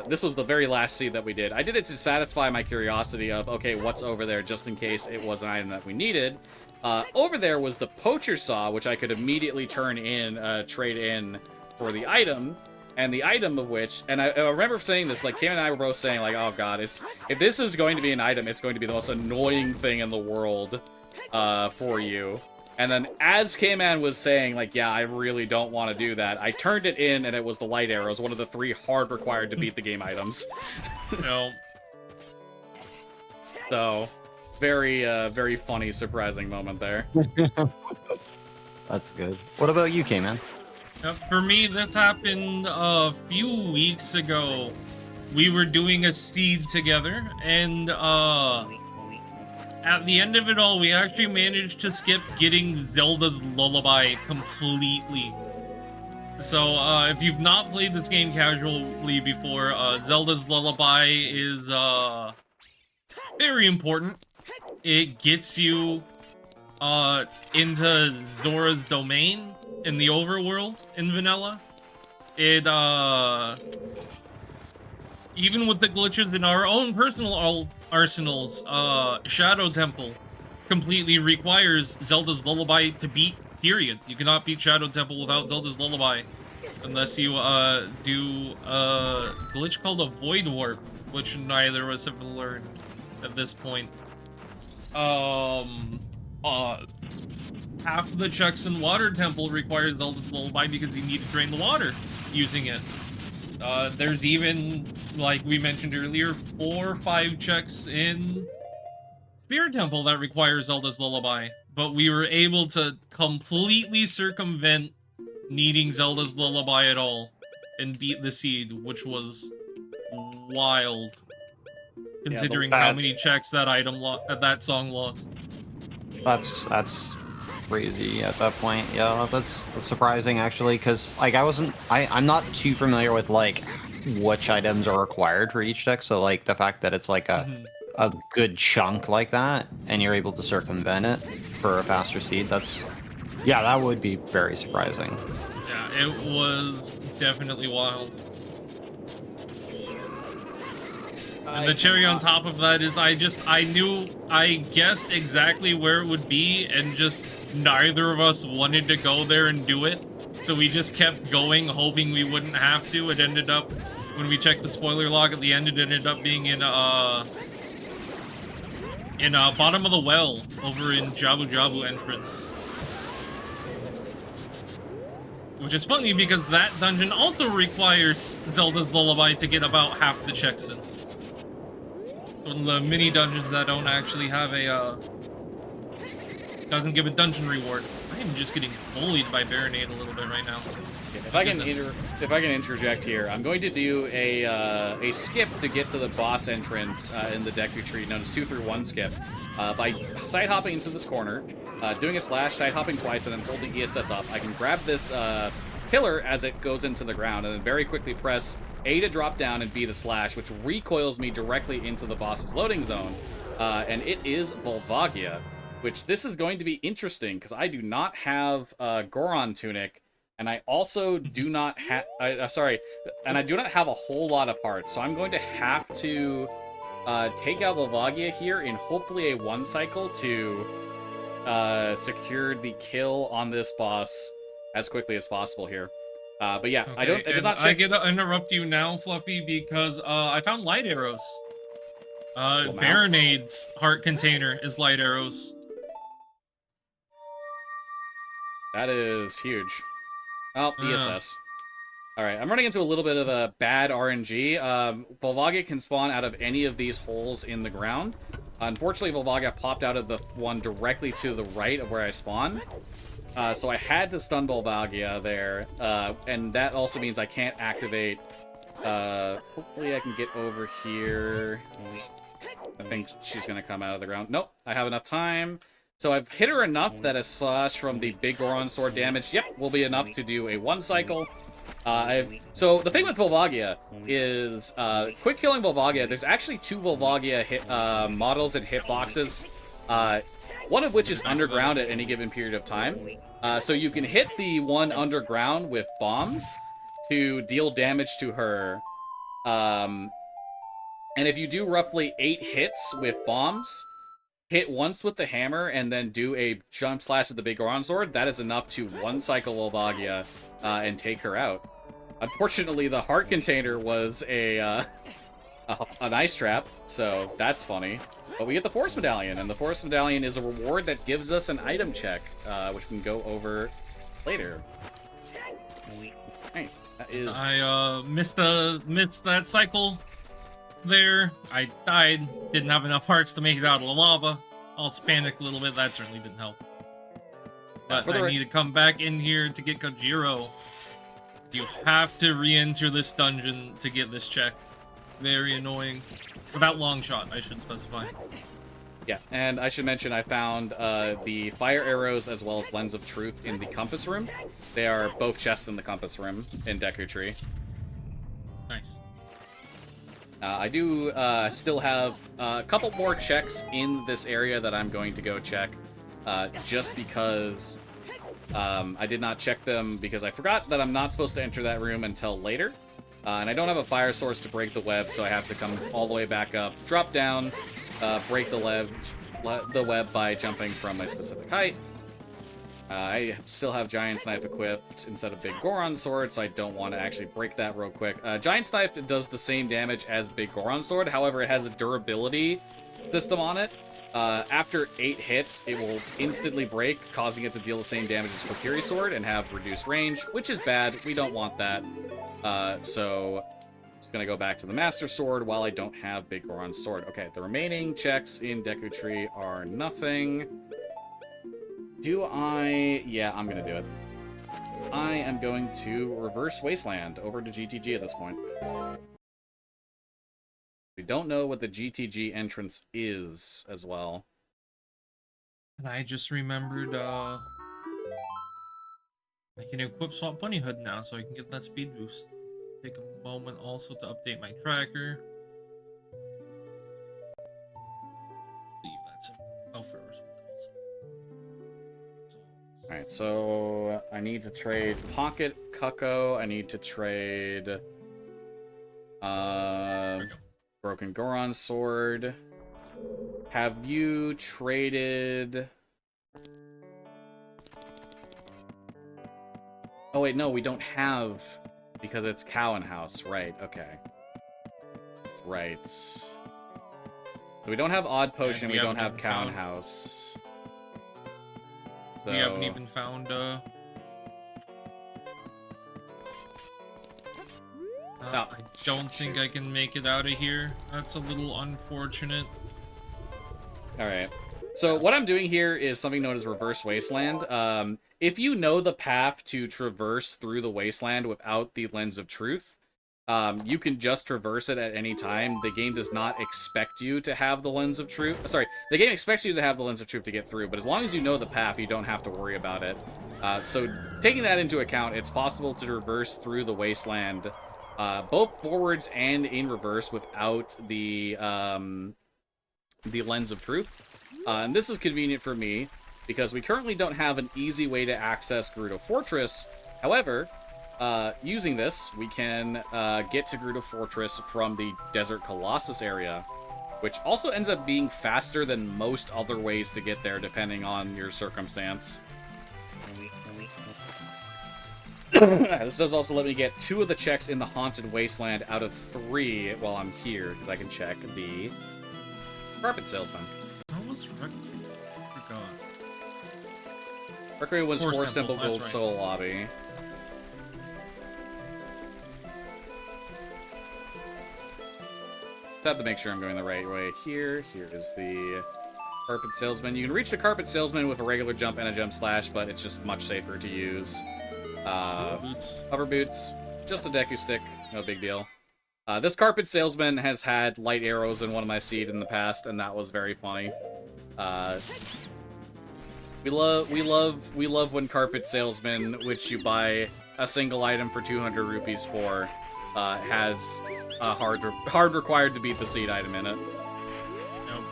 This was the very last seed that we did. I did it to satisfy my curiosity of, okay, what's over there, just in case it was an item that we needed. Over there was the Poacher Saw, which I could immediately turn in, trade in for the item. And the item of which, and I remember saying this, like, Cam and I were both saying, like, oh god, if this is going to be an item, it's going to be the most annoying thing in the world for you. And then as K-Man was saying, like, yeah, I really don't want to do that, I turned it in, and it was the light arrows, one of the 3 hard required to beat the game items. No. So, very, very funny, surprising moment there. That's good. What about you, K-Man? For me, this happened a few weeks ago. We were doing a seed together, and at the end of it all, we actually managed to skip getting Zelda's Lullaby completely. So, if you've not played this game casually before, Zelda's Lullaby is very important. It gets you into Zora's domain in the overworld in vanilla. It even with the glitches in our own personal arsenals, Shadow Temple completely requires Zelda's Lullaby to beat, period. You cannot beat Shadow Temple without Zelda's Lullaby. Unless you, do a glitch called a Void Warp, which neither of us have learned at this point. Half of the checks in Water Temple requires Zelda's Lullaby because you need to drain the water using it. There's even, like we mentioned earlier, 4 or 5 checks in Spirit Temple that requires Zelda's Lullaby. But we were able to completely circumvent needing Zelda's Lullaby at all and beat the seed, which was wild, considering how many checks that that song lost. That's crazy at that point. Yeah, that's surprising actually, because like I'm not too familiar with like which items are required for each deck. So like the fact that it's like a good chunk like that, and you're able to circumvent it for a faster seed, that would be very surprising. Yeah, it was definitely wild. And the cherry on top of that is I guessed exactly where it would be, and just neither of us wanted to go there and do it. So we just kept going, hoping we wouldn't have to. It ended up, when we checked the spoiler log at the end, it ended up being in bottom of the well over in Jabu Jabu entrance. Which is funny because that dungeon also requires Zelda's Lullaby to get about half the checks in. One of the mini dungeons that don't actually have a, doesn't give a dungeon reward. I am just getting bullied by Baronade a little bit right now. If I can interject here, I'm going to do a skip to get to the boss entrance in the deck retreat, known as 2-3-1 skip, by side hopping into this corner, doing a slash, side hopping twice, and then holding ESS up. I can grab this pillar as it goes into the ground, and then very quickly press A to drop down and B to slash, which recoils me directly into the boss's loading zone, and it is Volvagia, which this is going to be interesting because I do not have Goron Tunic. And I also do not have, and I do not have a whole lot of parts, so I'm going to have to take out Volvagia here in hopefully a 1 cycle to secure the kill on this boss as quickly as possible here. But yeah, okay, I did not check. I get to interrupt you now, Fluffy, because I found light arrows. Baronade's heart container is light arrows. That is huge. Oh, ESS. Alright, I'm running into a little bit of a bad RNG. Volvagia can spawn out of any of these holes in the ground. Unfortunately, Volvagia popped out of the one directly to the right of where I spawned. So I had to stun Volvagia there, and that also means I can't activate. Hopefully I can get over here. I think she's going to come out of the ground. Nope, I have enough time. So I've hit her enough that a slash from the big Goron sword damage, will be enough to do a 1 cycle. So the thing with Volvagia is, quick killing Volvagia, there's actually 2 Volvagia models and hitboxes, one of which is underground at any given period of time. So you can hit the one underground with bombs to deal damage to her. And if you do roughly 8 hits with bombs, hit once with the hammer, and then do a jump slash with the big Goron sword, that is enough to 1 cycle Volvagia and take her out. Unfortunately, the heart container was an ice trap, so that's funny. But we get the Force Medallion, and the Force Medallion is a reward that gives us an item check, which we can go over later. Hey, that is... I missed that cycle there. I died, didn't have enough hearts to make it out of the lava. Also panicked a little bit, that certainly didn't help. But I need to come back in here to get Kojiro. You have to re-enter this dungeon to get this check. Very annoying. Without long shot, I should specify. Yeah, and I should mention I found the fire arrows as well as Lens of Truth in the compass room. They are both chests in the compass room in Deku Tree. Nice. I do still have a couple more checks in this area that I'm going to go check. just because I did not check them because I forgot that I'm not supposed to enter that room until later. And I don't have a fire source to break the web, so I have to come all the way back up, drop down, break the web by jumping from a specific height. I still have Giant's Knife equipped instead of Big Goron's Sword, so I don't want to actually break that real quick. Giant's Knife does the same damage as Big Goron's Sword, however, it has a durability system on it. After 8 hits, it will instantly break, causing it to deal the same damage as Kokiri's Sword and have reduced range, which is bad. We don't want that. So just gonna go back to the Master Sword while I don't have Big Goron's Sword. Okay, the remaining checks in Deku Tree are nothing. Do I... Yeah, I'm gonna do it. I am going to reverse Wasteland over to GTG at this point. We don't know what the GTG entrance is as well. And I just remembered, I can equip Swamp Bunny Hood now, so I can get that speed boost. Take a moment also to update my tracker. Leave that simple. Oh, for also. Alright, so I need to trade Pocket Cucko. I need to trade Broken Goron's Sword. Have you traded... Oh wait, no, we don't have... Because it's Cowan House, right, okay. Right. So we don't have Odd Potion, we don't have Cowan House. So... We haven't even found, Oh, I don't think I can make it out of here. That's a little unfortunate. Alright. So what I'm doing here is something known as Reverse Wasteland. If you know the path to traverse through the wasteland without the Lens of Truth, you can just traverse it at any time. The game does not expect you to have the Lens of Truth. Sorry, the game expects you to have the Lens of Truth to get through, but as long as you know the path, you don't have to worry about it. So taking that into account, it's possible to traverse through the wasteland both forwards and in reverse without the Lens of Truth. And this is convenient for me, because we currently don't have an easy way to access Gerudo Fortress. However, using this, we can get to Gerudo Fortress from the Desert Colossus area, which also ends up being faster than most other ways to get there, depending on your circumstance. This does also let me get 2 of the checks in the Haunted Wasteland out of 3 while I'm here, because I can check the Carpet Salesman. How was Requiem was Force Temple that's Gold right. Soul Lobby. Just have to make sure I'm going the right way here. Here is the Carpet Salesman. You can reach the Carpet Salesman with a regular jump and a jump slash, but it's just much safer to use hover boots. Just a Deku Stick, no big deal. This Carpet Salesman has had light arrows in one of my seed in the past, and that was very funny. We love when Carpet Salesman, which you buy a single item for 200 rupees for, has a hard required to beat the seed item in it. Nope.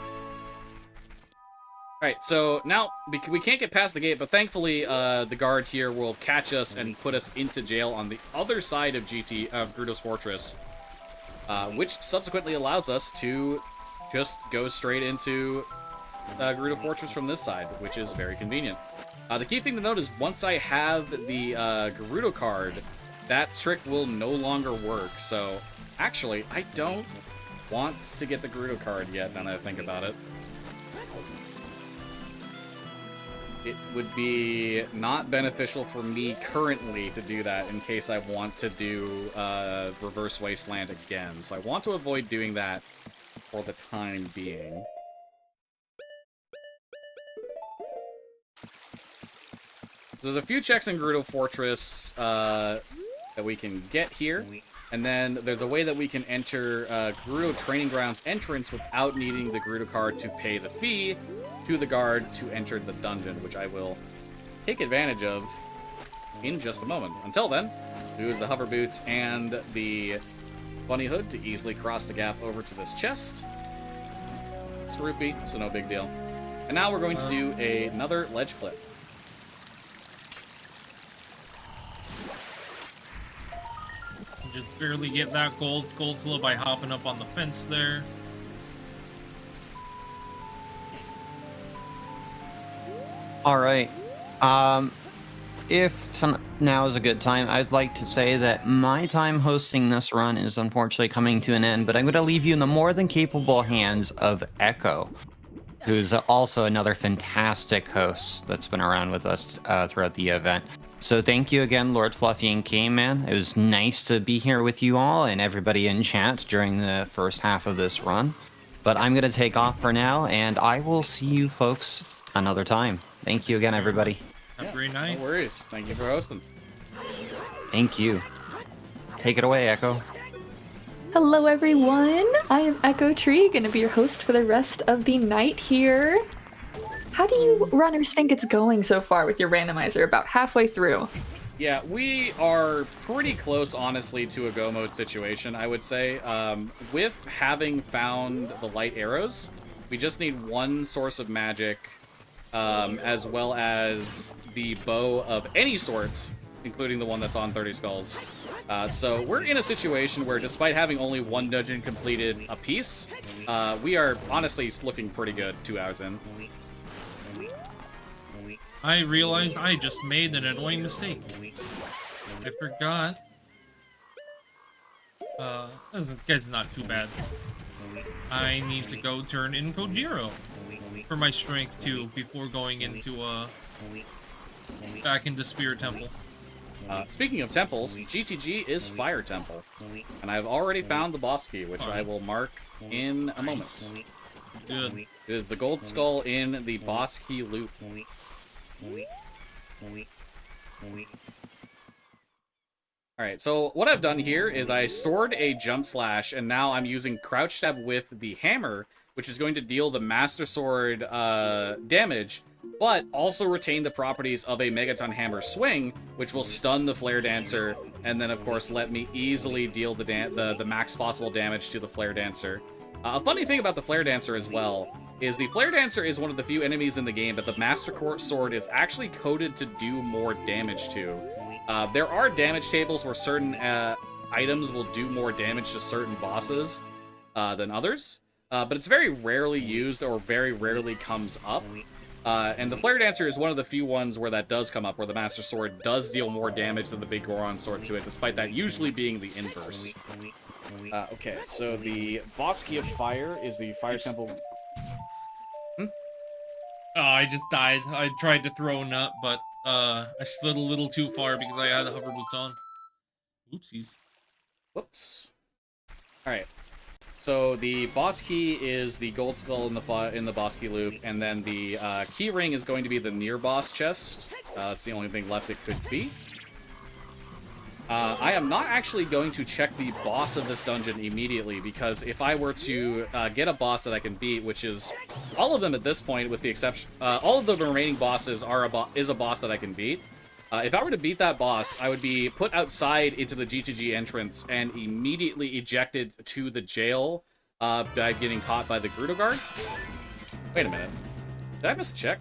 Alright, so now we can't get past the gate, but thankfully the guard here will catch us and put us into jail on the other side of Gerudo's Fortress, which subsequently allows us to just go straight into Gerudo Fortress from this side, which is very convenient. The key thing to note is once I have the Gerudo card, that trick will no longer work. So actually, I don't want to get the Gerudo card yet, now that I think about it. It would be not beneficial for me currently to do that in case I want to do Reverse Wasteland again. So I want to avoid doing that for the time being. So there's a few checks in Gerudo Fortress that we can get here. And then there's a way that we can enter Gerudo Training Grounds entrance without needing the Gerudo card to pay the fee to the guard to enter the dungeon, which I will take advantage of in just a moment. Until then, use the hover boots and the bunny hood to easily cross the gap over to this chest. It's rupee, so no big deal. And now we're going to do another ledge clip. Just barely get that gold Skulltula by hopping up on the fence there. All right. If now is a good time, I'd like to say that my time hosting this run is unfortunately coming to an end, but I'm going to leave you in the more than capable hands of Echo, who's also another fantastic host that's been around with us throughout the event. So thank you again, LordFluffy and kman. It was nice to be here with you all and everybody in chat during the first half of this run. But I'm going to take off for now, and I will see you folks another time. Thank you again, everybody. Have a great night. No worries. Thank you for hosting. Thank you. Take it away, Echo. Hello everyone, I am Echo Tree, gonna be your host for the rest of the night here. How do you runners think it's going so far with your randomizer? About halfway through. Yeah, we are pretty close, honestly, to a go mode situation, I would say. With having found the light arrows, we just need one source of magic, as well as the bow of any sort, including the one that's on 30 Skulls. So we're in a situation where, despite having only one dungeon completed apiece, we are honestly looking pretty good 2 hours in. I realized I just made an annoying mistake. I forgot. This is not too bad. I need to go turn in Kojiro for my strength 2 before going into back into Spirit Temple. Speaking of temples, GTG is Fire Temple, and I've already found the boss key, which I will mark in a moment. Good. It is the gold skull in the boss key loop. Alright, so what I've done here is I stored a jump slash, and now I'm using crouch stab with the hammer, which is going to deal the Master Sword damage, but also retain the properties of a Megaton Hammer swing, which will stun the Flare Dancer, and then of course let me easily deal the max possible damage to the Flare Dancer. A funny thing about the Flare Dancer as well is the Flare Dancer is one of the few enemies in the game that the Master Sword is actually coded to do more damage to. There are damage tables where certain items will do more damage to certain bosses than others, but it's very rarely used or very rarely comes up. And the Flare Dancer is one of the few ones where that does come up, where the Master Sword does deal more damage than the Big Goron Sword to it, despite that usually being the inverse. Okay, so the boss key of fire is the Fire Temple. Oh, I just died. I tried to throw a nut, but I slid a little too far because I had the hover boots on. Oopsies. Whoops. Alright. So the boss key is the gold skull in the boss key loop, and then the key ring is going to be the near boss chest. That's the only thing left it could be. I am not actually going to check the boss of this dungeon immediately, because if I were to get a boss that I can beat, which is all of them at this point, with the exception, all of the remaining bosses is a boss that I can beat. If I were to beat that boss, I would be put outside into the GTG entrance and immediately ejected to the jail by getting caught by the Grudo Guard. Wait a minute. Did I miss a check?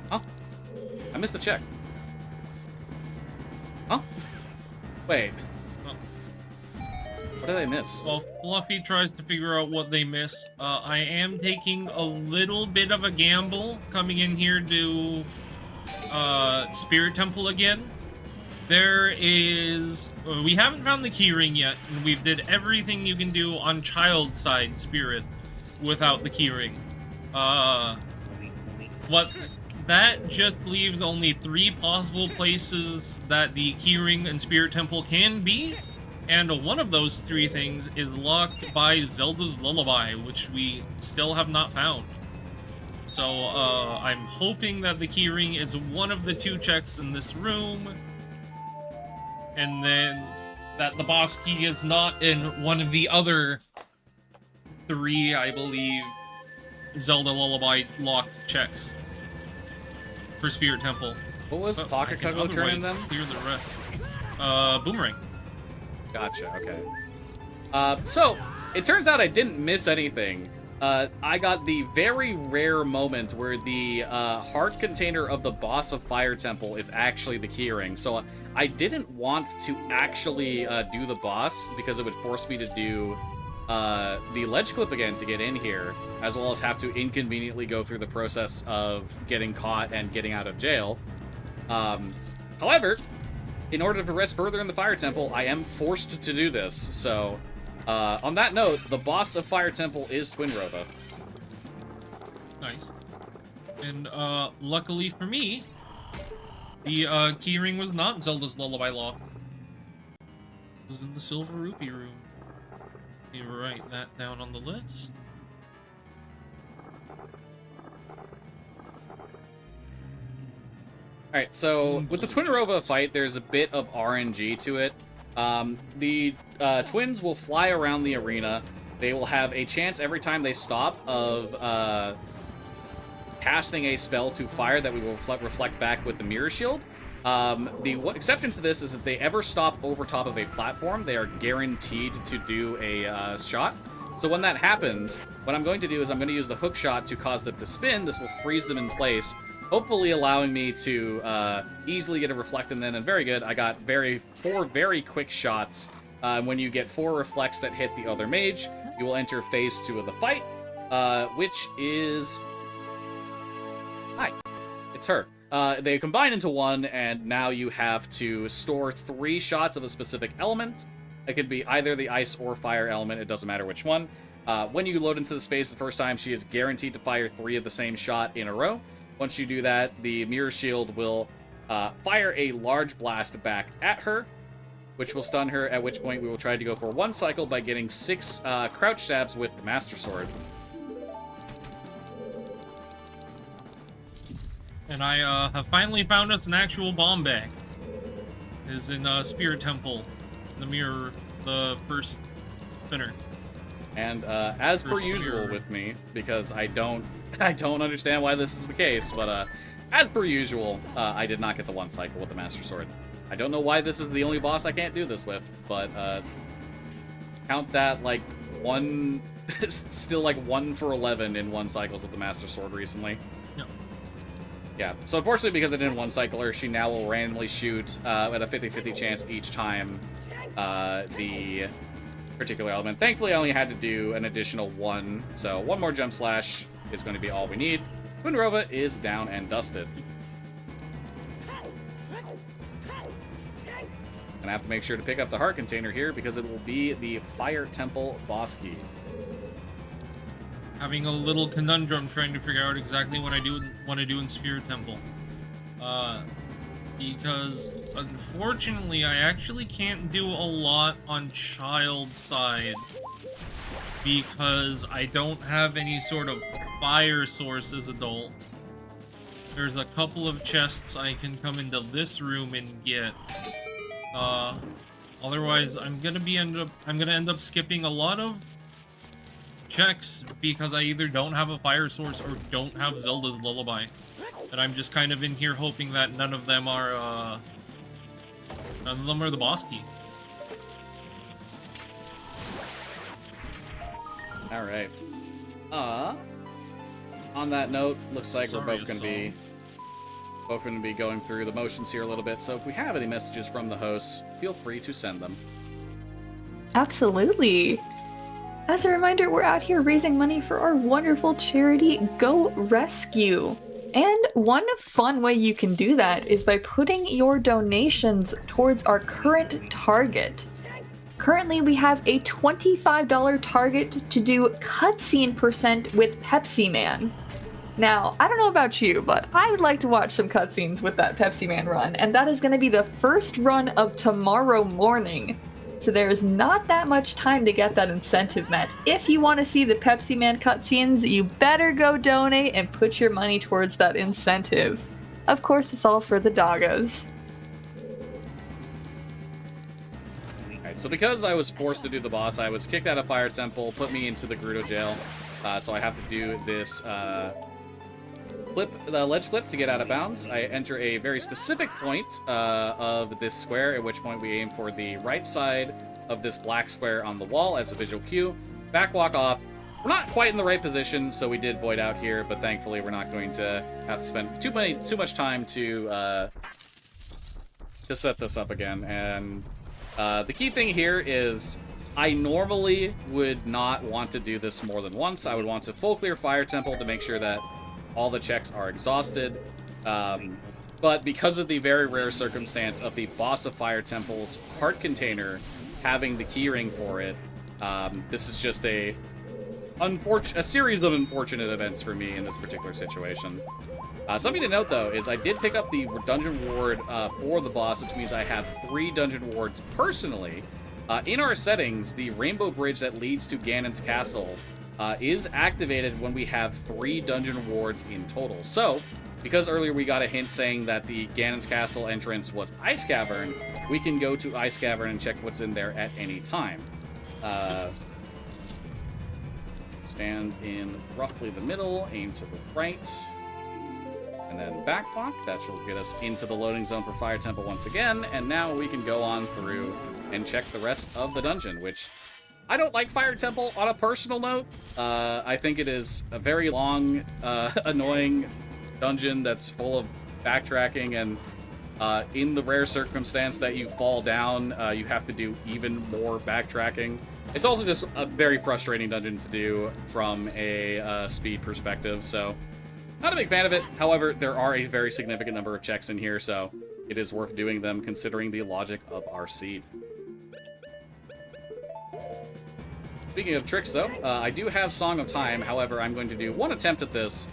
Huh? I missed a check. Huh? Wait. Oh. What did I miss? Well, Fluffy tries to figure out what they miss. I am taking a little bit of a gamble coming in here to Spirit Temple again. There is... we haven't found the keyring yet, and we've did everything you can do on child side Spirit without the keyring. That just leaves only 3 possible places that the keyring and Spirit Temple can be, and one of those 3 things is locked by Zelda's Lullaby, which we still have not found. So, I'm hoping that the keyring is one of the 2 checks in this room, and then that the boss key is not in one of the other 3, I believe, Zelda Lullaby locked checks for Spirit Temple. What was Pocket Cuckoo turning them? Clear the rest. Boomerang. Gotcha, okay. So, it turns out I didn't miss anything. I got the very rare moment where the heart container of the boss of Fire Temple is actually the keyring. So I didn't want to actually do the boss because it would force me to do the ledge clip again to get in here, as well as have to inconveniently go through the process of getting caught and getting out of jail. However, in order to progress further in the Fire Temple, I am forced to do this, so... on that note, the boss of Fire Temple is Twin Rova. Nice. And, luckily for me, the, keyring was not Zelda's Lullaby locked. It was in the Silver Rupee room. You write that down on the list. Alright, so with the Twin Rova fight, there's a bit of RNG to it. The twins will fly around the arena. They will have a chance every time they stop of casting a spell to fire that we will reflect back with the Mirror Shield. The exception to this is if they ever stop over top of a platform, they are guaranteed to do a shot. So when that happens, what I'm going to do is I'm going to use the hook shot to cause them to spin. This will freeze them in place, hopefully allowing me to easily get a reflect, and then, and very good, I got four very quick shots. When you get 4 reflects that hit the other mage, you will enter phase 2 of the fight, which is... Hi. It's her. They combine into one, and now you have to store 3 shots of a specific element. It could be either the ice or fire element, it doesn't matter which one. When you load into this phase the first time, she is guaranteed to fire 3 of the same shot in a row. Once you do that, the Mirror Shield will fire a large blast back at her, which will stun her, at which point we will try to go for 1 cycle by getting 6 crouch stabs with the Master Sword. And I have finally found us an actual bomb bag. It is in Spirit Temple, the mirror, the first spinner. And as per usual with me, because I don't understand why this is the case, but as per usual, I did not get the 1 cycle with the Master Sword. I don't know why this is the only boss I can't do this with, but count that like one, still like 1 for 11 in 1 cycles with the Master Sword recently. No. Yeah, so unfortunately because I didn't 1 cycle her, she now will randomly shoot at a 50-50 chance each time the particular element. Thankfully I only had to do an additional 1, so 1 more Jump Slash is going to be all we need. Twin Rova is down and dusted. And I have to make sure to pick up the heart container here because it will be the Fire Temple boss key. Having a little conundrum trying to figure out exactly what I want to do in Spirit Temple. Because unfortunately I actually can't do a lot on child side because I don't have any sort of fire source as adult. There's a couple of chests I can come into this room and get. Otherwise I'm gonna end up skipping a lot of checks because I either don't have a fire source or don't have Zelda's Lullaby. And I'm just kind of in here hoping that none of them are the boss key. Alright. On that note, looks like we're both gonna be going through the motions here a little bit, so if we have any messages from the hosts, feel free to send them. Absolutely. As a reminder, we're out here raising money for our wonderful charity, Go Rescue. And one fun way you can do that is by putting your donations towards our current target. Currently, we have a $25 target to do cutscene % with Pepsi Man. Now, I don't know about you, but I would like to watch some cutscenes with that Pepsi Man run, and that is going to be the first run of tomorrow morning. So there is not that much time to get that incentive met. If you want to see the Pepsi Man cutscenes, you better go donate and put your money towards that incentive. Of course, it's all for the doggos. Alright, so because I was forced to do the boss, I was kicked out of Fire Temple, put me into the Gerudo jail. So I have to do this ledge flip to get out of bounds. I enter a very specific point of this square, at which point we aim for the right side of this black square on the wall as a visual cue. Back walk off, We're not quite in the right position, so we did void out here, but thankfully we're not going to have to spend too much time to set this up again. And the key thing here is I normally would not want to do this more than once. I would want to full clear Fire Temple to make sure that all the checks are exhausted. But because of the very rare circumstance of the boss of Fire Temple's heart container having the keyring for it, this is just a series of unfortunate events for me in this particular situation. Something to note, though, is I did pick up the dungeon ward for the boss, which means I have 3 dungeon wards personally. In our settings, the rainbow bridge that leads to Ganon's castle is activated when we have 3 dungeon wards in total. So, because earlier we got a hint saying that the Ganon's castle entrance was Ice Cavern, we can go to Ice Cavern and check what's in there at any time. Stand in roughly the middle, aim to the right, and then backblock. That will get us into the loading zone for Fire Temple once again, and now we can go on through and check the rest of the dungeon, which I don't like Fire Temple on a personal note. I think it is a very long, annoying dungeon that's full of backtracking, and in the rare circumstance that you fall down, you have to do even more backtracking. It's also just a very frustrating dungeon to do from a speed perspective, so not a big fan of it. However, there are a very significant number of checks in here, so it is worth doing them considering the logic of our seed. Speaking of tricks, though, I do have Song of Time. However, I'm going to do one attempt at this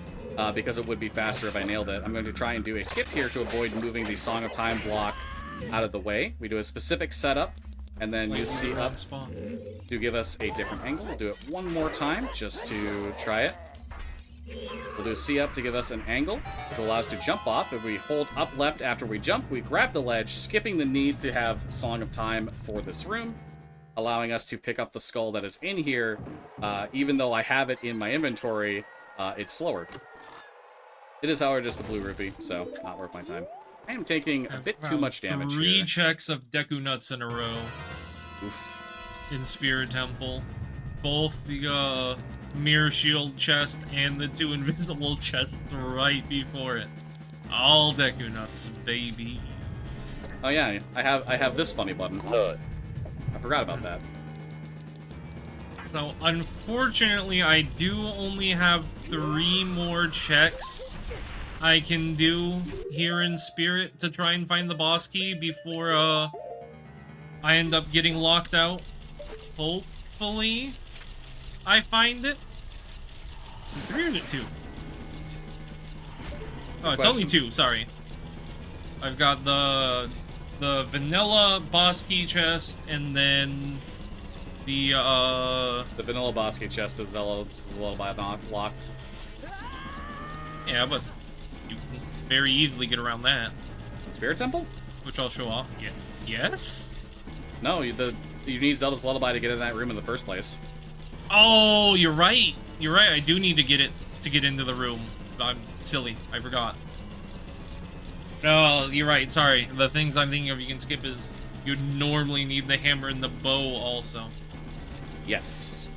because it would be faster if I nailed it. I'm going to try and do a skip here to avoid moving the Song of Time block out of the way. We do a specific setup, and then use C up to give us a different angle. We'll do it one more time just to try it. We'll do C up to give us an angle, which will allow us to jump off. If we hold up left after we jump, we grab the ledge, skipping the need to have Song of Time for this room, allowing us to pick up the skull that is in here. Even though I have it in my inventory, it's slower. It is, however, just the blue rupee, so not worth my time. I am taking a bit too much damage 3 here. checks of Deku Nuts in a row. Oof. In Spirit Temple. Both the Mirror Shield chest and the 2 invisible chests right before it. All Deku Nuts, baby. Oh yeah, I have this funny button. I forgot about that. So, unfortunately, I do only have 3 more checks I can do here in Spirit to try and find the boss key before I end up getting locked out. Hopefully, I find it. 3 or 2? Oh, it's only 2, sorry. I've got the vanilla boss key chest, and then the vanilla boss key chest is Zelda's Lullaby locked. Yeah, but you can very easily get around that. Spirit Temple? Which I'll show off. Yeah. Yes? No, you need Zelda's Lullaby to get in that room in the first place. Oh, you're right. You're right. I do need to get it to get into the room. I'm silly. I forgot. No, you're right. Sorry. The things I'm thinking of you can skip is you'd normally need the hammer and the bow also. Yes.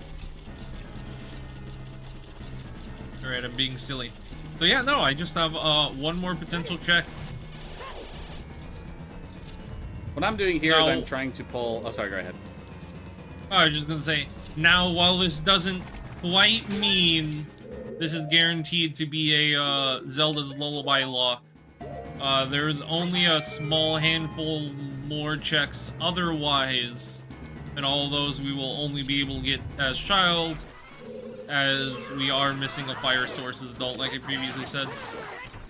Alright, I'm being silly. So yeah, no, I just have one more potential check. What I'm doing here is I'm trying to pull... Oh, sorry, go ahead. I was just gonna say, now while this doesn't quite mean this is guaranteed to be a Zelda's Lullaby lock, there is only a small handful more checks otherwise, and all of those we will only be able to get as child, as we are missing a fire source as adult, like I previously said.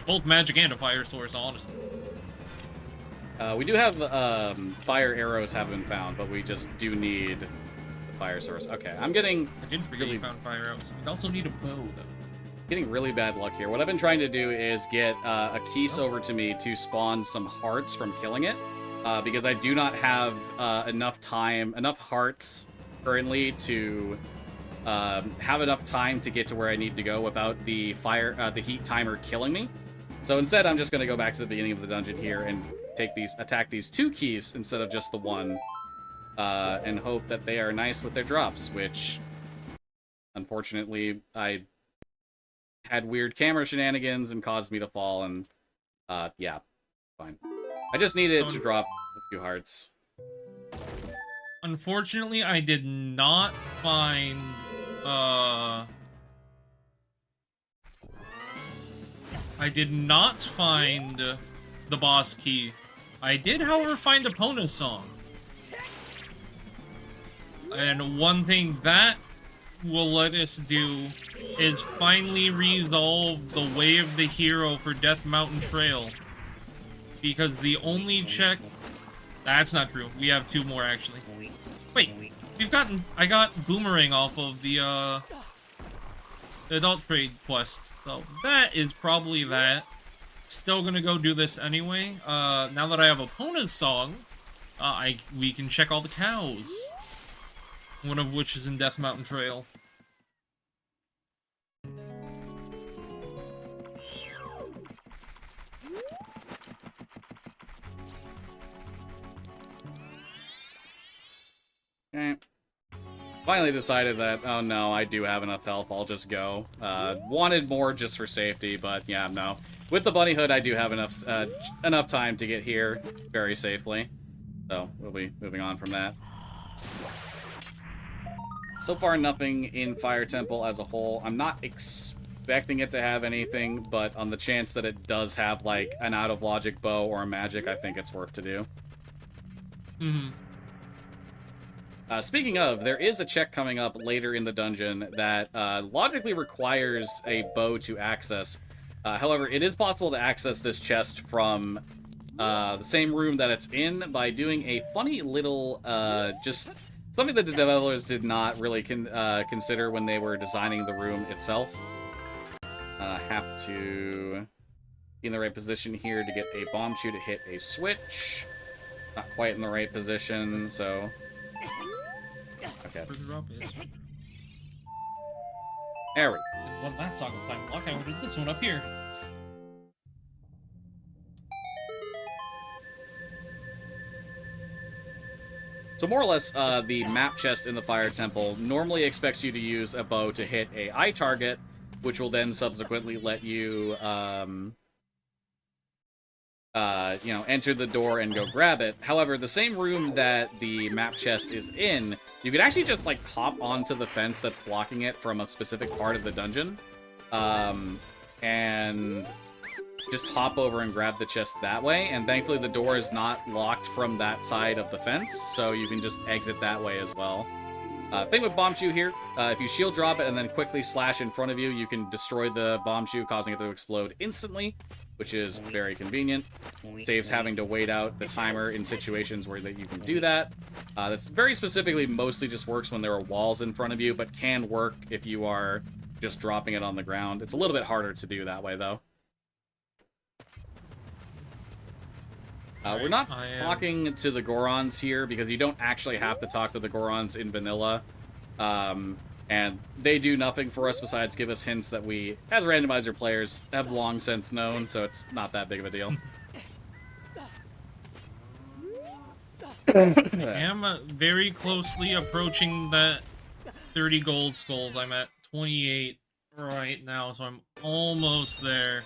Both magic and a fire source, honestly. We do have fire arrows have been found, but we just do need the fire source. Okay, I'm getting... I did forget we found fire arrows. We also need a bow, though. Getting really bad luck here. What I've been trying to do is get a Keese over to me to spawn some hearts from killing it, because I do not have enough hearts currently to have enough time to get to where I need to go without the heat timer killing me. So instead, I'm just going to go back to the beginning of the dungeon here and attack these 2 keys instead of just the 1, and hope that they are nice with their drops, which unfortunately, I had weird camera shenanigans and caused me to fall, and yeah, fine. I just needed to drop a few hearts. Unfortunately, I did not find the boss key. I did, however, find Epona's song. And one thing that will let us do is finally resolve the Way of the Hero for Death Mountain Trail. Because the only check... That's not true. We have 2 more, actually. Wait, I got Boomerang off of the Adult Trade quest. So that is probably that. Still gonna go do this anyway. Now that I have Epona's song, we can check all the cows. One of which is in Death Mountain Trail. Okay. Finally decided that, oh no, I do have enough health, I'll just go. Wanted more just for safety, but yeah, no. With the bunny hood, I do have enough time to get here very safely. So, we'll be moving on from that. So far, nothing in Fire Temple as a whole. I'm not expecting it to have anything, but on the chance that it does have, like, an out-of-logic bow or a magic, I think it's worth to do. Mm-hmm. Speaking of, there is a check coming up later in the dungeon that logically requires a bow to access. However, it is possible to access this chest from the same room that it's in by doing a funny little, just something that the developers did not really consider when they were designing the room itself. Have to be in the right position here to get a bomb chew to hit a switch. Not quite in the right position, so... Okay. There we go. Didn't want that song of time block, I wanted this one up here. So more or less, the map chest in the Fire Temple normally expects you to use a bow to hit a eye target, which will then subsequently let you, you know, enter the door and go grab it. However, the same room that the map chest is in, you can actually just, like, hop onto the fence that's blocking it from a specific part of the dungeon, and just hop over and grab the chest that way, and thankfully the door is not locked from that side of the fence, so you can just exit that way as well. Thing with Bomb Chew here, if you shield drop it and then quickly slash in front of you, you can destroy the Bomb Chew, causing it to explode instantly, which is very convenient. Saves having to wait out the timer in situations where you can do that. That's very specifically mostly just works when there are walls in front of you, but can work if you are just dropping it on the ground. It's a little bit harder to do that way, though. We're not talking to the Gorons here, because you don't actually have to talk to the Gorons in vanilla. And they do nothing for us besides give us hints that we, as randomizer players, have long since known, so it's not that big of a deal. I am very closely approaching that 30 gold skulls. I'm at 28 right now, so I'm almost there.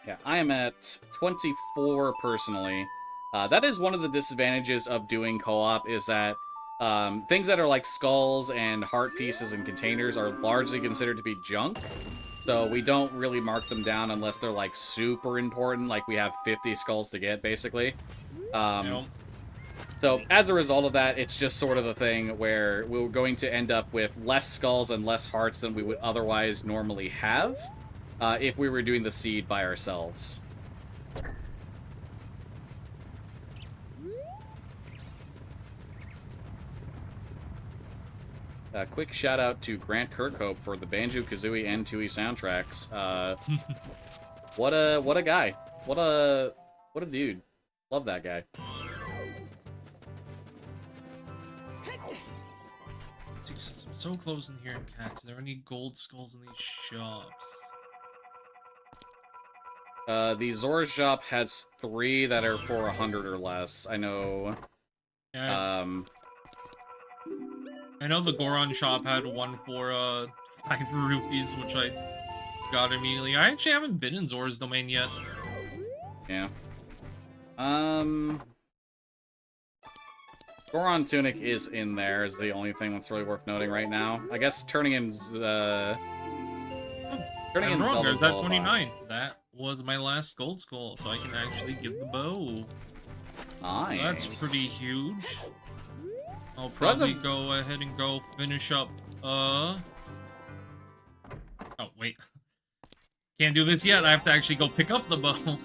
Yeah, I am at 24 personally. That is one of the disadvantages of doing co-op, is that things that are like skulls and heart pieces and containers are largely considered to be junk. So we don't really mark them down unless they're like super important, like we have 50 skulls to get, basically. So as a result of that, it's just sort of a thing where we're going to end up with less skulls and less hearts than we would otherwise normally have. If we were doing the seed by ourselves. Quick shout out to Grant Kirkhope for the Banjo-Kazooie and Tooie soundtracks. What a guy. What a dude. Love that guy. I'm so close in here in Cax. Are there any gold skulls in these shops? The Zora shop has 3 that are for 100 or less. I know. Yeah, I know the Goron shop had one for 5 rupees, which I got immediately. I actually haven't been in Zora's Domain yet. Yeah. Goron Tunic is in there, is the only thing that's really worth noting right now. I guess turning in I'm wrong, Zelda's there's that Lullaby. 29. That was my last gold skull, so I can actually give the bow. Nice. That's pretty huge. I'll That's probably go ahead and go finish up, Oh, wait. Can't do this yet. I have to actually go pick up the bow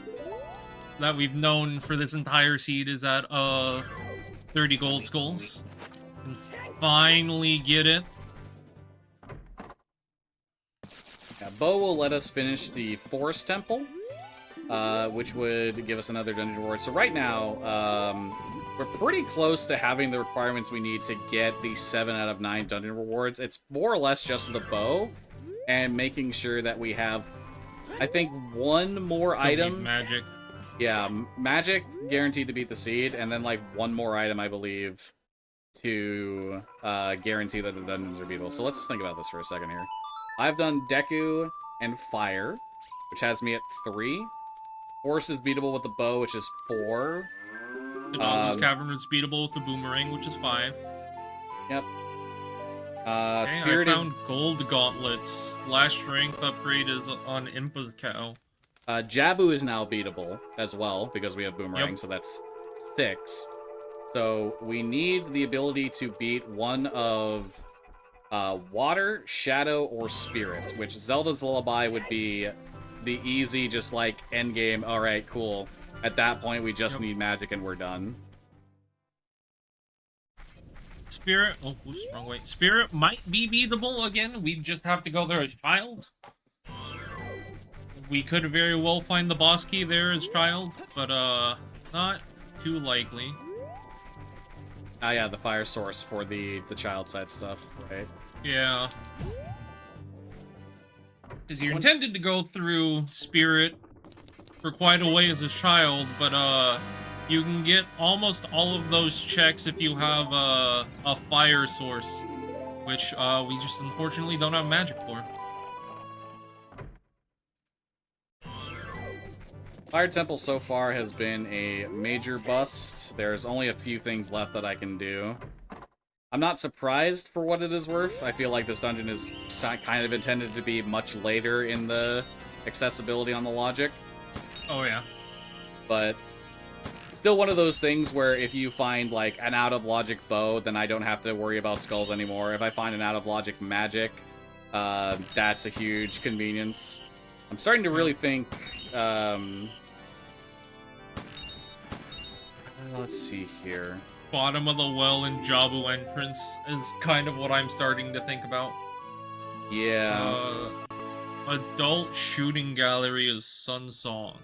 that we've known for this entire seed is at, 30 gold skulls. And finally get it. Yeah, Bo will let us finish the Forest Temple, which would give us another dungeon reward. So right now, we're pretty close to having the requirements we need to get the 7 out of 9 dungeon rewards. It's more or less just the bow and making sure that we have, I think, one more Still item. need magic. Yeah, magic guaranteed to beat the seed, and then like one more item, I believe, to guarantee that the dungeons are beatable. So let's think about this for a second here. I've done Deku and Fire, which has me at 3. Force is beatable with the bow, which is 4. The Nautilus Cavern is beatable with the Boomerang, which is 5. Yep. Okay, Spirit I found gold gauntlets. Last strength upgrade is on Impa's cow. Jabu is now beatable as well, because we have Boomerang, Yep. so that's 6. So we need the ability to beat one of Water, Shadow, or Spirit, which Zelda's Lullaby would be the easy, just like, endgame, alright, cool. At that point, we just need magic and we're done. Spirit, oh, oops, wrong way. Spirit might be beatable again. We just have to go there as child. We could very well find the boss key there as child, but not too likely. Ah, yeah, the fire source for the child side stuff, right? Yeah. Because you're intended to go through Spirit for quite a way as a child, but you can get almost all of those checks if you have a fire source, which we just unfortunately don't have magic for. Fire Temple so far has been a major bust. There's only a few things left that I can do. I'm not surprised for what it is worth. I feel like this dungeon is kind of intended to be much later in the accessibility on the logic. Oh, yeah. But still one of those things where if you find, like, an out-of-logic bow, then I don't have to worry about skulls anymore. If I find an out-of-logic magic, that's a huge convenience. I'm starting to really think, let's see here. Bottom of the well and Jabu entrance is kind of what I'm starting to think about. Yeah. Adult shooting gallery is Sun Song.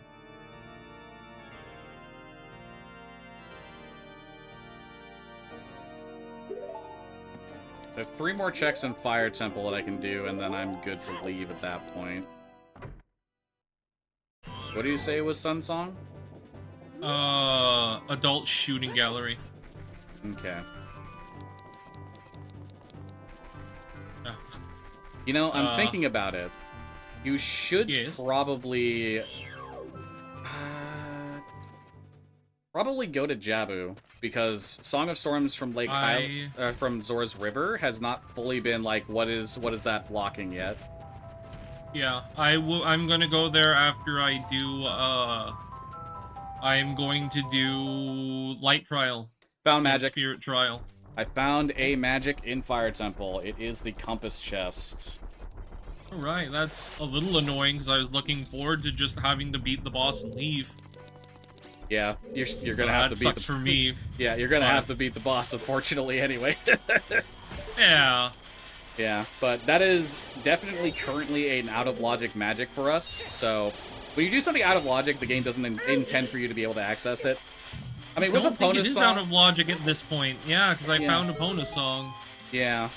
So 3 more checks in Fire Temple that I can do, and then I'm good to leave at that point. What do you say it was, Sun Song? Adult shooting gallery. Okay. Oh. You know, I'm thinking about it. You should probably... probably go to Jabu, because Song of Storms from Lake from Zora's River has not fully been like, what is that blocking yet? Yeah, I'm gonna go there after I do, I'm going to do Light Trial. Found magic. Spirit Trial. I found a magic in Fire Temple. It is the Compass Chest. Alright, that's a little annoying, because I was looking forward to just having to beat the boss and leave. Yeah, you're gonna have to beat sucks for me. Yeah, you're gonna have to beat the boss, unfortunately, anyway. Yeah. Yeah, but that is definitely currently an out-of-logic magic for us, so when you do something out of logic, the game doesn't intend for you to be able to access it. I mean, with I don't think it Epona's is song... out of logic at this point. Yeah, because I found Epona's song. Yeah,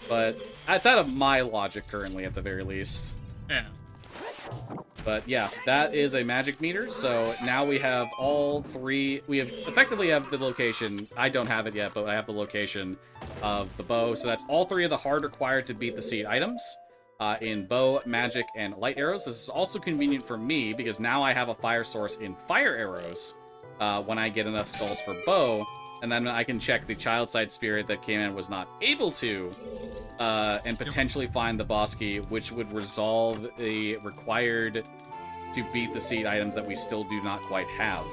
but it's out of my logic currently, at the very least. Yeah. But yeah, that is a magic meter, so now we have all 3... We effectively have the location. I don't have it yet, but I have the location of the bow. So that's all 3 of the hard required to beat the seed items. In bow, magic, and light arrows. This is also convenient for me because now I have a fire source in fire arrows when I get enough skulls for bow, and then I can check the child side spirit that Kman was not able to, and potentially find the boss key, which would resolve the required to beat the seed items that we still do not quite have.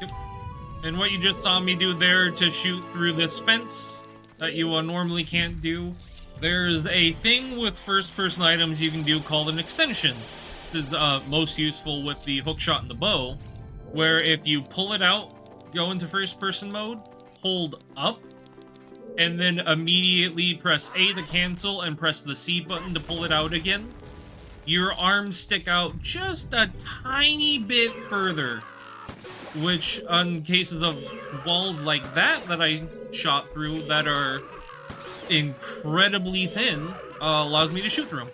Yep. And what you just saw me do there to shoot through this fence that you normally can't do, there's a thing with first-person items you can do called an extension. This is most useful with the hookshot and the bow, where if you pull it out, go into first-person mode, hold up, and then immediately press A to cancel and press the C button to pull it out again, your arms stick out just a tiny bit further, which on cases of walls like that I shot through that are incredibly thin, allows me to shoot through them.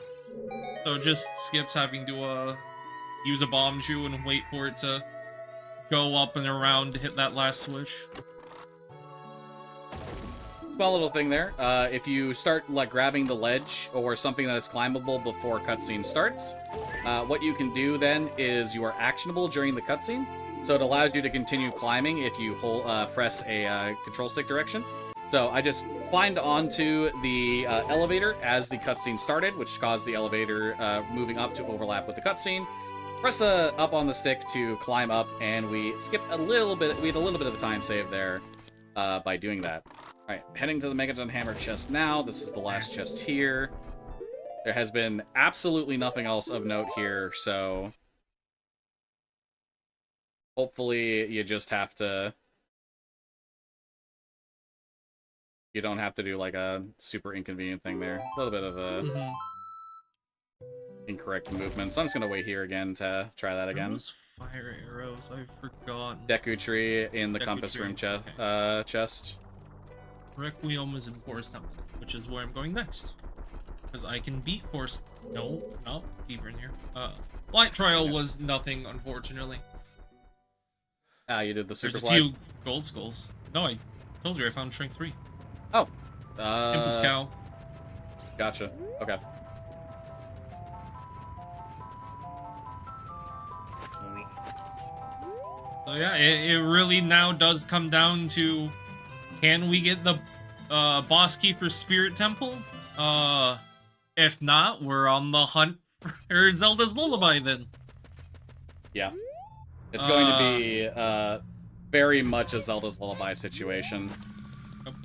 So it just skips having to use a bomb shoe and wait for it to go up and around to hit that last switch. Small little thing there. If you start like grabbing the ledge or something that is climbable before cutscene starts, what you can do then is you are actionable during the cutscene. So it allows you to continue climbing if you press a control stick direction. So I just climbed onto the elevator as the cutscene started, which caused the elevator moving up to overlap with the cutscene. Press up on the stick to climb up, and we skipped a little bit. We had a little bit of a time save there by doing that. All right, heading to the Megaton Hammer chest now. This is the last chest here. There has been absolutely nothing else of note here, so hopefully you just have to... You don't have to do like a super inconvenient thing there. A little bit of a incorrect movement. So I'm just gonna wait here again to try that again. Those fire arrows, I forgot. Deku tree in the Deku compass tree, room okay. Chest. Requiem is in Forest Temple, which is where I'm going next. Because I can beat Forest... No, deeper in here. Light Trial was nothing, unfortunately. Ah, you did the super There's a slide. few gold skulls. No, I told you I found Strength 3. Oh. Impulse Cow. Gotcha. Okay. So yeah, it really now does come down to, can we get the boss key for Spirit Temple? If not, we're on the hunt for Zelda's Lullaby then. Yeah. It's going to be very much a Zelda's Lullaby situation.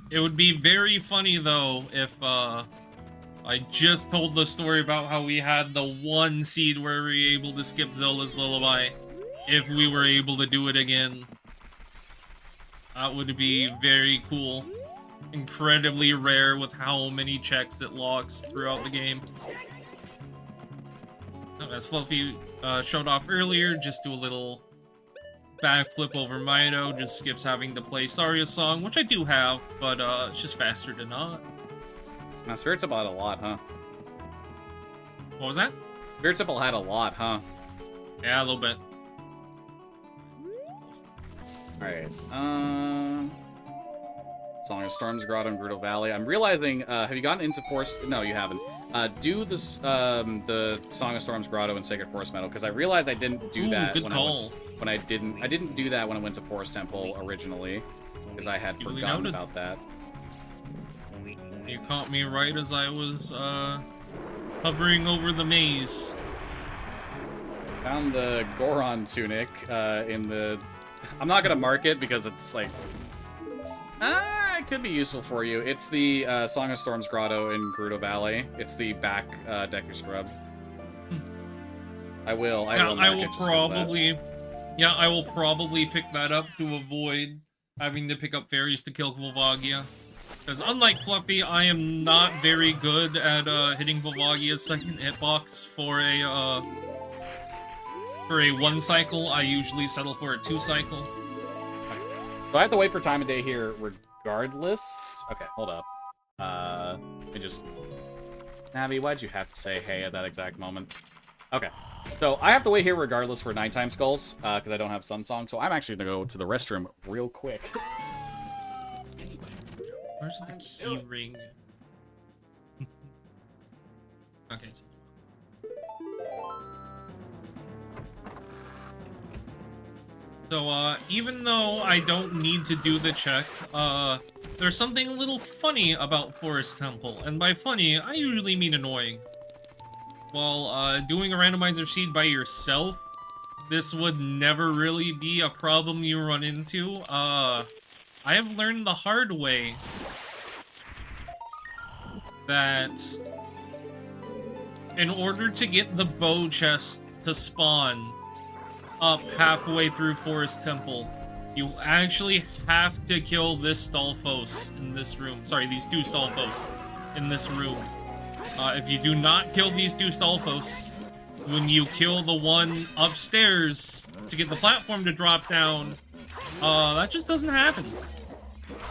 It would be very funny, though, if I just told the story about how we had the one seed where we were able to skip Zelda's Lullaby. If we were able to do it again. That would be very cool. Incredibly rare with how many checks it logs throughout the game. As Fluffy showed off earlier, just do a little backflip over Mido, just skips having to play Saria's song, which I do have, but it's just faster to not. Now, Spirit Temple had a lot, huh? What was that? Spirit Temple had a lot, huh? Yeah, a little bit. Alright, Song of Storms, Grotto, and Gerudo Valley. I'm realizing, have you gotten into Forest... No, you haven't. Do this, the Song of Storms, Grotto, and Sacred Forest Meadow, because I realized I didn't do that when I didn't do that when I went to Forest Temple originally, because I had forgotten about that. You caught me right as I was, hovering over the maze. Found the Goron tunic, in the... I'm not gonna mark it because it's like... it could be useful for you. It's the Song of Storms Grotto in Gerudo Valley. It's the back Deku Scrub. I will probably... Yeah, I will probably pick that up to avoid having to pick up fairies to kill Volvagia. Because unlike Fluffy, I am not very good at hitting Volvagia's second hitbox for a 1 cycle. I usually settle for a 2 cycle. Do I have to wait for time of day here regardless? Okay, hold up. I just... Navi, why'd you have to say hey at that exact moment? Okay. So, I have to wait here regardless for nighttime skulls, because I don't have Sun Song, so I'm actually gonna go to the restroom real quick. Where's the key ring? Okay. So, even though I don't need to do the check, there's something a little funny about Forest Temple, and by funny, I usually mean annoying. While, doing a randomizer seed by yourself, this would never really be a problem you run into. I have learned the hard way that in order to get the bow chest to spawn up halfway through Forest Temple, you actually have to kill this Stalfos in this room. Sorry, these two Stalfos in this room. If you do not kill these two Stalfos, when you kill the one upstairs to get the platform to drop down, that just doesn't happen.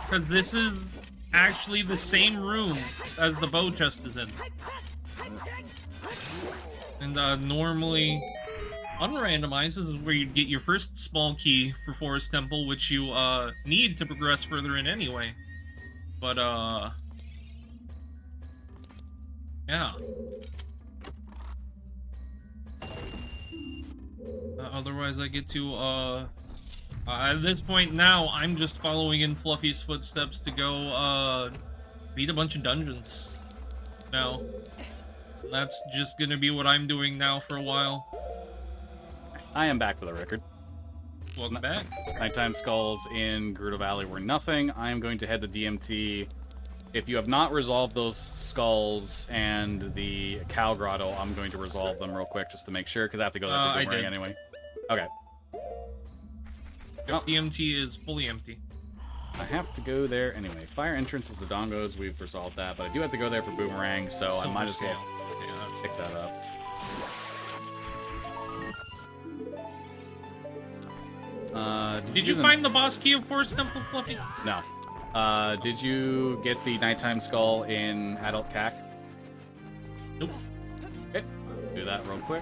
Because this is actually the same room as the bow chest is in. And normally, unrandomized is where you'd get your first small key for Forest Temple, which you need to progress further in anyway. But yeah. Otherwise, I get to at this point now, I'm just following in Fluffy's footsteps to go beat a bunch of dungeons. Now, that's just gonna be what I'm doing now for a while. I am back for the record. Welcome back. Nighttime Skulls in Gerudo Valley were nothing. I am going to head to DMT. If you have not resolved those skulls and the cow grotto, I'm going to resolve them real quick just to make sure, because I have to go there for boomerang anyway. Okay. Yep, DMT is fully empty. I have to go there anyway. Fire entrance is the dongos. We've resolved that, but I do have to go there for boomerang, so I might as well pick that up. Did you find the boss key of Forest Temple, Fluffy? No. Did you get the nighttime skull in Adult CAC? Nope. Okay, do that real quick.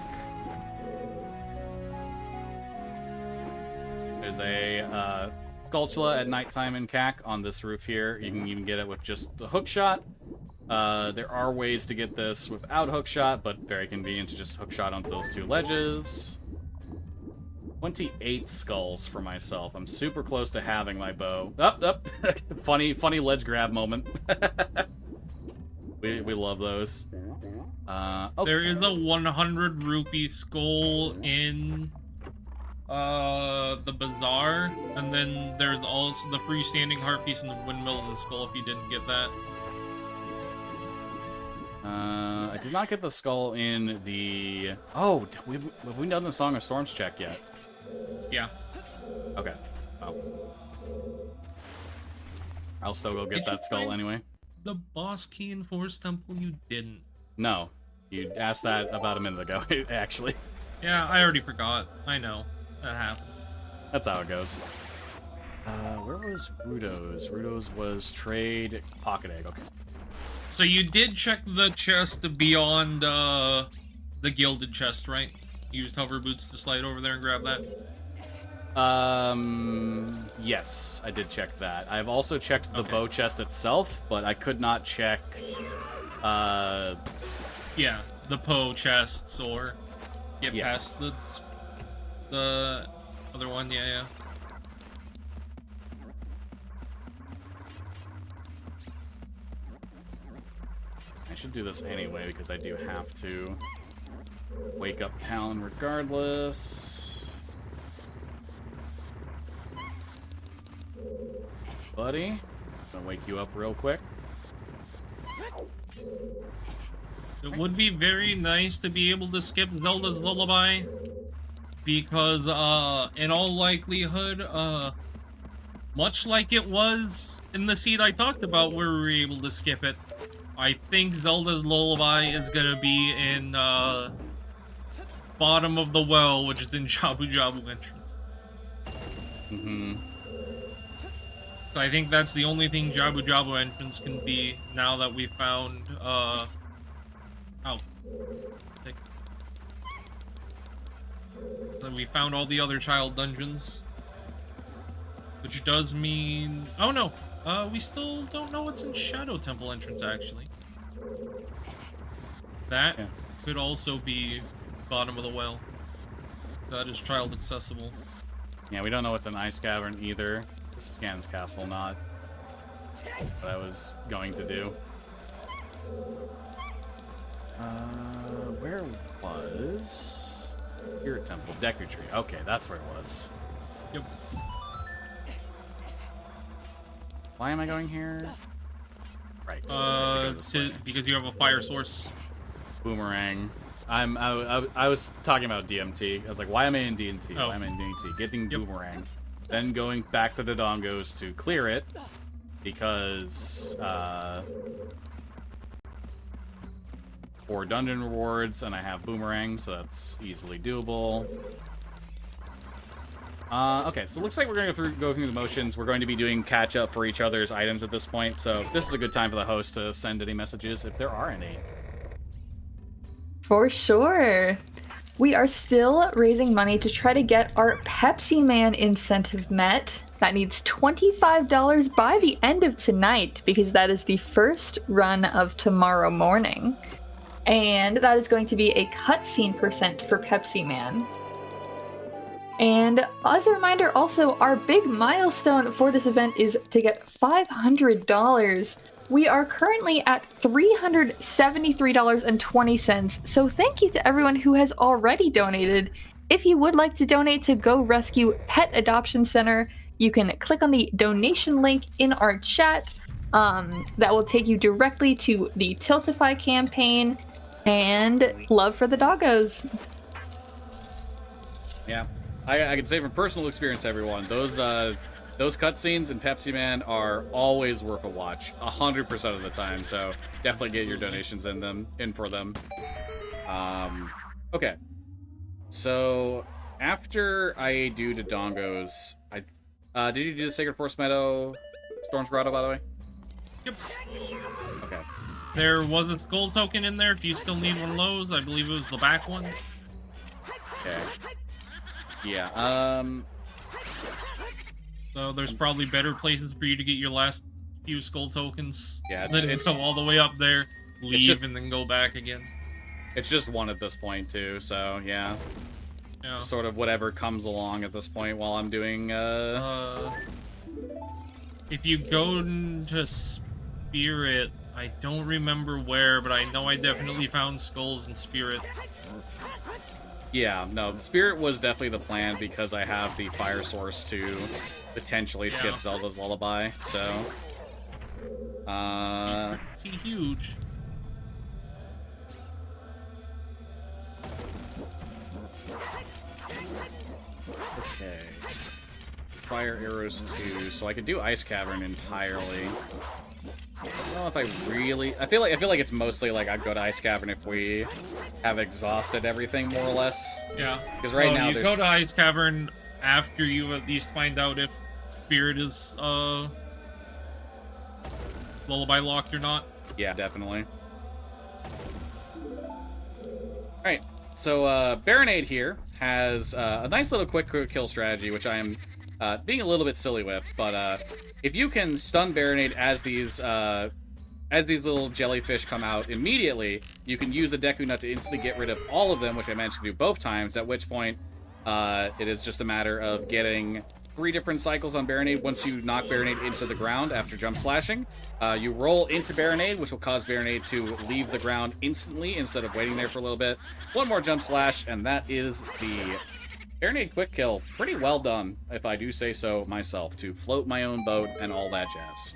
There's a Skulltula at nighttime in CAC on this roof here. You can even get it with just the hook shot. There are ways to get this without hook shot, but very convenient to just hook shot onto those two ledges. 28 skulls for myself. I'm super close to having my bow. Up. funny ledge grab moment. we love those. Okay. There is a 100 rupee skull in the bazaar, and then there's also the freestanding heart piece and the windmills and skull if you didn't get that. I did not get the skull in the... Oh, have we done the Song of Storms check yet? Yeah. Okay. Oh. I'll still go get that skull anyway. The boss key in Forest Temple, you didn't. No. You asked that about a minute ago, actually. Yeah, I already forgot. I know. That happens. That's how it goes. Where was Rudo's? Rudo's was trade pocket egg. Okay. So you did check the chest beyond the gilded chest, right? You used hover boots to slide over there and grab that? Yes, I did check that. I've also checked the bow chest itself, but I could not check, yeah, the Poe chests or get past the other one, yeah. I should do this anyway, because I do have to wake up Talon regardless. Buddy, I'm gonna wake you up real quick. It would be very nice to be able to skip Zelda's Lullaby, because in all likelihood, much like it was in the seed I talked about where we were able to skip it, I think Zelda's Lullaby is gonna be in bottom of the well, which is in Jabu Jabu entrance. So I think that's the only thing Jabu Jabu entrance can be now that we found sick. So we found all the other child dungeons. Which does mean... Oh no! We still don't know what's in Shadow Temple entrance, actually. That could also be bottom of the well. So that is child accessible. Yeah, we don't know what's in Ice Cavern either. This is Ganon's Castle, not what I was going to do. Where was Spirit Temple? Deku Tree. Okay, that's where it was. Yep. Why am I going here? Right. I should go this way. Because you have a fire source. Boomerang. I was talking about DMT. I was like, why am I in DMT? Oh. Why am I in DMT? Getting Boomerang. Then going back to the Dongos to clear it. Because, for dungeon rewards, and I have Boomerang, so that's easily doable. Okay, so it looks like we're going to go through the motions. We're going to be doing catch-up for each other's items at this point, so this is a good time for the host to send any messages, if there are any. For sure. We are still raising money to try to get our Pepsi Man incentive met. That needs $25 by the end of tonight, because that is the first run of tomorrow morning. And that is going to be a cutscene percent for Pepsi Man. And as a reminder, also, our big milestone for this event is to get $500. We are currently at $373.20, so thank you to everyone who has already donated. If you would like to donate to Go Rescue Pet Adoption Center, you can click on the donation link in our chat. That will take you directly to the Tiltify campaign, and love for the doggos. Yeah, I can say from personal experience, everyone, those cutscenes in Pepsi Man are always worth a watch, 100% of the time. So definitely get your donations in for them. Okay, so after I do the Dongos, did you do the Sacred Forest Meadow Storm's Grotto, by the way? Yep. Okay. There was a skull token in there if you still need one of those. I believe it was the back one. Okay. Yeah, So there's probably better places for you to get your last few skull tokens. Yeah, then go all the way up there, leave, and then go back again. It's just one at this point, too, so, yeah. Yeah. Sort of whatever comes along at this point while I'm doing, If you go into Spirit, I don't remember where, but I know I definitely found skulls in Spirit. Yeah, no, Spirit was definitely the plan because I have the fire source to potentially skip Zelda's Lullaby, so... Pretty huge. Okay. Fire arrows too, so I could do Ice Cavern entirely. I don't know if I really... I feel like it's mostly like I'd go to Ice Cavern if we have exhausted everything, more or less. Yeah. Because right now you go to Ice Cavern after you at least find out if Spirit is, Lullaby locked or not. Yeah, definitely. Alright, so, Baronade here has a nice little quick kill strategy, which I am being a little bit silly with, but if you can stun Baronade as these little jellyfish come out immediately, you can use a Deku Nut to instantly get rid of all of them, which I managed to do both times, at which point it is just a matter of getting 3 different cycles on Baronade. Once you knock Baronade into the ground after jump slashing, you roll into Baronade, which will cause Baronade to leave the ground instantly instead of waiting there for a little bit. 1 more jump slash, and that is the Baronade quick kill. Pretty well done, if I do say so myself, to float my own boat and all that jazz.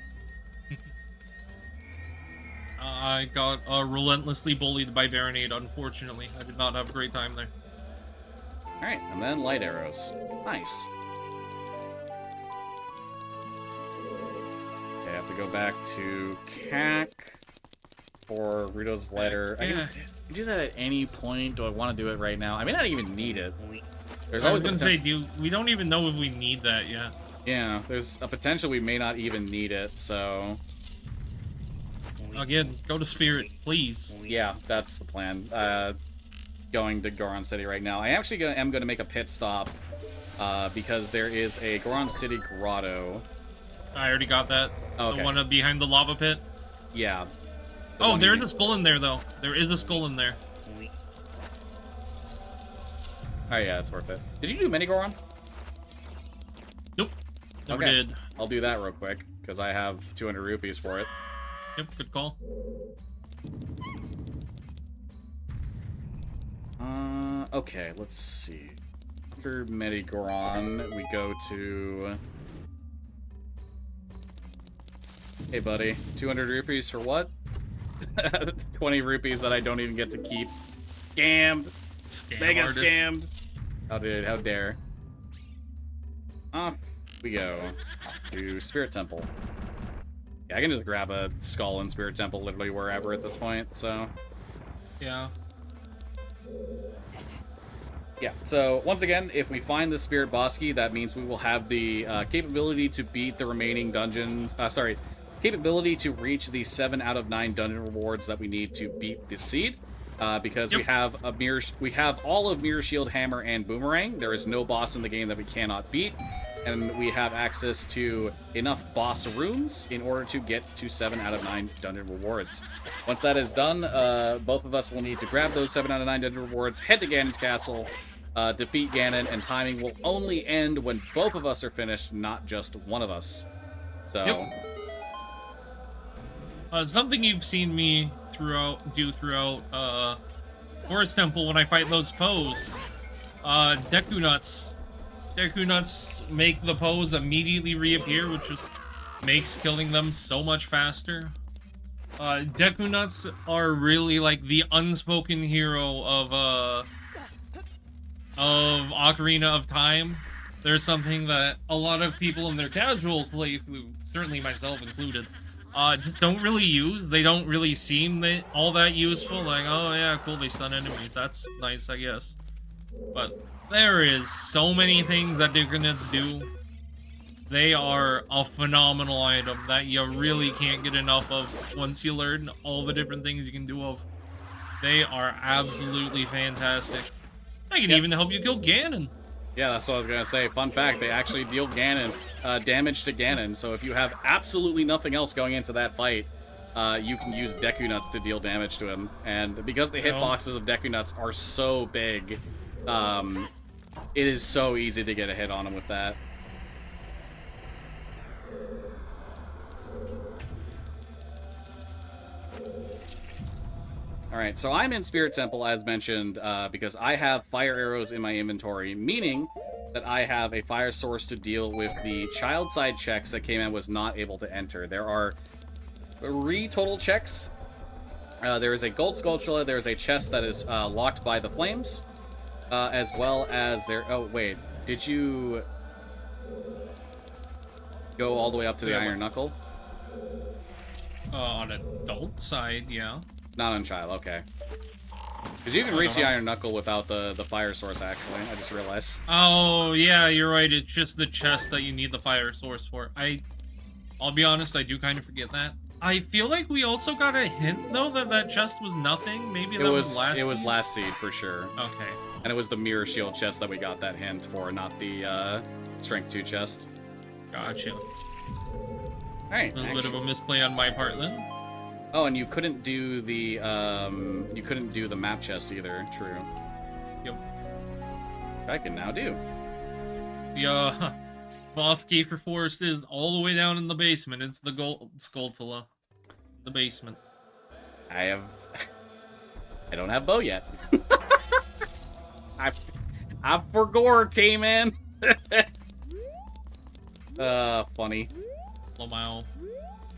I got relentlessly bullied by Baronade, unfortunately. I did not have a great time there. Alright, and then light arrows. Nice. Okay, I have to go back to CAC for Rito's letter. I can do that at any point. Do I want to do it right now? I may not even need it. There's I always was going to say, we don't even know if we need that yet. Yeah, there's a potential we may not even need it, so... Again, go to Spirit, please. Yeah, that's the plan. Going to Goron City right now. I actually am going to make a pit stop because there is a Goron City grotto I already got that. Okay. The one behind the lava pit. Yeah. The Oh, one there's you- a skull in there, though. There is a skull in there. Oh yeah, it's worth it. Did you do Minigoron? Nope. Never Okay. did. I'll do that real quick, because I have 200 rupees for it. Yep, good call. Okay, let's see. After Minigoron, we go to... Hey, buddy. 200 rupees for what? 20 rupees that I don't even get to keep. Scammed! Scam Mega artist. scammed! How dare. Off we go to Spirit Temple. Yeah, I can just grab a skull in Spirit Temple literally wherever at this point, so... Yeah. Yeah, so once again, if we find the Spirit Boss Key, that means we will have the capability to beat the remaining dungeons... capability to reach the 7 out of 9 dungeon rewards that we need to beat the Seed. Because Yep. we have all of Mirror Shield, Hammer, and Boomerang. There is no boss in the game that we cannot beat. And we have access to enough boss rooms in order to get to 7 out of 9 dungeon rewards. Once that is done, both of us will need to grab those 7 out of 9 dungeon rewards, head to Ganon's castle, defeat Ganon, and timing will only end when both of us are finished, not just one of us. So... Yep. Something you've seen me do throughout Forest Temple when I fight those pose. Deku Nuts. Deku Nuts make the pose immediately reappear, which just makes killing them so much faster. Deku Nuts are really like the unspoken hero of Ocarina of Time. There's something that a lot of people in their casual playthrough, certainly myself included, just don't really use. They don't really seem all that useful. Like, oh yeah, cool, they stun enemies. That's nice, I guess. But there is so many things that Deku Nuts do. They are a phenomenal item that you really can't get enough of once you learn all the different things you can do of. They are absolutely fantastic. They can even help you kill Ganon. Yeah, that's what I was gonna say. Fun fact, they actually deal Ganon, damage to Ganon, so if you have absolutely nothing else going into that fight, you can use Deku Nuts to deal damage to him. And because the hitboxes of Deku Nuts are so big, it is so easy to get a hit on him with that. Alright, so I'm in Spirit Temple, as mentioned, because I have fire arrows in my inventory, meaning that I have a fire source to deal with the child side checks that Kman was not able to enter. There are 3 total checks. There is a gold sculpture, there is a chest that is locked by the flames, as well as there... Oh, wait, did you go all the way up to the Iron Knuckle? On adult side, yeah. Not on child, okay. Because you can reach the Iron Knuckle without the fire source, actually. I just realized. Oh, yeah, you're right. It's just the chest that you need the fire source for. I'll be honest, I do kind of forget that. I feel like we also got a hint, though, that that chest was nothing. Maybe that was last seed? It was last seed, for sure. Okay. And it was the Mirror Shield chest that we got that hint for, not the Strength 2 chest. Gotcha. Alright, A little bit of a misplay on my part, then. Oh, and you couldn't do the map chest either. True. Yep. I can now do. The boss key for Forest is all the way down in the basement. It's the gold Skulltula. The basement. I don't have bow yet. I forgot, Kman. Funny. Lamau.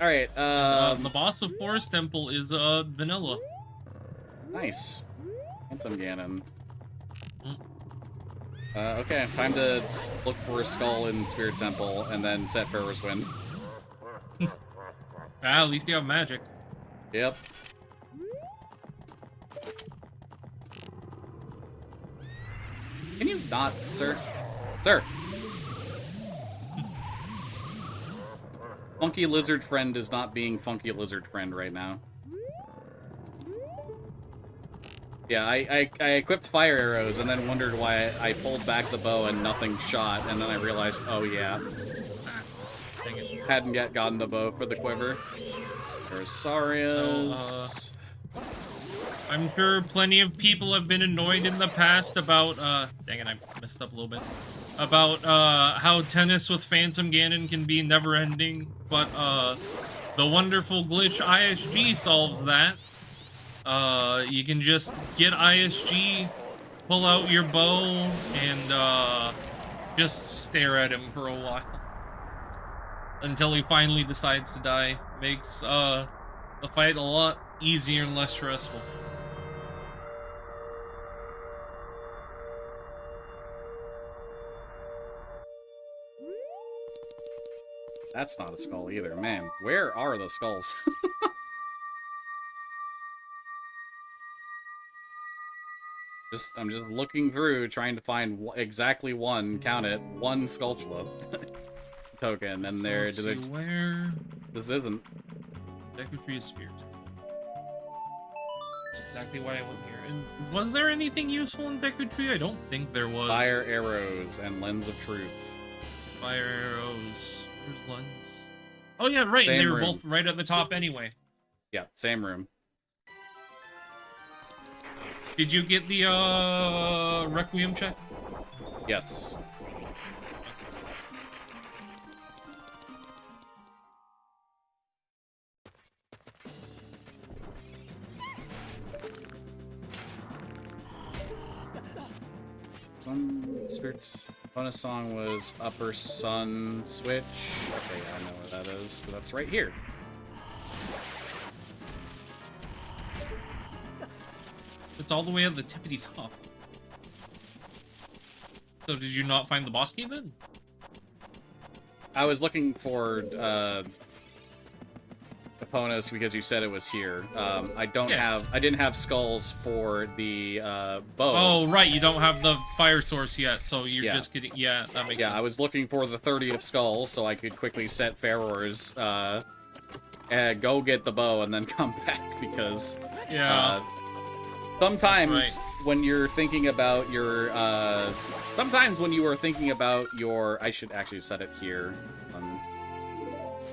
Alright, the boss of Forest Temple is Vanilla. Nice. Handsome Ganon. Okay, time to look for a skull in Spirit Temple and then set Pharaoh's Wind. At least you have magic. Yep. Can you not, sir? Sir! Funky Lizard Friend is not being Funky Lizard Friend right now. Yeah, I equipped fire arrows and then wondered why I pulled back the bow and nothing shot, and then I realized, oh yeah. Dang it. hadn't yet gotten the bow for the quiver. There's Saria's. So, I'm sure plenty of people have been annoyed in the past about, dang it, I messed up a little bit. About, how tennis with Phantom Ganon can be never-ending, but, the wonderful glitch ISG solves that. You can just get ISG, pull out your bow, and, just stare at him for a while. Until he finally decides to die. Makes, the fight a lot easier and less stressful. That's not a skull either. Man, where are the skulls? I'm just looking through, trying to find exactly one, count it, one Skulltula token, and there... So let's see where... This isn't. Deku Tree is Spirit. That's exactly why I went here. And was there anything useful in Deku Tree? I don't think there was. Fire arrows and Lens of Truth. Fire arrows. Where's Lens? Oh yeah, right, Same and they were room. both right at the top anyway. Yeah, same room. Did you get the, Requiem check? Yes. Spirit's bonus song was Upper Sun Switch. Okay, yeah, I know where that is. But that's right here. It's all the way at the tippity top. So did you not find the boss key then? I was looking for Epona's because you said it was here. I didn't have skulls for the bow. Oh right, you don't have the fire source yet, so you're Yeah. just getting that makes sense. Yeah, I was looking for the 30th skull so I could quickly set Ferror's go get the bow and then come back because sometimes That's when you're thinking about your sometimes when you are thinking about your I should actually set it here. I'm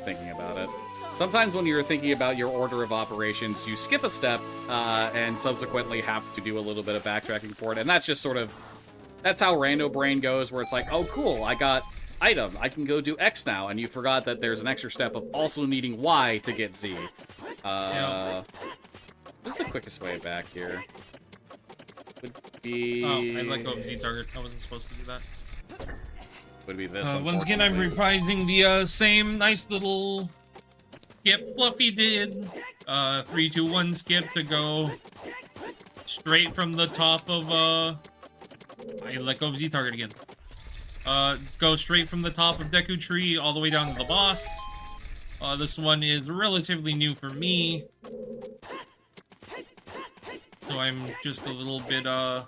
thinking about it. Sometimes when you're thinking about your order of operations, you skip a step and subsequently have to do a little bit of backtracking for it. And that's just sort of, that's how Rando Brain goes, where it's like, oh cool, I got item, I can go do X now, and you forgot that there's an extra step of also needing Y to get Z. This is the quickest way back here. Would be... Oh, I let go of Z target. I wasn't supposed to do that. Would be this, once again, I'm reprising the same nice little skip Fluffy did. 3, 2, 1 skip to go straight from the top of I let go of Z target again. Go straight from the top of Deku Tree all the way down to the boss. This one is relatively new for me. So I'm just a little bit, Alright,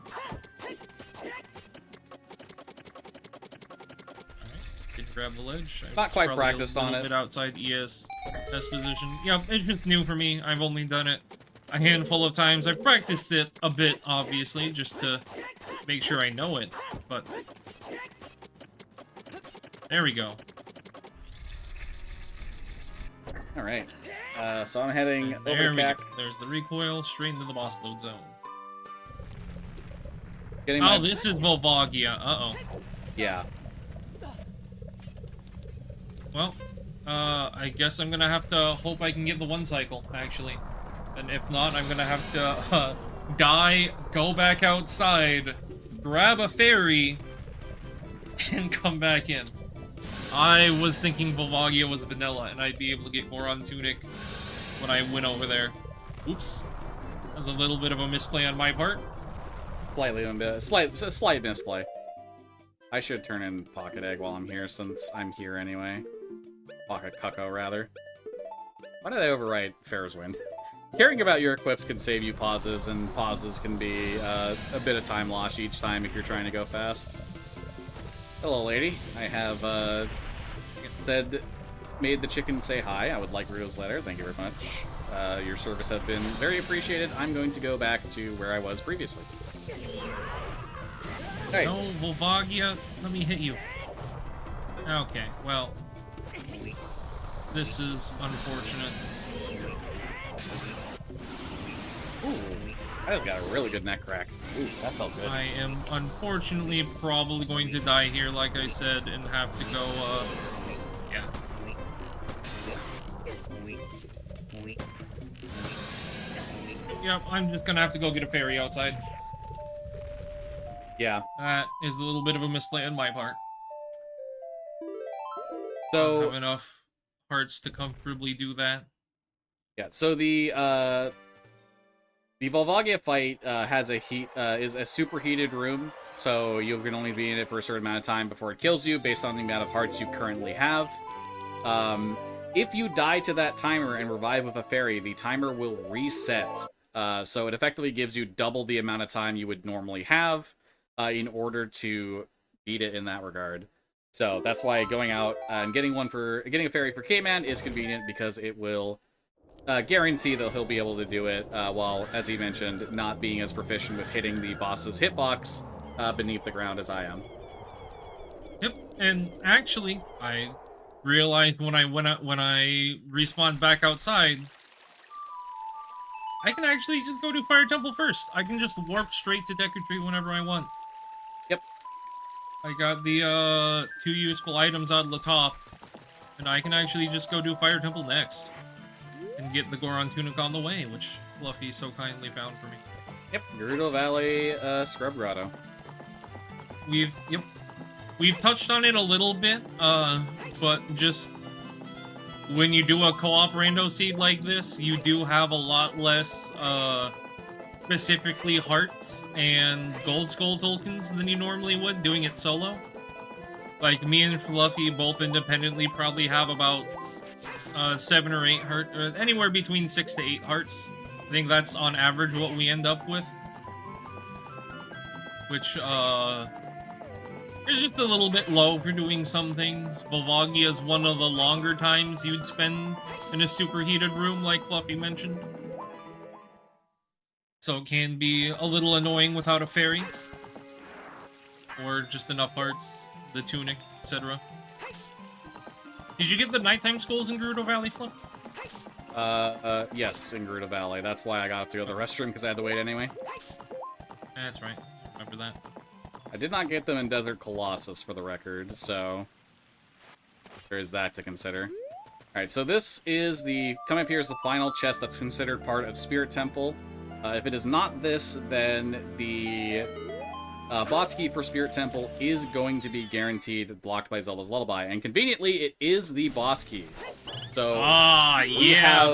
didn't grab the ledge. Not quite practiced on it. A little bit outside ES position. Yeah, it's just new for me. I've only done it a handful of times. I've practiced it a bit, obviously, just to make sure I know it, but... There we go. Alright. So I'm heading There over we go. back. There's the recoil straight into the boss load zone. Getting my... Oh, this is Volvagia. Uh-oh. Yeah. Well, I guess I'm gonna have to hope I can get the one cycle, actually. And if not, I'm gonna have to, die, go back outside, grab a ferry, and come back in. I was thinking Volvagia was vanilla, and I'd be able to get Goron Tunic when I went over there. Oops. That was a little bit of a misplay on my part. A slight misplay. I should turn in Pocket Egg while I'm here, since I'm here anyway. Pocket Cucko, rather. Why did I overwrite Fair's Wind? Caring about your equips can save you pauses, and pauses can be a bit of time loss each time if you're trying to go fast. Hello, lady. I have, made the chicken say hi. I would like Rio's letter. Thank you very much. Your service has been very appreciated. I'm going to go back to where I was previously. Right. No, Volvagia, let me hit you. Okay, well. This is unfortunate. Ooh, I just got a really good neck crack. Ooh, that felt good. I am unfortunately probably going to die here, like I said, and have to go, yeah. Yep, I'm just gonna have to go get a fairy outside. Yeah. That is a little bit of a misplay on my part. I So don't have enough hearts to comfortably do that. yeah. So the Volvagia fight has a is a superheated room, so you can only be in it for a certain amount of time before it kills you, based on the amount of hearts you currently have. If you die to that timer and revive with a fairy, the timer will reset. So it effectively gives you double the amount of time you would normally have in order to beat it in that regard. So that's why going out and getting a fairy for Kman is convenient, because it will guarantee that he'll be able to do it while, as he mentioned, not being as proficient with hitting the boss's hitbox beneath the ground as I am. Yep, and actually, I realized when I respawned back outside, I can actually just go to Fire Temple first. I can just warp straight to Deku Tree whenever I want. Yep. I got the 2 useful items out of the top, and I can actually just go do Fire Temple next and get the Goron Tunic on the way, which Fluffy so kindly found for me. Yep, Gerudo Valley Scrub Grotto. We've touched on it a little bit, but just when you do a co-op rando seed like this, you do have a lot less specifically hearts and gold skull tokens than you normally would doing it solo. Like, me and Fluffy both independently probably have about 7 or 8 hearts, or anywhere between 6 to 8 hearts. I think that's on average what we end up with. Which, is just a little bit low for doing some things. Volvagia is one of the longer times you'd spend in a superheated room, like Fluffy mentioned. So it can be a little annoying without a fairy. Or just enough hearts, the tunic, etc. Did you get the nighttime skulls in Gerudo Valley, Fluff? Yes, in Gerudo Valley. That's why I got to go to the restroom, because I had to wait anyway. That's right. Remember that. I did not get them in Desert Colossus, for the record, so there is that to consider. Alright, so this is coming up here is the final chest that's considered part of Spirit Temple. If it is not this, then the boss key for Spirit Temple is going to be guaranteed blocked by Zelda's Lullaby, and conveniently, it is the boss key. So,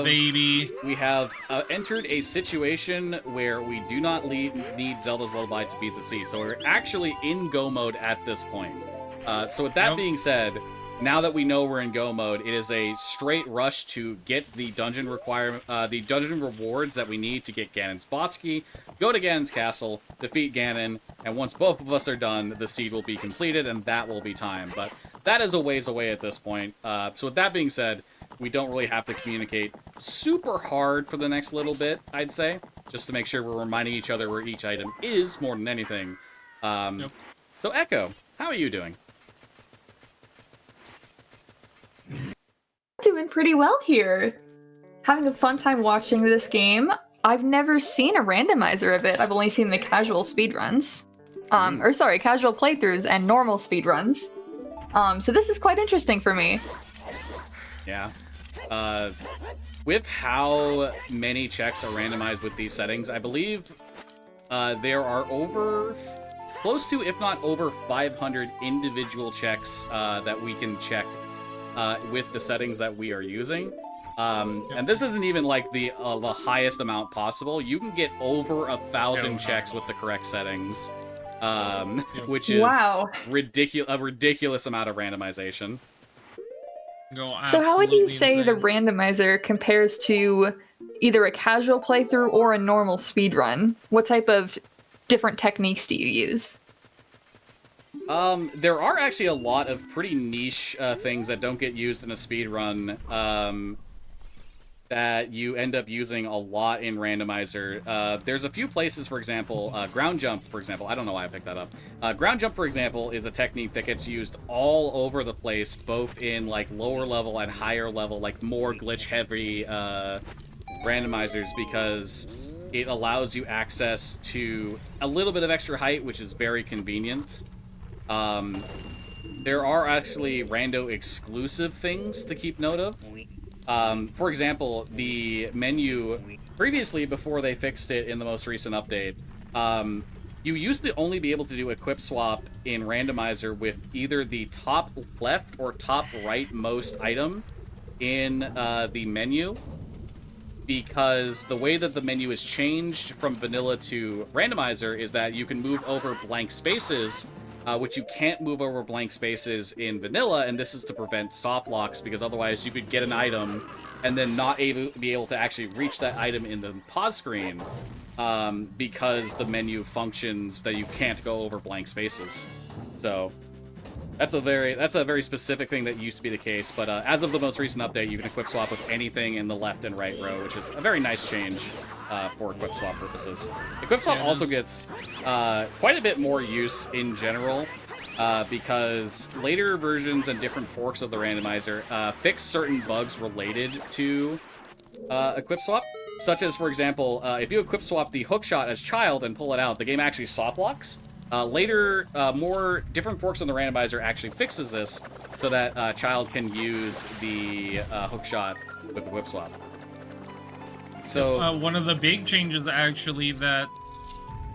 baby. We have entered a situation where we do not need Zelda's Lullaby to beat the seed. So we're actually in go mode at this point. So with that being said, now that we know we're in go mode, it is a straight rush to get the dungeon rewards that we need to get Ganon's boss key, go to Ganon's castle, defeat Ganon, and once both of us are done, the seed will be completed, and that will be time. But that is a ways away at this point. So with that being said, we don't really have to communicate super hard for the next little bit, I'd say, just to make sure we're reminding each other where each item is more than anything. So Echo, how are you doing? Doing pretty well here. Having a fun time watching this game. I've never seen a randomizer of it. I've only seen the casual speedruns. Casual playthroughs and normal speedruns. So this is quite interesting for me. Yeah. With how many checks are randomized with these settings, I believe there are close to, if not over 500 individual checks that we can check with the settings that we are using. And this isn't even like the highest amount possible. You can get over 1,000 checks with the correct settings, which is a ridiculous amount of randomization. So how would you say the randomizer compares to either a casual playthrough or a normal speedrun? What type of different techniques do you use? There are actually a lot of pretty niche things that don't get used in a speedrun. that you end up using a lot in Randomizer. There's a few places, for example, ground jump, for example. I don't know why I picked that up. Ground jump, for example, is a technique that gets used all over the place, both in like lower level and higher level, like more glitch-heavy randomizers, because it allows you access to a little bit of extra height, which is very convenient. There are actually rando exclusive things to keep note of. For example, the menu previously, before they fixed it in the most recent update, you used to only be able to do equip swap in Randomizer with either the top left or top right most item in the menu, because the way that the menu is changed from vanilla to Randomizer is that you can move over blank spaces, which you can't move over blank spaces in vanilla, and this is to prevent soft locks, because otherwise you could get an item and then not be able to actually reach that item in the pause screen, because the menu functions that you can't go over blank spaces. So that's a very specific thing that used to be the case, but as of the most recent update, you can equip swap with anything in the left and right row, which is a very nice change for equip swap purposes. Equip swap also gets quite a bit more use in general, because later versions and different forks of the randomizer fix certain bugs related to equip swap, such as, for example, if you equip swap the hook shot as child and pull it out, the game actually soft locks. Later, more different forks on the randomizer actually fixes this, so that child can use the hook shot with the whip swap. So one of the big changes, actually, that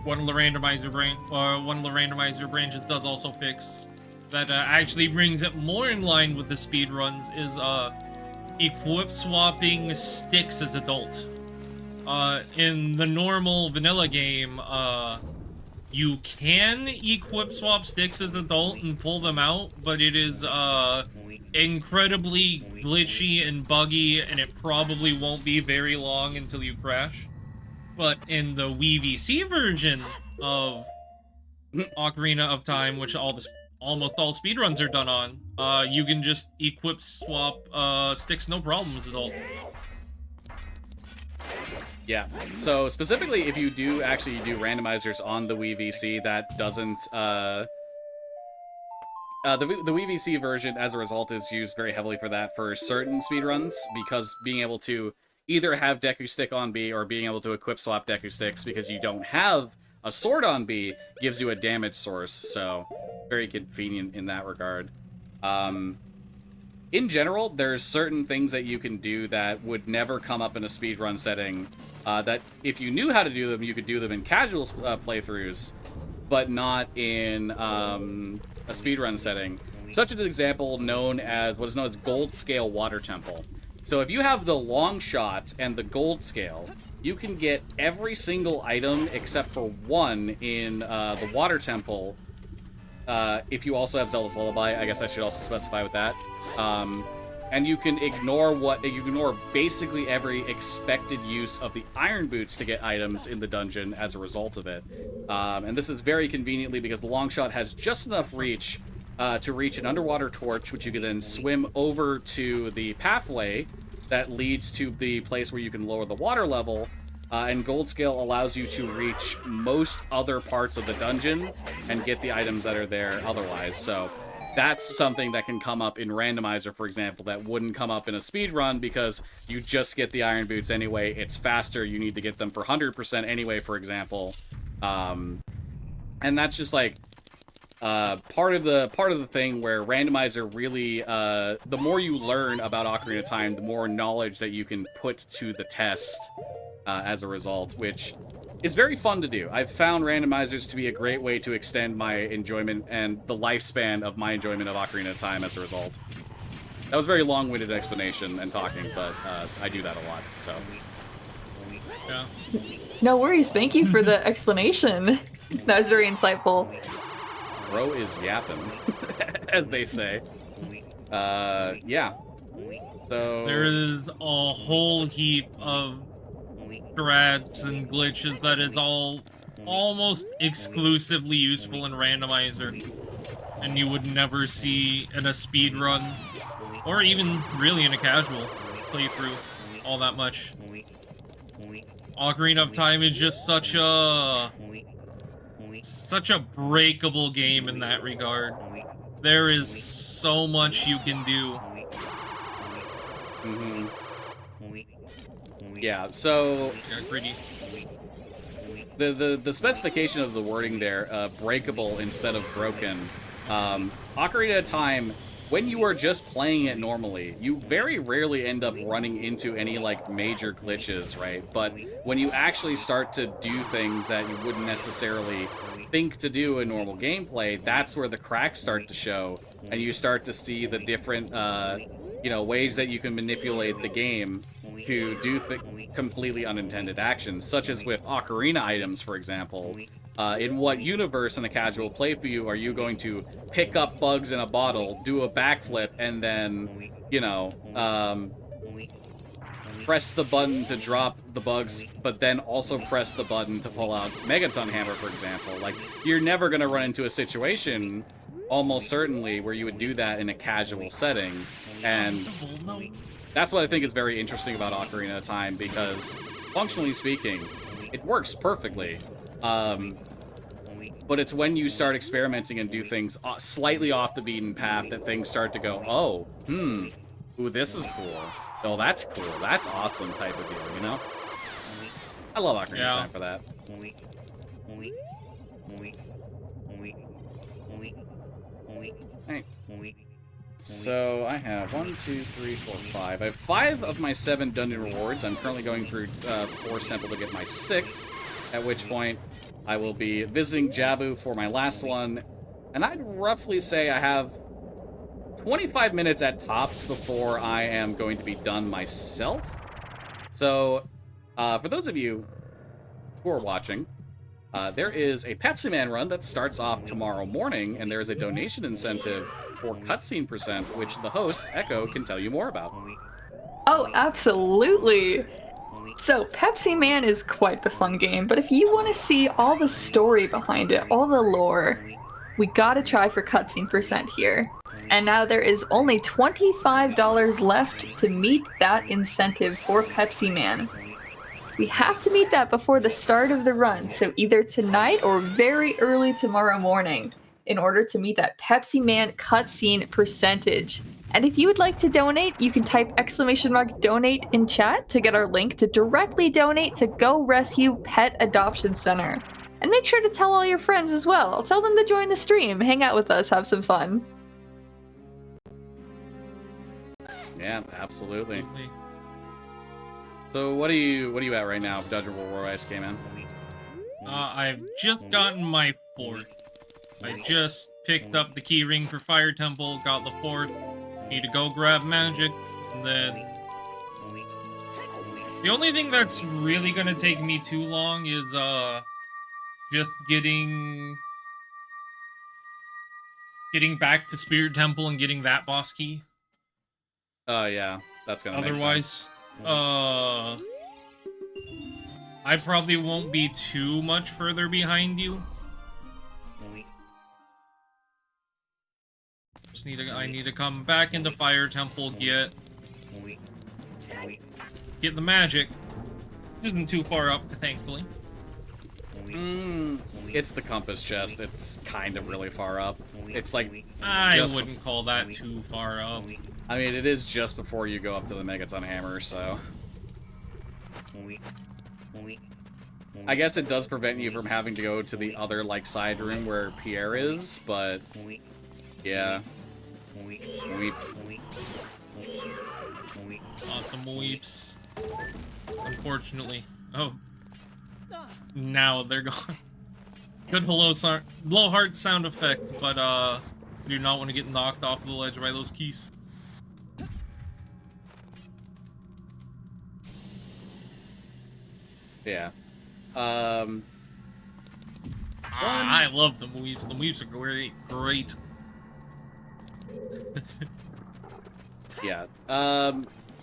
one of the randomizer branches does also fix, that actually brings it more in line with the speedruns, is equip swapping sticks as adult. In the normal vanilla game, you can equip swap sticks as adult and pull them out, but it is incredibly glitchy and buggy, and it probably won't be very long until you crash. But in the WVC version of Ocarina of Time, which almost all speedruns are done on, you can just equip swap sticks no problem as adult. yeah, so specifically if you do actually do randomizers on the WVC, that doesn't the WVC version as a result is used very heavily for that for certain speedruns, because being able to either have Deku Stick on B or being able to equip swap Deku Sticks because you don't have a sword on B gives you a damage source, so very convenient in that regard. In general, there's certain things that you can do that would never come up in a speedrun setting, that if you knew how to do them, you could do them in casual playthroughs, but not in a speedrun setting. Such an example known as what is known as Gold Scale Water Temple. So if you have the long shot and the gold scale, you can get every single item except for one in the Water Temple. If you also have Zelda's Lullaby, I guess I should also specify with that. And you can ignore basically every expected use of the Iron Boots to get items in the dungeon as a result of it. And this is very conveniently because the long shot has just enough reach to reach an underwater torch, which you can then swim over to the pathway that leads to the place where you can lower the water level. And Gold Scale allows you to reach most other parts of the dungeon and get the items that are there otherwise. So that's something that can come up in Randomizer, for example, that wouldn't come up in a speedrun because you just get the Iron Boots anyway. It's faster. You need to get them for 100% anyway, for example. And that's just like part of the thing where Randomizer really, the more you learn about Ocarina of Time, the more knowledge that you can put to the test as a result, which is very fun to do. I've found randomizers to be a great way to extend my enjoyment and the lifespan of my enjoyment of Ocarina of Time as a result. That was a very long-winded explanation and talking, but I do that a lot, so. Yeah. No worries. Thank you for the explanation. That was very insightful. Bro is yapping, as they say. Yeah. So There is a whole heap of strats and glitches that is all almost exclusively useful in Randomizer, and you would never see in a speedrun, or even really in a casual playthrough. all that much. Ocarina of Time is just such a breakable game in that regard. There is so much you can do. Mm-hmm. Yeah, so Yeah, gritty. the specification of the wording there, breakable instead of broken. Ocarina of Time, when you are just playing it normally, you very rarely end up running into any like major glitches, right? But when you actually start to do things that you wouldn't necessarily think to do in normal gameplay, that's where the cracks start to show, and you start to see the different ways that you can manipulate the game to do completely unintended actions, such as with Ocarina items, for example. In what universe in a casual playthrough are you going to pick up bugs in a bottle, do a backflip, and then, press the button to drop the bugs, but then also press the button to pull out Megaton Hammer, for example? Like, you're never going to run into a situation, almost certainly, where you would do that in a casual setting, and that's what I think is very interesting about Ocarina of Time, because, functionally speaking, it works perfectly. But it's when you start experimenting and do things slightly off the beaten path that things start to go, oh, ooh, this is cool. Oh, that's cool. That's awesome type of deal, you know? I love Ocarina of Time for that. Hey. So I have 1, 2, 3, 4, 5. I have 5 of my 7 dungeon rewards. I'm currently going through Forest Temple to get my 6th, at which point I will be visiting Jabu for my last one. And I'd roughly say I have 25 minutes at tops before I am going to be done myself. So, for those of you who are watching, there is a Pepsi Man run that starts off tomorrow morning, and there is a donation incentive for cutscene %, which the host, Echo, can tell you more about. Oh, absolutely. So, Pepsi Man is quite the fun game, but if you want to see all the story behind it, all the lore, we gotta try for cutscene % here. And now there is only $25 left to meet that incentive for Pepsi Man. We have to meet that before the start of the run, so either tonight or very early tomorrow morning, in order to meet that Pepsi Man cutscene %. And if you would like to donate, you can type !donate in chat to get our link to directly donate to Go Rescue Pet Adoption Center. And make sure to tell all your friends as well. Tell them to join the stream, hang out with us, have some fun. Yeah, absolutely. So what are you at right now? Dungeon War Ice came in. I've just gotten my 4th. I just picked up the key ring for Fire Temple, got the 4th. Need to go grab magic, and then the only thing that's really gonna take me too long is just getting back to Spirit Temple and getting that boss key. Yeah, that's gonna otherwise make sense. I probably won't be too much further behind you. I need to come back into Fire Temple, get the magic. Isn't too far up, thankfully. It's the compass chest. It's kind of really far up. It's like I wouldn't call that too far up. I mean, it is just before you go up to the Megaton Hammer, so I guess it does prevent you from having to go to the other like side room where Pierre is, but yeah. Awesome weeps. Unfortunately. Oh. Now they're gone. Good low heart sound effect, but I do not want to get knocked off the ledge by those keys. Yeah. I love the weeps. The weeps are great. Yeah.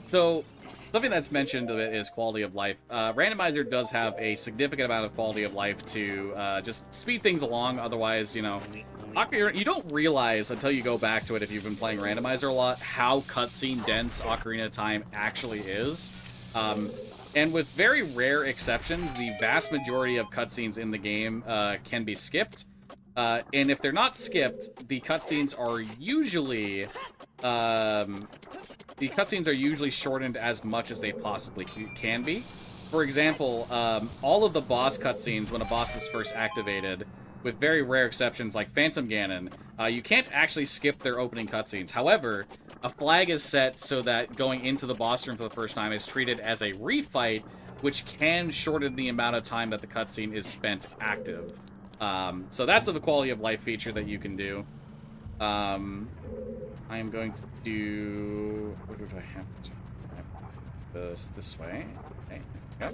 So something that's mentioned of it is quality of life. Randomizer does have a significant amount of quality of life to just speed things along. Otherwise, you know, you don't realize until you go back to it if you've been playing Randomizer a lot how cutscene dense Ocarina of Time actually is. And with very rare exceptions, the vast majority of cutscenes in the game can be skipped. And if they're not skipped, the cutscenes are usually shortened as much as they possibly can be. For example, all of the boss cutscenes when a boss is first activated, with very rare exceptions like Phantom Ganon, you can't actually skip their opening cutscenes. However, a flag is set so that going into the boss room for the first time is treated as a refight, which can shorten the amount of time that the cutscene is spent active. So that's a quality of life feature that you can do. I am going to do... What do I have to do? This way. Okay. Yep.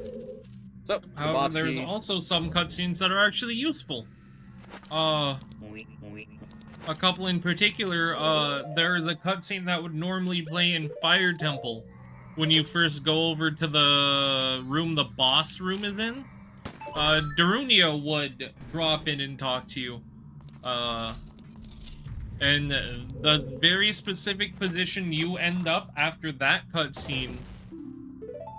So, the However, boss there's key. also some cutscenes that are actually useful. A couple in particular, there is a cutscene that would normally play in Fire Temple when you first go over to the room the boss room is in. Darunia would drop in and talk to you. And the very specific position you end up after that cutscene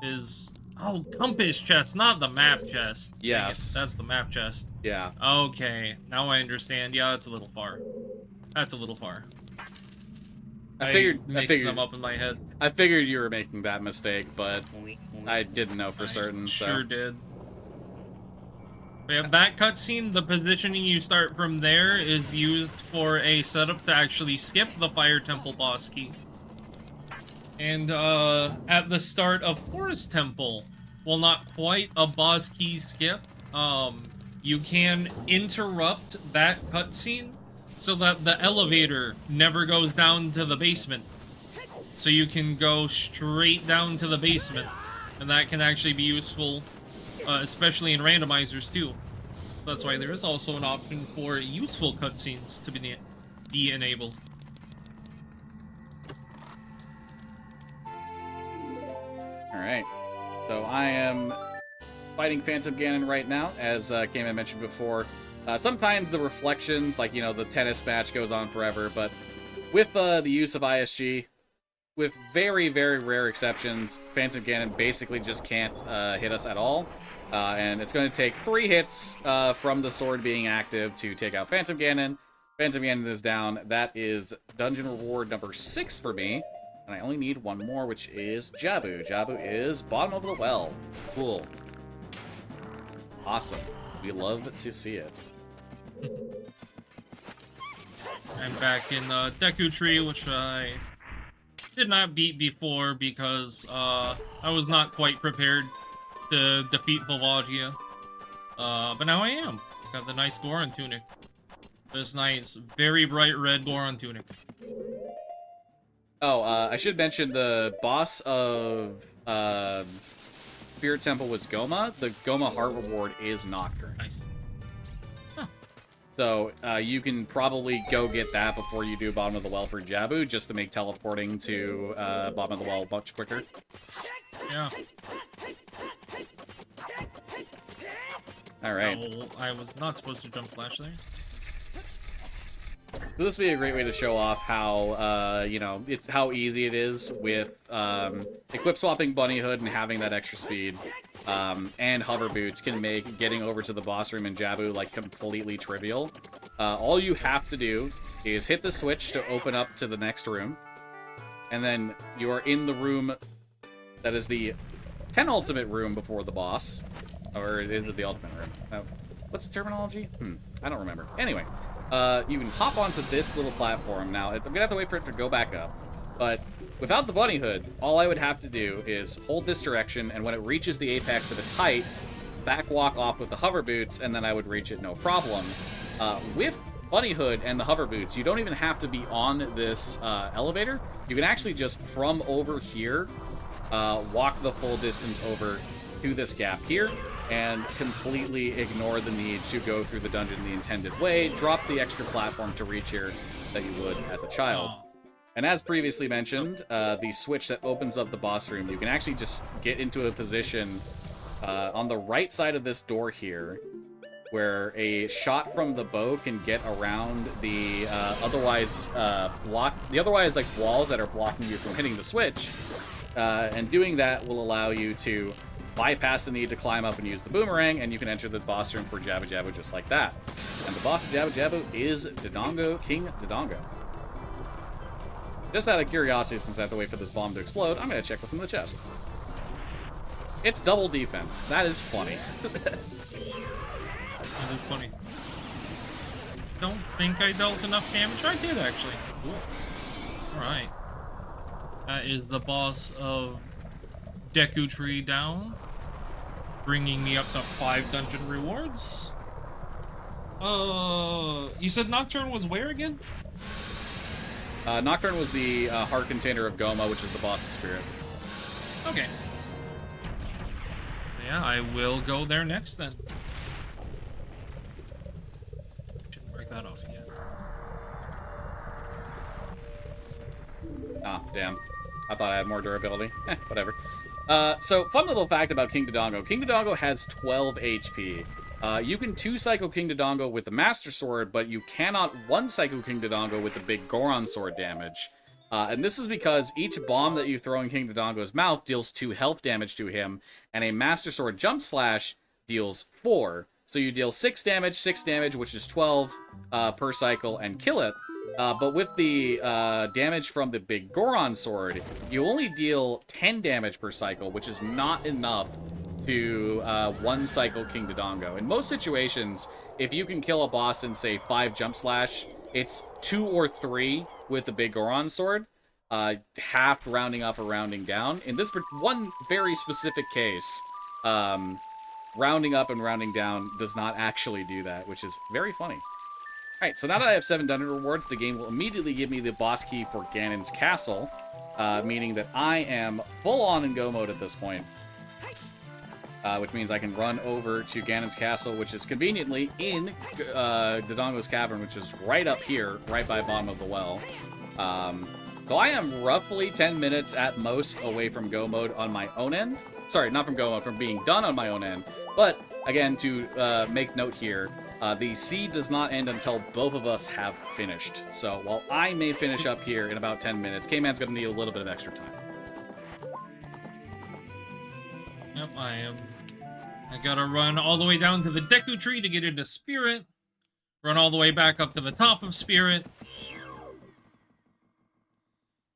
is... Oh, compass chest, not the map chest. Yes. That's the map chest. Yeah. Okay, now I understand. Yeah, that's a little far. That's a little far. I figured them up in my head. I figured you were making that mistake, but I didn't know for certain. Sure So. did. We have that cutscene. The positioning you start from there is used for a setup to actually skip the Fire Temple boss key. And at the start of Forest Temple, well, not quite a boss key skip, you can interrupt that cutscene so that the elevator never goes down to the basement. So you can go straight down to the basement, and that can actually be useful, especially in randomizers too. That's why there is also an option for useful cutscenes to be enabled. Alright, so I am fighting Phantom Ganon right now, as Kman mentioned before. Sometimes the reflections, like, you know, the tennis match goes on forever, but with the use of ISG, with very, very rare exceptions, Phantom Ganon basically just can't hit us at all. And it's going to take 3 hits from the sword being active to take out Phantom Ganon. Phantom Ganon is down. That is dungeon reward number 6 for me. And I only need 1 more, which is Jabu. Jabu is bottom of the well. Cool. Awesome. We love to see it. I'm back in Deku Tree, which I did not beat before because I was not quite prepared to defeat Volvagia. But now I am. Got the nice Goron tunic. This nice, very bright red Goron tunic. Oh, I should mention the boss of Spirit Temple was Goma. The Goma heart reward is Nocturne. Nice. So you can probably go get that before you do bottom of the well for Jabu, just to make teleporting to bottom of the well much quicker. Yeah. All right. Oh, I was not supposed to jump slash there. So this would be a great way to show off how, you know, it's how easy it is with equip swapping Bunny Hood and having that extra speed. And hover boots can make getting over to the boss room in Jabu like completely trivial. All you have to do is hit the switch to open up to the next room, and then you are in the room that is the penultimate room before the boss, or is it the ultimate room? What's the terminology? I don't remember. Anyway, you can hop onto this little platform. Now, I'm gonna have to wait for it to go back up, but without the bunny hood, all I would have to do is hold this direction, and when it reaches the apex of its height, back walk off with the hover boots, and then I would reach it no problem. With bunny hood and the hover boots, you don't even have to be on this elevator. You can actually just, from over here, walk the full distance over to this gap here, and completely ignore the need to go through the dungeon the intended way, drop the extra platform to reach here that you would as a child. And as previously mentioned, the switch that opens up the boss room, you can actually just get into a position on the right side of this door here, where a shot from the bow can get around the otherwise like walls that are blocking you from hitting the switch. And doing that will allow you to bypass the need to climb up and use the boomerang, and you can enter the boss room for Jabu Jabu just like that. And the boss of Jabu Jabu is Dodongo, King Dodongo. Just out of curiosity, since I have to wait for this bomb to explode, I'm going to check what's in the chest. It's double defense. That is funny. That is funny. Don't think I dealt enough damage. I did, actually. Cool. Alright. That is the boss of Deku Tree down. Bringing me up to 5 dungeon rewards. You said Nocturne was where again? Nocturne was the heart container of Goma, which is the boss's spirit. Okay. Yeah, I will go there next then. Shouldn't break that off yet. Ah, damn. I thought I had more durability. Whatever. So, fun little fact about King Dodongo. King Dodongo has 12 HP. You can 2-cycle King Dodongo with the Master Sword, but you cannot 1-cycle King Dodongo with the big Goron Sword damage. And this is because each bomb that you throw in King Dodongo's mouth deals 2 health damage to him, and a Master Sword Jump Slash deals 4. So you deal 6 damage, which is 12 per cycle, and kill it. But with the damage from the big Goron Sword, you only deal 10 damage per cycle, which is not enough to 1-cycle King Dodongo. In most situations, if you can kill a boss in, say, 5 Jump Slash, it's 2 or 3 with the big Goron Sword, half rounding up or rounding down. In this one very specific case, rounding up and rounding down does not actually do that, which is very funny. Alright, so now that I have 7 dungeon rewards, the game will immediately give me the boss key for Ganon's Castle, meaning that I am full on in go mode at this point. Which means I can run over to Ganon's Castle, which is conveniently in Dodongo's Cavern, which is right up here, right by the bottom of the well. So I am roughly 10 minutes at most away from go mode on my own end. Sorry, not from go mode, from being done on my own end. But, again, to make note here, the seed does not end until both of us have finished. So while I may finish up here in about 10 minutes, K-Man's going to need a little bit of extra time. Yep, I am. I gotta run all the way down to the Deku Tree to get into Spirit. Run all the way back up to the top of Spirit.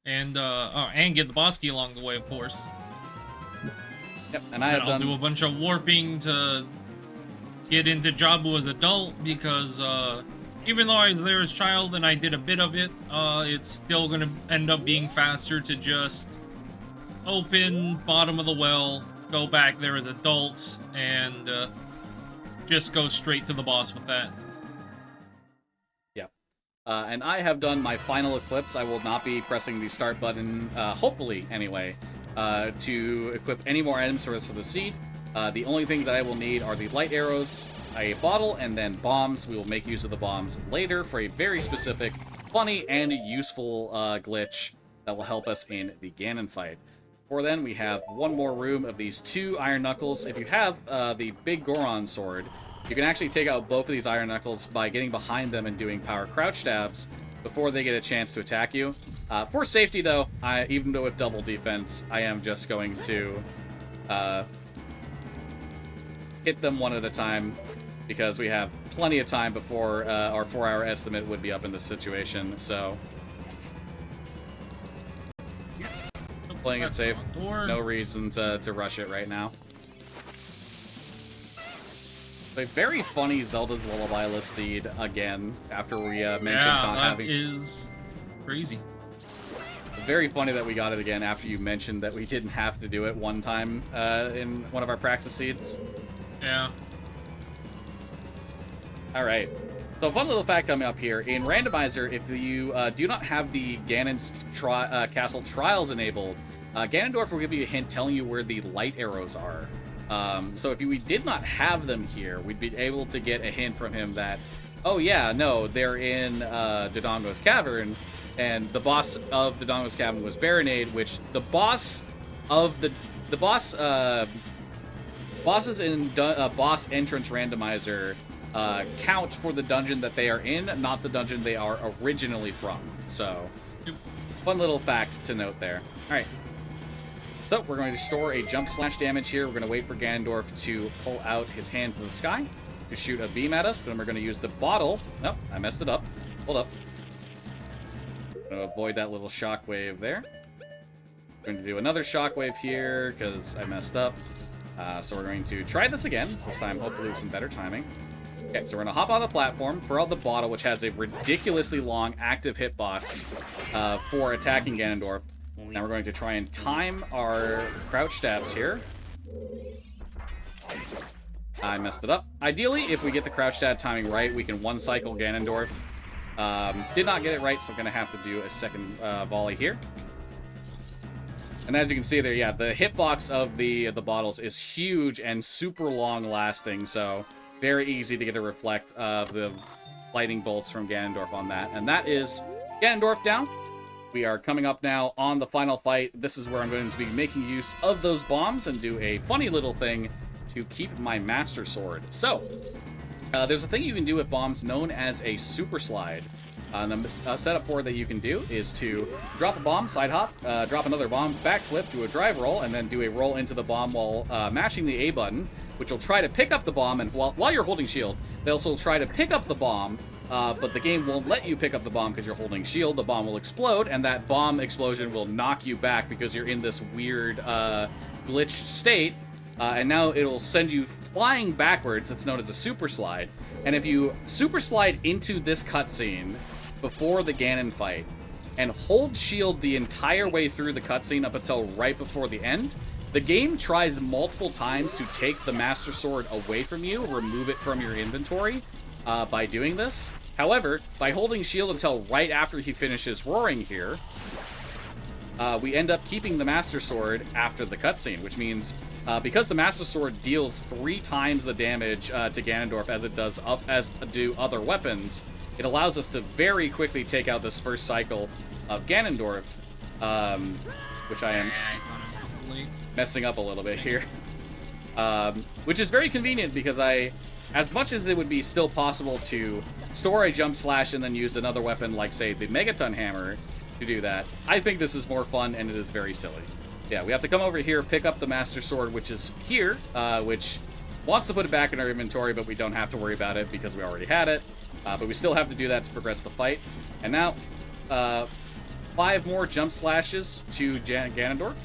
And, and get the boss key along the way, of course. Yep, and I'll do a bunch of warping to get into Jabu as adult, because, even though I was there as child and I did a bit of it, it's still gonna end up being faster to just open bottom of the well, go back there as adults, and just go straight to the boss with that. Yep. And I have done my final Eclipse. I will not be pressing the start button, hopefully anyway, to equip any more items for the rest of the seed. The only things that I will need are the light arrows, a bottle, and then bombs. We will make use of the bombs later for a very specific, funny, and useful glitch that will help us in the Ganon fight. For then, we have one more room of these 2 Iron Knuckles. If you have the big Goron Sword, you can actually take out both of these Iron Knuckles by getting behind them and doing power crouch stabs before they get a chance to attack you. For safety, though, even though with double defense, I am just going to hit them one at a time, because we have plenty of time before our 4-hour estimate would be up in this situation, so... Playing it safe. No reason to rush it right now. A very funny Zelda's Lullaby seed again, after we mentioned not having... Yeah, that is crazy. Very funny that we got it again after you mentioned that we didn't have to do it one time in one of our practice seeds. Yeah. Alright. So, fun little fact coming up here. In Randomizer, if you do not have the Ganon's Castle Trials enabled, Ganondorf will give you a hint telling you where the light arrows are. So if we did not have them here, we'd be able to get a hint from him that, oh yeah, no, they're in Dodongo's Cavern, and the boss of Dodongo's Cavern was Baronade, which the boss of bosses in boss entrance randomizer count for the dungeon that they are in, not the dungeon they are originally from. So, fun little fact to note there. All right. So we're going to store a jump slash damage here. We're going to wait for Ganondorf to pull out his hand from the sky to shoot a beam at us. Then we're going to use the bottle. Nope, I messed it up. Hold up. I'm going to avoid that little shockwave there. We're going to do another shockwave here because I messed up. So we're going to try this again. This time, hopefully with some better timing. Okay, so we're going to hop on the platform, throw out the bottle, which has a ridiculously long active hitbox for attacking Ganondorf. Now we're going to try and time our crouch stabs here. I messed it up. Ideally, if we get the crouch stab timing right, we can one-cycle Ganondorf. Did not get it right, so I'm going to have to do a second volley here. And as you can see there, yeah, the hitbox of the bottles is huge and super long-lasting, so very easy to get a reflect of the lightning bolts from Ganondorf on that. And that is Ganondorf down. We are coming up now on the final fight. This is where I'm going to be making use of those bombs and do a funny little thing to keep my Master Sword. So, there's a thing you can do with bombs known as a super slide. The setup for that you can do is to drop a bomb, side hop, drop another bomb, backflip, do a drive roll, and then do a roll into the bomb while mashing the A button, which will try to pick up the bomb, and while you're holding shield, they'll also try to pick up the bomb, but the game won't let you pick up the bomb because you're holding shield. The bomb will explode, and that bomb explosion will knock you back because you're in this weird glitched state, and now it'll send you flying backwards. It's known as a super slide, and if you super slide into this cutscene before the Ganon fight and hold shield the entire way through the cutscene up until right before the end, the game tries multiple times to take the Master Sword away from you, remove it from your inventory by doing this. However, by holding shield until right after he finishes roaring here, we end up keeping the Master Sword after the cutscene, which means because the Master Sword deals 3 times the damage to Ganondorf as it does do other weapons, it allows us to very quickly take out this first cycle of Ganondorf, which I am messing up a little bit here. Which is very convenient because as much as it would be still possible to store a jump slash and then use another weapon like, say, the Megaton Hammer to do that, I think this is more fun and it is very silly. Yeah, we have to come over here, pick up the Master Sword, which is here, which wants to put it back in our inventory, but we don't have to worry about it because we already had it. But we still have to do that to progress the fight. And now, 5 more jump slashes to Ganondorf.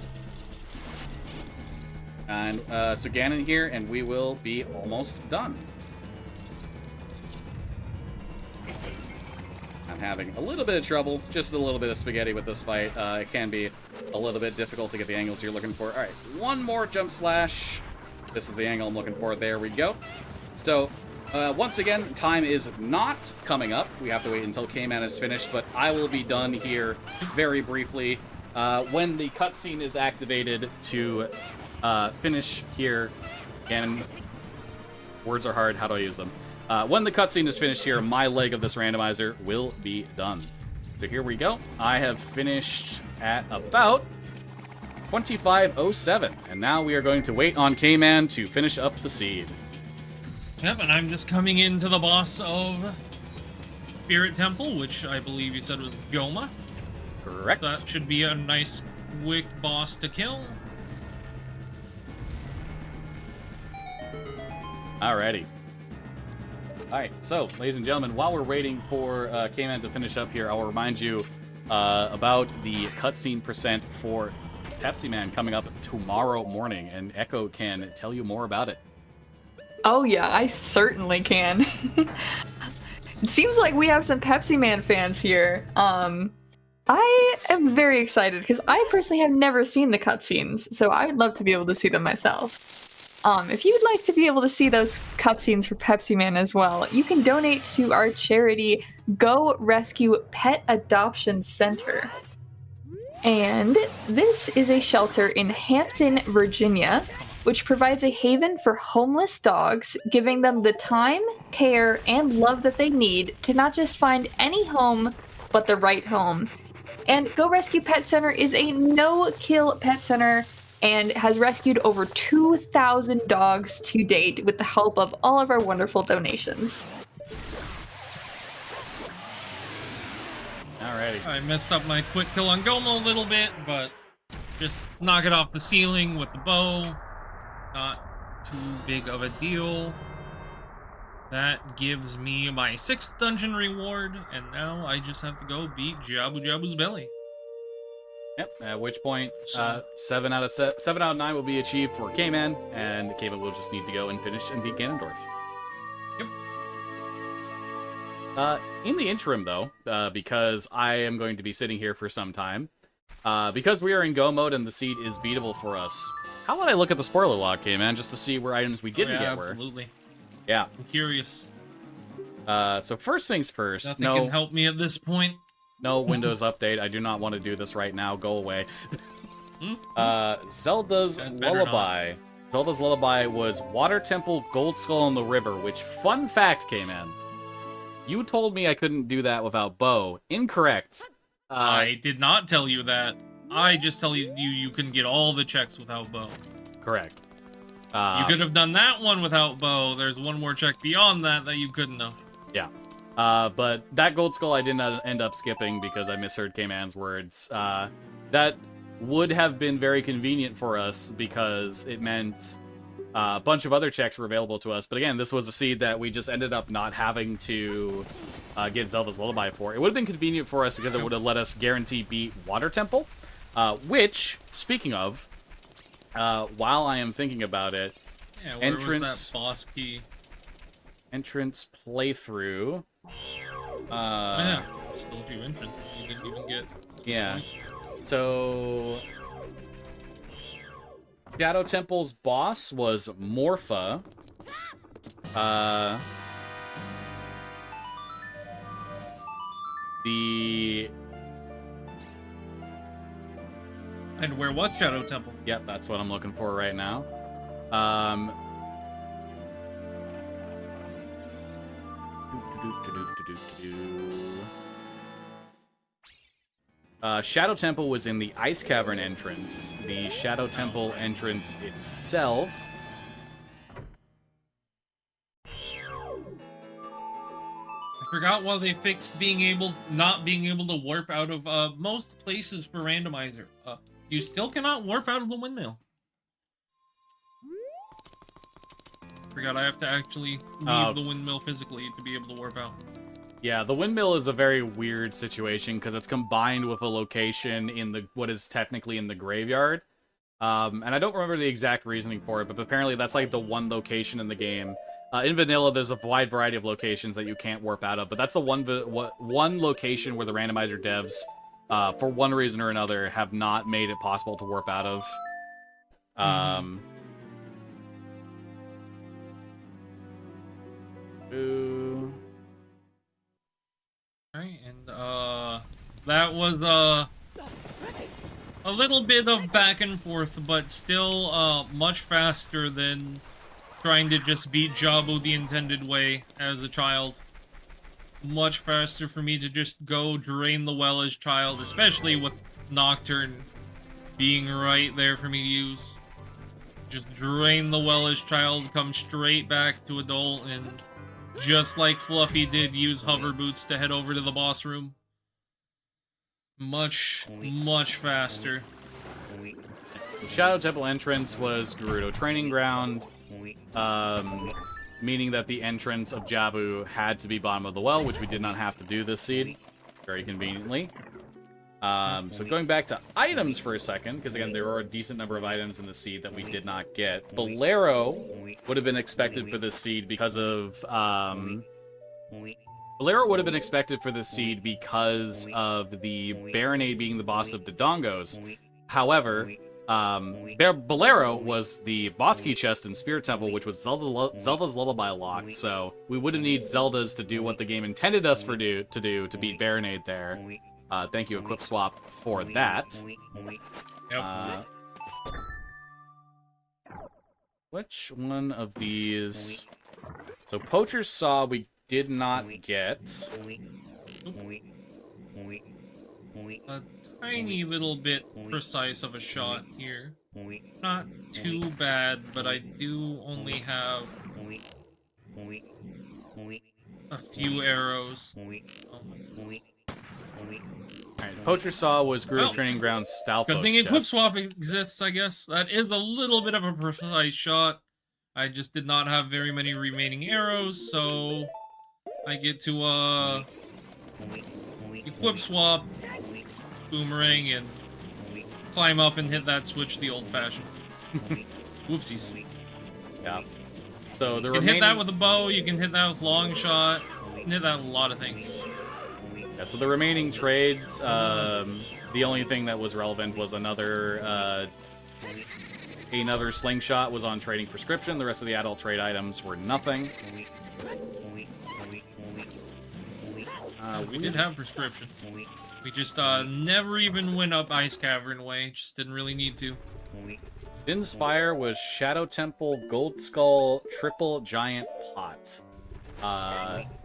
And so Ganon here, and we will be almost done. I'm having a little bit of trouble, just a little bit of spaghetti with this fight. It can be a little bit difficult to get the angles you're looking for. All right, 1 more jump slash. This is the angle I'm looking for. There we go. So, once again, time is not coming up. We have to wait until Kman is finished, but I will be done here very briefly. When the cutscene is activated to finish here, again, words are hard, how do I use them? When the cutscene is finished here, my leg of this randomizer will be done. So here we go. I have finished at about 25:07, and now we are going to wait on Kman to finish up the seed. Yep, and I'm just coming into the boss of Spirit Temple, which I believe you said was Goma. Correct. That should be a nice, quick boss to kill. Alrighty. Alright, so, ladies and gentlemen, while we're waiting for Kman to finish up here, I'll remind you about the cutscene percent for Pepsi Man coming up tomorrow morning, and Echo can tell you more about it. Oh yeah, I certainly can. It seems like we have some Pepsi Man fans here. I am very excited because I personally have never seen the cutscenes, so I would love to be able to see them myself. If you'd like to be able to see those cutscenes for Pepsi Man as well, you can donate to our charity Go Rescue Pet Adoption Center. And this is a shelter in Hampton, Virginia, which provides a haven for homeless dogs, giving them the time, care, and love that they need to not just find any home, but the right home. And Go Rescue Pet Center is a no-kill pet center and has rescued over 2,000 dogs to date with the help of all of our wonderful donations. Alrighty. I messed up my quick kill on Goma a little bit, but Just knock it off the ceiling with the bow. Not too big of a deal. That gives me my 6th dungeon reward, and now I just have to go beat Jabu Jabu's belly. Yep. At which point, So- 7 out of 9 will be achieved for Kman, and Kman will just need to go and finish and beat Ganondorf. Yep. In the interim, though, because I am going to be sitting here for some time, because we are in go mode and the seed is beatable for us, how about I look at the spoiler log, Kman, just to see where items we didn't get were? Absolutely. Yeah. I'm curious. So first things first. Nothing can help me at this point. No Windows update. I do not want to do this right now. Go away. Zelda's That better Lullaby. Zelda's Lullaby was Water Temple Gold Skull in the River, which, fun fact, came in. You told me I couldn't do that without bow. Incorrect. I did not tell you that. I just tell you can get all the checks without bow. Correct. You could have done that one without bow. There's one more check beyond that you couldn't have. Yeah. But that Gold Skull I did not end up skipping because I misheard Kman's words. That would have been very convenient for us because it meant a bunch of other checks were available to us. But again, this was a seed that we just ended up not having to get Zelda's Lullaby for. It would have been convenient for us because it would have let us guarantee beat Water Temple. Which, speaking of, while I am thinking about it, Yeah, where was that boss key? entrance playthrough. Yeah, still a few entrances we didn't even get. Yeah. So Shadow Temple's boss was Morpha. And where was Shadow Temple? Yep, that's what I'm looking for right now. Shadow Temple was in the Ice Cavern entrance. The Shadow Temple entrance itself. I forgot why they fixed not being able to warp out of most places for randomizer. You still cannot warp out of the windmill. Forgot I have to actually leave the windmill physically to be able to warp out. Yeah, the windmill is a very weird situation because it's combined with a location in what is technically in the graveyard. And I don't remember the exact reasoning for it, but apparently that's like the one location in the game. In vanilla, there's a wide variety of locations that you can't warp out of, but that's the one location where the randomizer devs, for one reason or another, have not made it possible to warp out of. Ooh. Alright, and that was a little bit of back and forth, but still much faster than trying to just beat Jabu the intended way as a child. Much faster for me to just go drain the well as child, especially with Nocturne being right there for me to use. Just drain the well as child, come straight back to adult, and just like Fluffy did, use hover boots to head over to the boss room. Much, much faster. So Shadow Temple entrance was Gerudo Training Ground, meaning that the entrance of Jabu had to be bottom of the well, which we did not have to do this seed, very conveniently. So going back to items for a second, because again, there are a decent number of items in the seed that we did not get. Bolero would have been expected for this seed because of, Bolero would have been expected for this seed because of the Baronade being the boss of Dodongos. However, Bolero was the boss key chest in Spirit Temple, which was Zelda's Lullaby lock, so we wouldn't need Zelda's to do what the game intended us to do to beat Baronade there. Thank you, Eclipse Swap, for that. Yep. Which one of these? So Poacher's Saw we did not get. A tiny little bit precise of a shot here. Not too bad, but I do only have a few arrows. Oh my goodness. Alright, Poacher Saw was Gerudo Well, Training Grounds Stalfos Good thing chest. equip swap exists, I guess. That is a little bit of a precise shot. I just did not have very many remaining arrows, so I get to equip swap, boomerang, and climb up and hit that switch the old-fashioned. Whoopsies. Yeah. So the You can remaining... hit that with a bow, you can hit that with long shot, you can hit that with a lot of things. Yeah, so the remaining trades, the only thing that was relevant was another slingshot was on trading prescription. The rest of the adult trade items were nothing. We did have prescription. We just never even went up Ice Cavern way, just didn't really need to. Din's Fire was Shadow Temple, Gold Skull, Triple Giant Pot.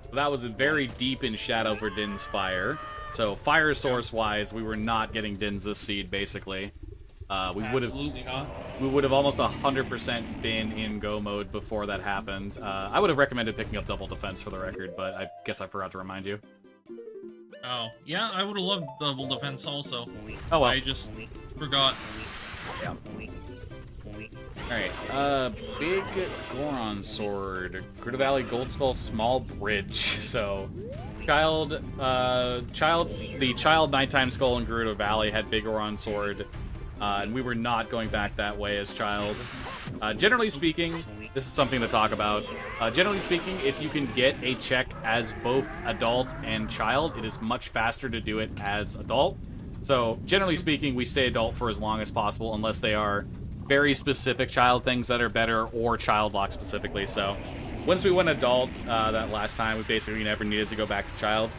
So that was very deep in Shadow for Din's Fire. So fire source-wise, we were not getting Din's this seed, basically. Absolutely not. We would have almost 100% been in go mode before that happened. I would have recommended picking up double defense for the record, but I guess I forgot to remind you. Oh, yeah, I would have loved double defense also. Oh well. I just forgot. Yeah. Alright, big Goron sword. Gerudo Valley Gold Skull Small Bridge. So, the child nighttime skull in Gerudo Valley had big Goron sword, and we were not going back that way as child. Generally speaking, this is something to talk about. Generally speaking, if you can get a check as both adult and child, it is much faster to do it as adult. So, generally speaking, we stay adult for as long as possible, unless they are very specific child things that are better, or child lock specifically. So, once we went adult that last time, we basically never needed to go back to child,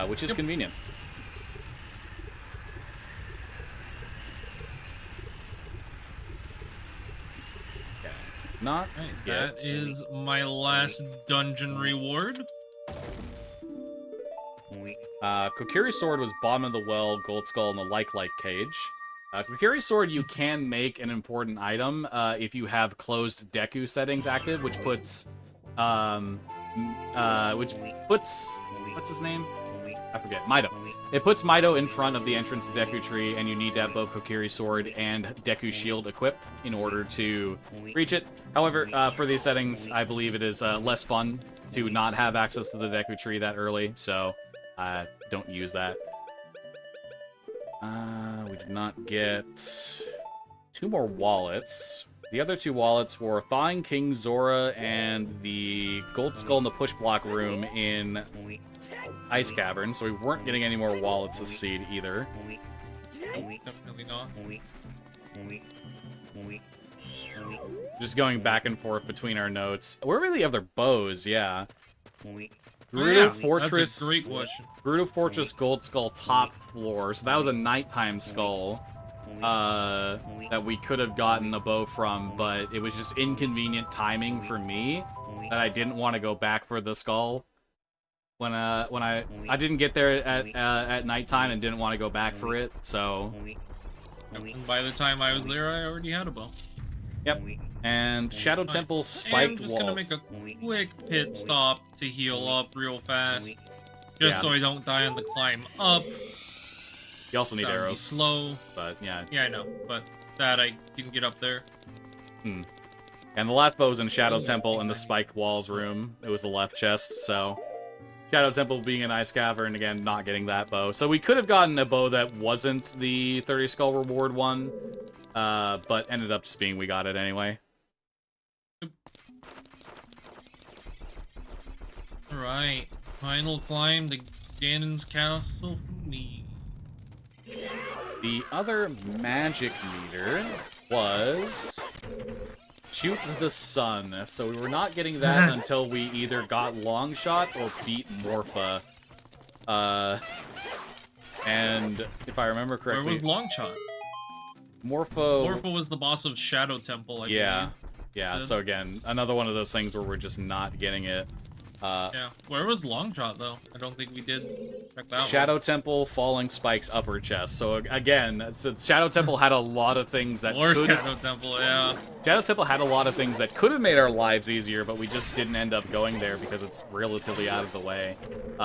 which is convenient. Not Right, yet. that is my last dungeon reward. Kokiri's sword was bottom of the well, gold skull, and the like cage. Kokiri's sword you can make an important item if you have closed Deku settings active, which puts what's his name? I forget. Mido. It puts Mido in front of the entrance to Deku Tree, and you need to have both Kokiri's sword and Deku shield equipped in order to reach it. However, for these settings, I believe it is less fun to not have access to the Deku Tree that early, so don't use that. We did not get 2 more wallets. The other 2 wallets were Thawing King Zora and the Gold Skull in the Push Block room in Ice Cavern, so we weren't getting any more wallets this seed either. Nope, definitely not. Just going back and forth between our notes. Where were the other bows? Yeah. Yeah, Fortress. that's a great question. Gerudo Fortress Gold Skull top floor. So that was a nighttime skull that we could have gotten a bow from, but it was just inconvenient timing for me that I didn't want to go back for the skull. When I didn't get there at nighttime and didn't want to go back for it, so. And by the time I was there, I already had a bow. Yep. And Shadow Temple spiked I'm just walls. gonna make a quick pit stop to heal up real fast, just so I don't die on the climb up. You also need That'd be arrows, slow. but yeah. Yeah, I know, but that I can get up there. And the last bow was in Shadow Temple in the spiked walls room. It was the left chest, so. Shadow Temple being an Ice Cavern, again, not getting that bow. So we could have gotten a bow that wasn't the 30 Skull reward one, but ended up just being we got it anyway. Alright, final climb to Ganon's castle for me. The other magic meter was Shoot the Sun. So we were not getting that until we either got Longshot or beat Morpha. And if I remember correctly, Where was Longshot? Morpha was the boss of Shadow Temple, I yeah. believe. Yeah, so again, another one of those things where we're just not getting it. Yeah, where was Longshot, though? I don't think we did check that Shadow Temple, Falling Spikes, Upper Chest. So again, so Shadow Temple had a lot of things that Or could... Shadow Temple, yeah. Shadow Temple had a lot of things that could have made our lives easier, but we just didn't end up going there because it's relatively out of the way.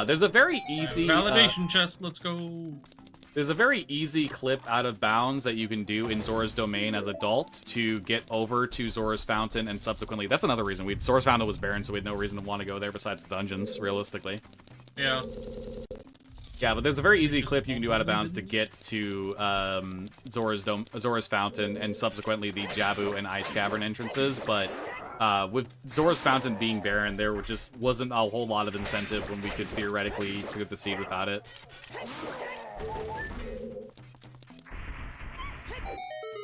There's a very easy... Validation chest, let's go. There's a very easy clip out of bounds that you can do in Zora's Domain as adult to get over to Zora's Fountain and subsequently. That's another reason. Zora's Fountain was barren, so we had no reason to want to go there besides the dungeons, realistically. Yeah. Yeah, but there's a very easy clip you can do out of bounds to get to Zora's Fountain and subsequently the Jabu and Ice Cavern entrances, but with Zora's Fountain being barren, there just wasn't a whole lot of incentive when we could theoretically clear the seed without it.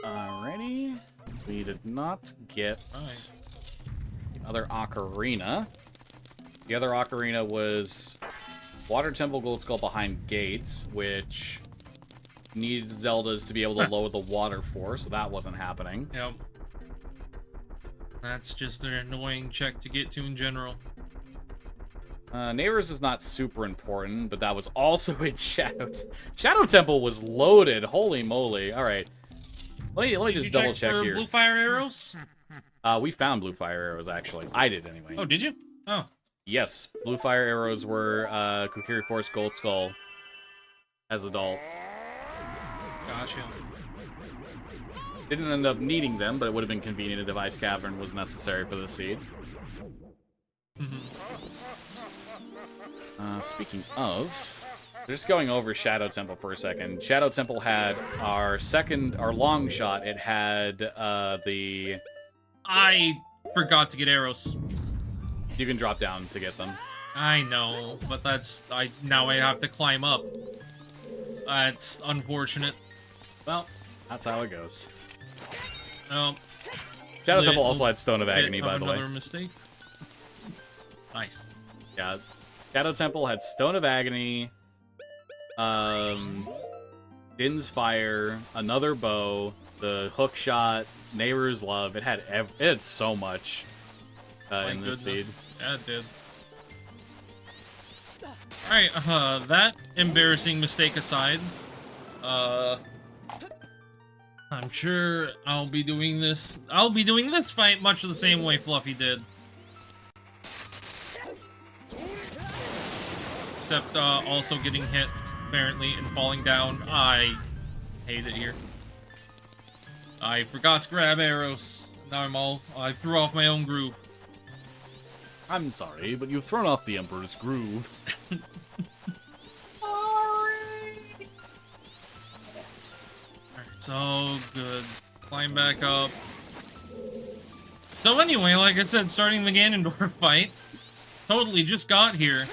Alrighty. We did not get the other Ocarina. The other Ocarina was Water Temple Gold Skull behind gates, which needed Zeldas to be able to lower the water for, so that wasn't happening. Yep. That's just an annoying check to get to in general. Neighbors is not super important, but that was also in Shadow. Shadow Temple was loaded. Holy moly! All right, let me just double check here. Blue fire arrows? We found blue fire arrows actually. I did anyway. Oh, did you? Oh. Yes, blue fire arrows were Kokiri Force Gold Skull as adult. Gotcha. Didn't end up needing them, but it would have been convenient if Ice Cavern was necessary for the seed. Speaking of, just going over Shadow Temple for a second. Shadow Temple had our long shot. It had the... I forgot to get arrows. You can drop down to get them. I know, but now I have to climb up. That's unfortunate. Well, that's how it goes. Shadow Temple also had Stone of Agony, by the way. Another mistake. Nice. Yeah, Shadow Temple had Stone of Agony, Din's Fire, another bow, the hook shot, Neighbor's Love. It had so much in this seed. Yeah, it did. Alright, that embarrassing mistake aside, I'm sure I'll be doing this fight much the same way Fluffy did. Except, also getting hit, apparently, and falling down. I hate it here. I forgot to grab arrows. Now I threw off my own groove. I'm sorry, but you've thrown off the Emperor's groove. So good. Climb back up. So anyway, like I said, starting the Ganondorf fight. Totally just got here.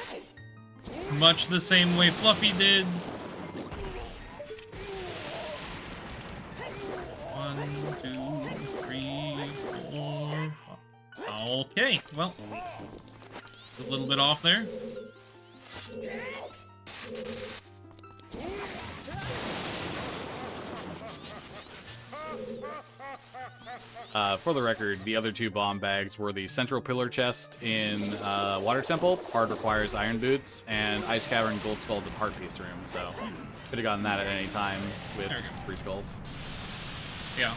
Much the same way Fluffy did. 1, 2, 3, 4. Okay, well. A little bit off there. For the record, the other two bomb bags were the Central Pillar Chest in Water Temple, Hard Requires Iron Boots, and Ice Cavern Gold Skull the Heart Piece Room, so could have gotten that at any time with 3 skulls. Yeah.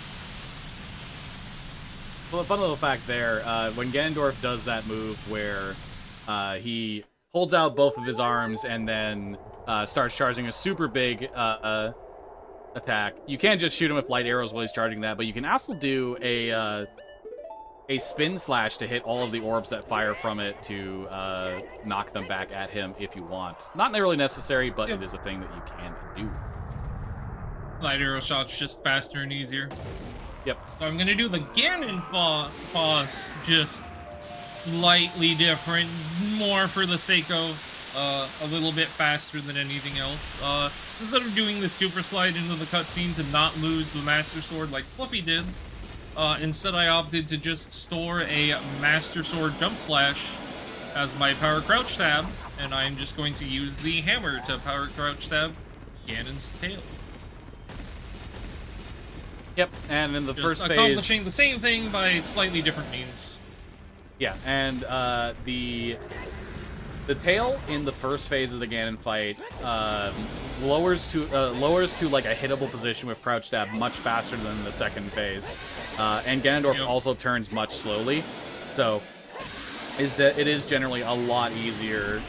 Well, a fun little fact there, when Ganondorf does that move where he holds out both of his arms and then starts charging a super big attack, you can't just shoot him with light arrows while he's charging that, but you can also do a spin slash to hit all of the orbs that fire from it to knock them back at him if you want. Not really necessary, but it is a thing that you can do. Light arrow shots just faster and easier. Yep. So I'm gonna do the Ganon boss, just slightly different, more for the sake of a little bit faster than anything else. Instead of doing the super slide into the cutscene to not lose the Master Sword like Fluffy did, instead I opted to just store a Master Sword Jump Slash as my power crouch tab, and I'm just going to use the hammer to power crouch tab Ganon's tail. Yep, and in the just first phase... accomplishing the same thing by slightly different means. Yeah, and the tail in the first phase of the Ganon fight lowers to like a hittable position with crouch stab much faster than the second phase, and Ganondorf also turns much slowly, so it is generally a lot easier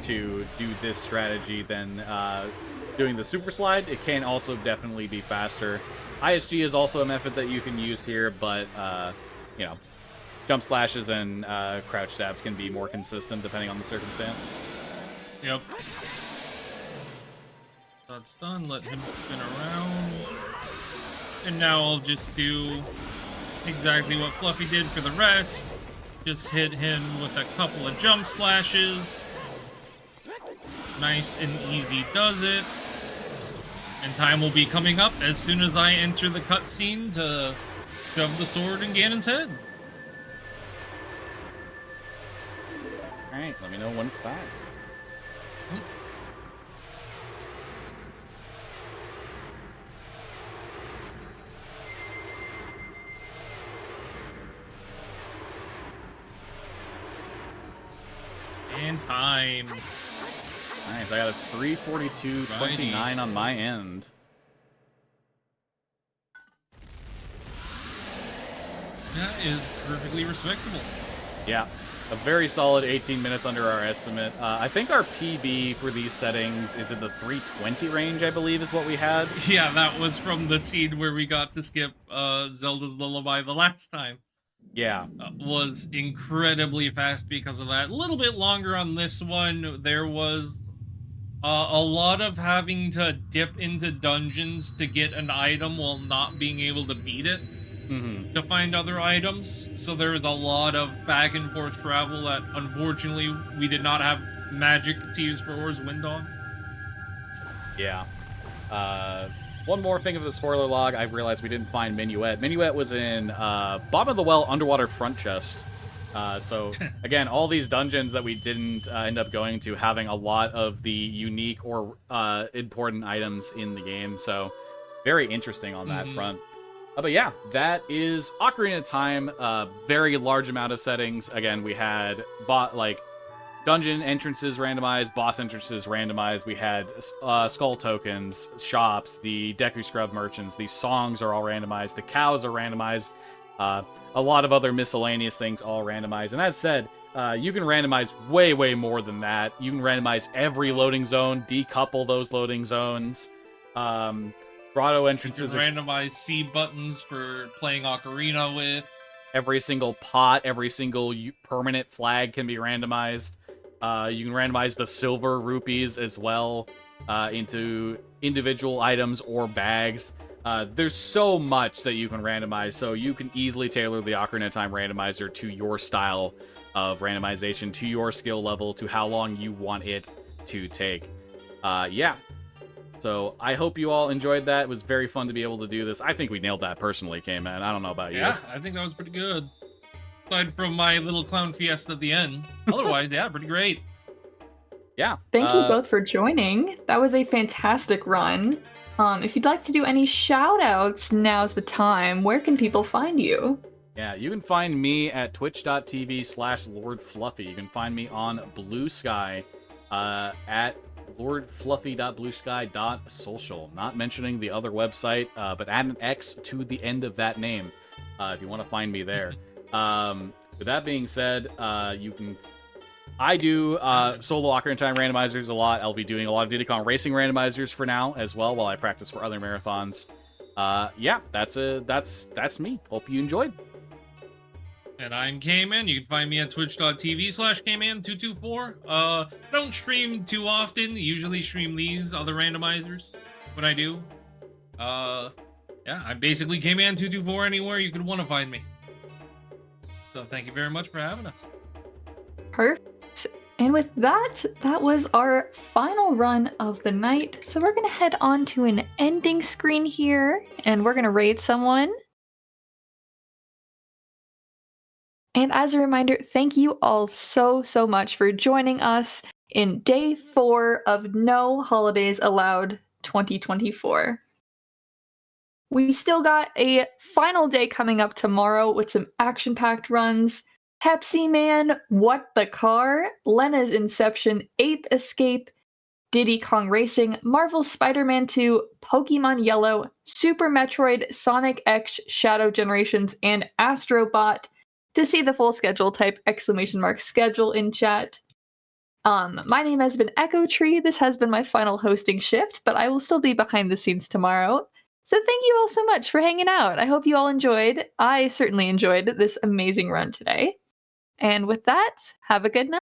to do this strategy than doing the super slide, it can also definitely be faster. ISG is also a method that you can use here, but, you know, jump slashes and crouch stabs can be more consistent depending on the circumstance. Yep. That's done. Let him spin around. And now I'll just do exactly what Fluffy did for the rest. Just hit him with a couple of jump slashes. Nice and easy does it. And time will be coming up as soon as I enter the cutscene to shove the sword in Ganon's head. Alright, let me know when it's time. And time. Nice, I got a 3:42.29 on my end. That is perfectly respectable. Yeah, a very solid 18 minutes under our estimate. I think our PB for these settings is in the 3:20 range, I believe is what we had. Yeah, that was from the scene where we got to skip Zelda's Lullaby the last time. Yeah. Was incredibly fast because of that. A little bit longer on this one. There was a lot of having to dip into dungeons to get an item while not being able to beat it to find other items. So there was a lot of back and forth travel that unfortunately we did not have magic to use for Or's Wind on. Yeah. One more thing of the spoiler log, I realized we didn't find Minuet. Minuet was in bottom of the well underwater front chest. So, again, all these dungeons that we didn't end up going to having a lot of the unique or important items in the game. So, very interesting on that front. But yeah, that is Ocarina of Time. Very large amount of settings. Again, we had dungeon entrances randomized, boss entrances randomized. We had skull tokens, shops, the Deku Scrub merchants. These songs are all randomized. The cows are randomized. A lot of other miscellaneous things all randomized. And as said, you can randomize way, way more than that. You can randomize every loading zone, decouple those loading zones. Grotto entrances. You can randomize C buttons for playing Ocarina with. Every single pot, every single permanent flag can be randomized. You can randomize the silver rupees as well into individual items or bags. There's so much that you can randomize, so you can easily tailor the Ocarina of Time randomizer to your style of randomization, to your skill level, to how long you want it to take. Yeah. So I hope you all enjoyed that. It was very fun to be able to do this. I think we nailed that personally, K-Man. I don't know about you. Yeah, I think that was pretty good. Aside from my little clown fiesta at the end. Otherwise, yeah, pretty great. Yeah. Thank you both for joining. That was a fantastic run. If you'd like to do any shout-outs, now's the time. Where can people find you? Yeah, you can find me at twitch.tv/LordFluffy. You can find me on Blue Sky at LordFluffy.bluesky.social. Not mentioning the other website, but add an X to the end of that name if you want to find me there. With that being said, I do solo Ocarina of Time randomizers a lot. I'll be doing a lot of Diddy Kong Racing randomizers for now as well while I practice for other marathons. Yeah, that's me. Hope you enjoyed. And I'm Kman. You can find me at twitch.tv/kman224. Don't stream too often. Usually stream these other randomizers when I do. Yeah, I'm basically kman224 anywhere you could want to find me. So thank you very much for having us. Perfect. And with that, that was our final run of the night. So we're going to head on to an ending screen here, and we're going to raid someone. And as a reminder, thank you all so much for joining us in day 4 of No Holidays Allowed 2024. We still got a final day coming up tomorrow with some action-packed runs. Pepsi Man, What the Car, Lena's Inception, Ape Escape, Diddy Kong Racing, Marvel's Spider-Man 2, Pokemon Yellow, Super Metroid, Sonic X, Shadow Generations, and Astrobot. To see the full schedule, type !schedule in chat. My name has been Echo Tree. This has been my final hosting shift, but I will still be behind the scenes tomorrow. So thank you all so much for hanging out. I hope you all enjoyed. I certainly enjoyed this amazing run today. And with that, have a good night.